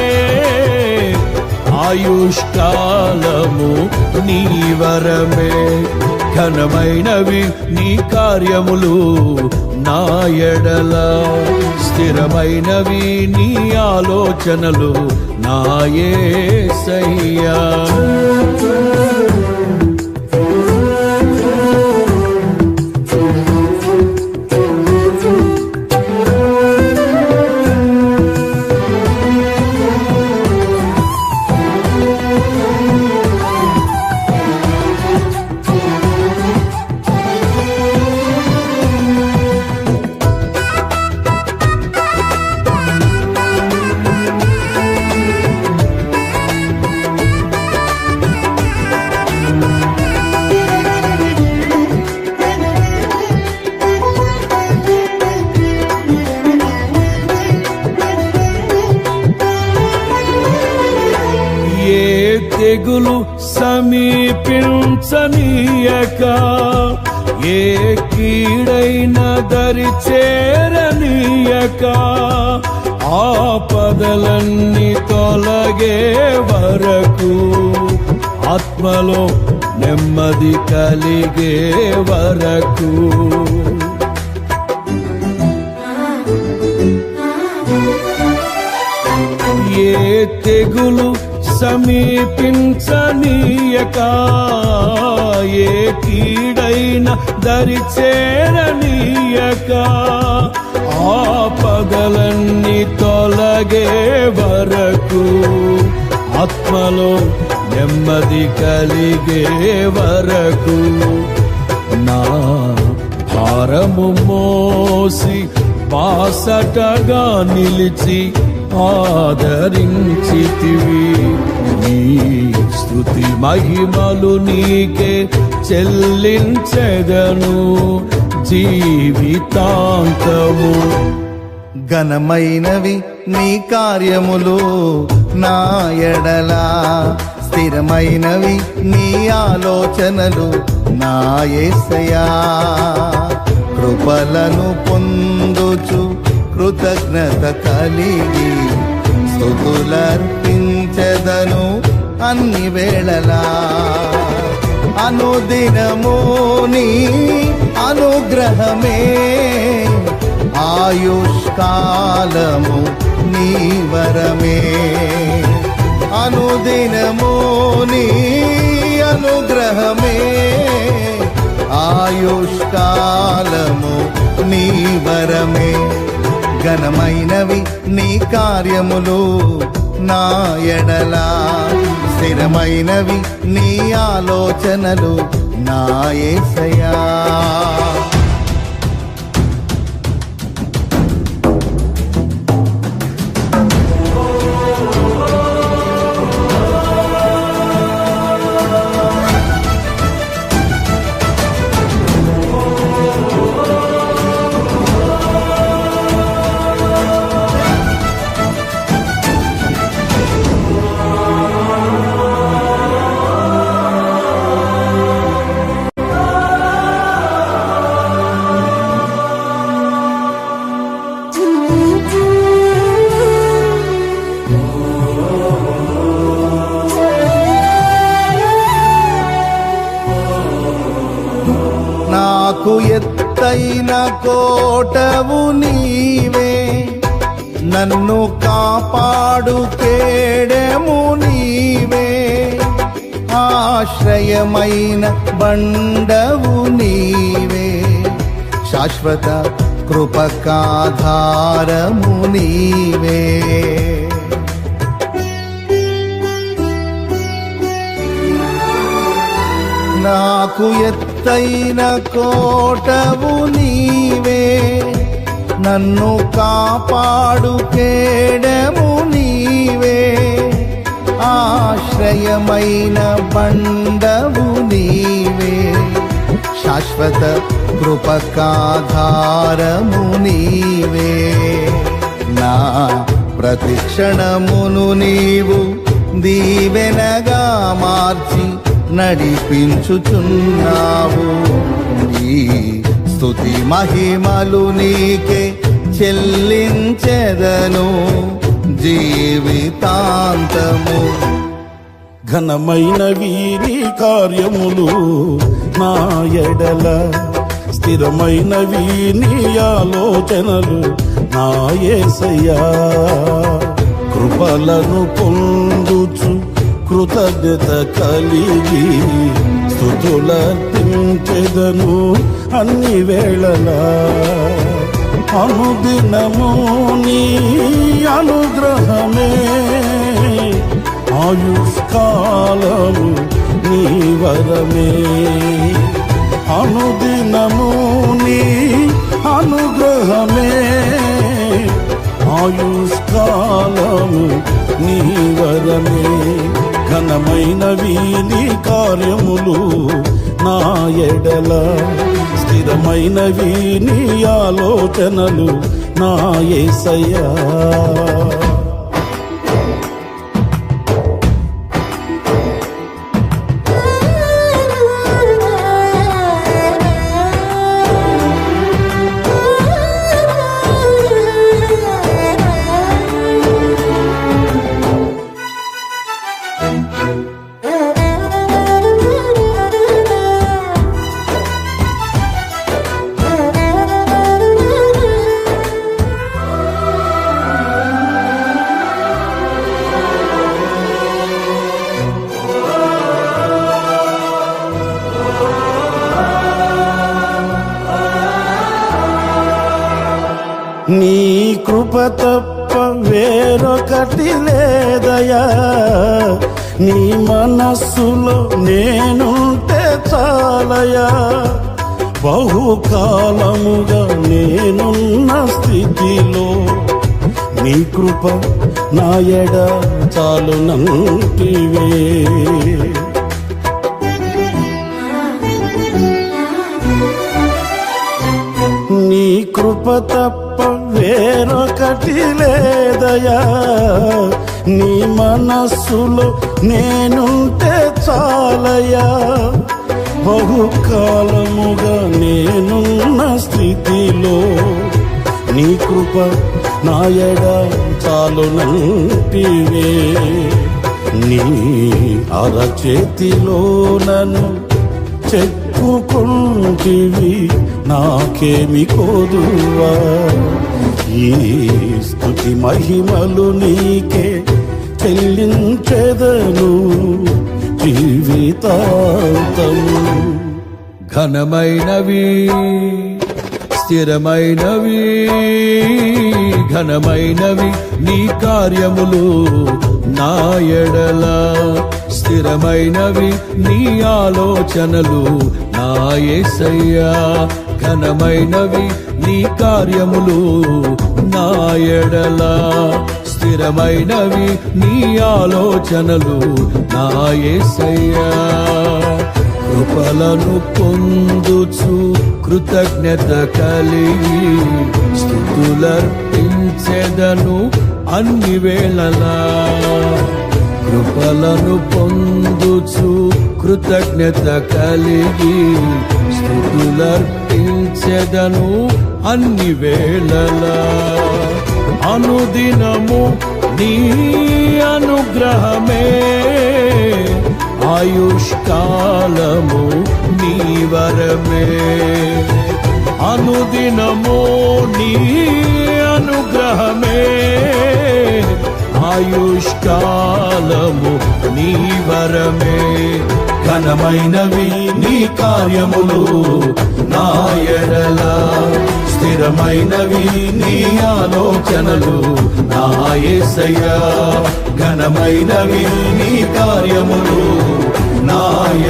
ఆయుష్కాలము నీ వరమే. ఘనమైనవి నీ కార్యములు నా ఎడల, స్థిరమైనవి నీ ఆలోచనలు నా యేసయ్యా. తెగులు సమీపించనీయక, ఏ కీడైన దరి చేరనీయక, ఆపదలన్నీ తొలగే వరకు, ఆత్మలో నెమ్మది కలిగే వరకు. ఏ తెగులు సమీపించనీయక, ఏ కీడైన దరి చేరనీయక, ఆపదలన్నీ తొలగే వరకు, ఆత్మలో నెమ్మది కలిగే వరకు. నా భారము మోసి బాసటగా నిలిచి ఆదరించితివి. నీ స్తుతి మహిమలు నీకే చెల్లించెదను జీవితాంతము. ఘనమైనవి నీ కార్యములు నా ఎడల, స్థిరమైనవి నీ ఆలోచనలు నా యేసయ్యా. కృపలను పొందుచు కృతజ్ఞత కలిగి స్తుతులర్పించెదను అన్ని వేళలా. అనుదినము నీ అనుగ్రహమే, ఆయుష్కాలము నీ వరమే. అనుదినము నీ అనుగ్రహమే, ఆయుష్కాలము నీ వరమే. ఘనమైనవి నీ కార్యములు నా ఎడల, స్థిరమైనవి నీ ఆలోచనలు నా యేసయ్యా. నాకు ఎత్తైన కోటవు నీవే, నన్ను కాపాడు కేడెము నీవే. ఆశ్రయమైన బండవు నీవే, శాశ్వత కృపకాధారము నీవే. నాకు ఎత్తైన కోటవు నీవే, నన్ను కాపాడు కేడెము నీవే. ఆశ్రయమైన బండవు నీవే, శాశ్వత కృపకాధారము నీవే. నా ప్రతిక్షణమును నీవు దీవెనగా మార్చి నడిపించుచున్నావు. నీ స్తుతి మహిమలు నీకే చెల్లించెదను జీవితాంతము. ఘనమైనవి నీ కార్యములు నా ఎడల, స్థిరమైనవి నీ ఆలోచనలు నా యేసయ్యా. కృపలను పొందుచు కృతజ్ఞత కలిగి స్తుతులర్పించెదను అన్ని వేళలా. అనుదినము నీ అనుగ్రహమే, ఆయుష్కాలము నీ వరమే. అనుదినము నీ అనుగ్రహమే, ఆయుష్కాలము నీ వరమే. ఘనమైనవి నీ కార్యములు నా ఎడల, స్థిరమైనవి నీ ఆలోచనలు నా యేసయ్యా. నీ కృప తప్ప వేరొకటి లేదయా, నీ మనస్సులో నేనుంటే చాలయా. బహుకాలముగా నేనున్న స్థితిలో నీ కృప నా ఎడ చాలునంటివే. నీ కృప తప్ప వేరొకటి లేదయా, నీ మనస్సులో నేనుంటే చాలయా. బహుకాలముగా నేనున్న స్థితిలో నీ కృప నా ఎడ చాలునంటివే. నీ అరచేతిలో నన్ను చెక్కుకుంటివి, నాకేమి కోదువా. ఈ స్తుతి మహిమలు నీకే చెల్లించెదను జీవితాంతము. ఘనమైనవి స్థిరమైనవి, ఘనమైనవి నీ కార్యములు నా ఎడల. స్థిరమైనవి నీ ఆలోచనలు నా యేసయ్యా. ఘనమైనవి నీ కార్యములు నా ఎడల. స్థిరమైనవి నీ ఆలోచనలు నా యేసయ్యా. కృపలను పొందుచు కృతజ్ఞత కలిగి స్తుతులర్పించెదను అన్ని వేళలా. కృపలను పొందుచు కృతజ్ఞత కలిగి స్తుతులర్పించెదను అన్ని వేళలా. అనుదినము నీ అనుగ్రహమే, ఆయుష్కాలము నీ వరమే. అనుదినము నీ అనుగ్రహమే, ఆయుష్కాలము నీ వరమే. ఘనమైనవి నీ కార్యములు నా ఎడల. స్థిరమైనవి నీ ఆలోచనలు నా యేసయ్యా. ఘనమైనవి నీ కార్యములు నా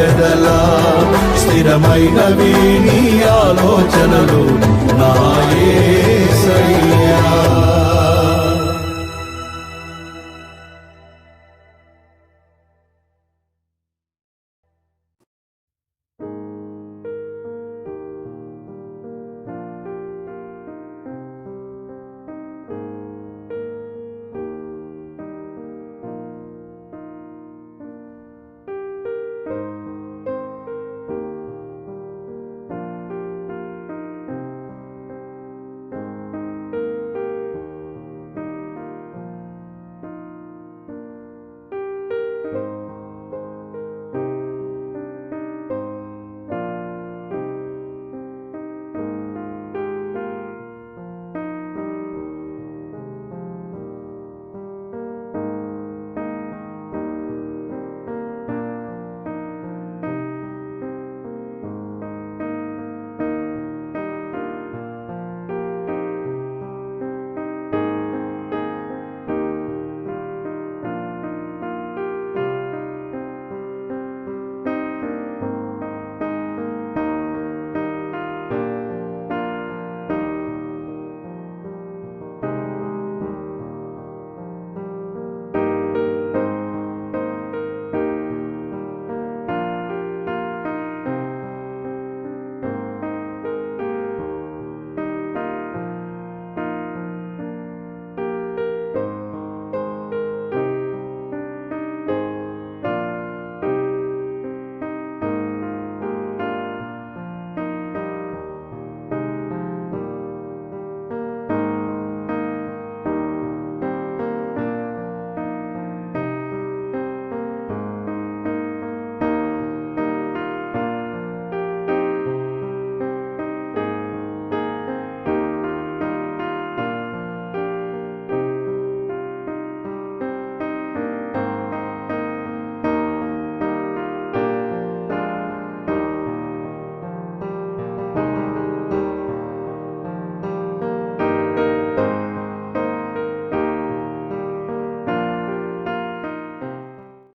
ఎడల. స్థిరమైనవి నీ ఆలోచనలు నా యేసయ్యా.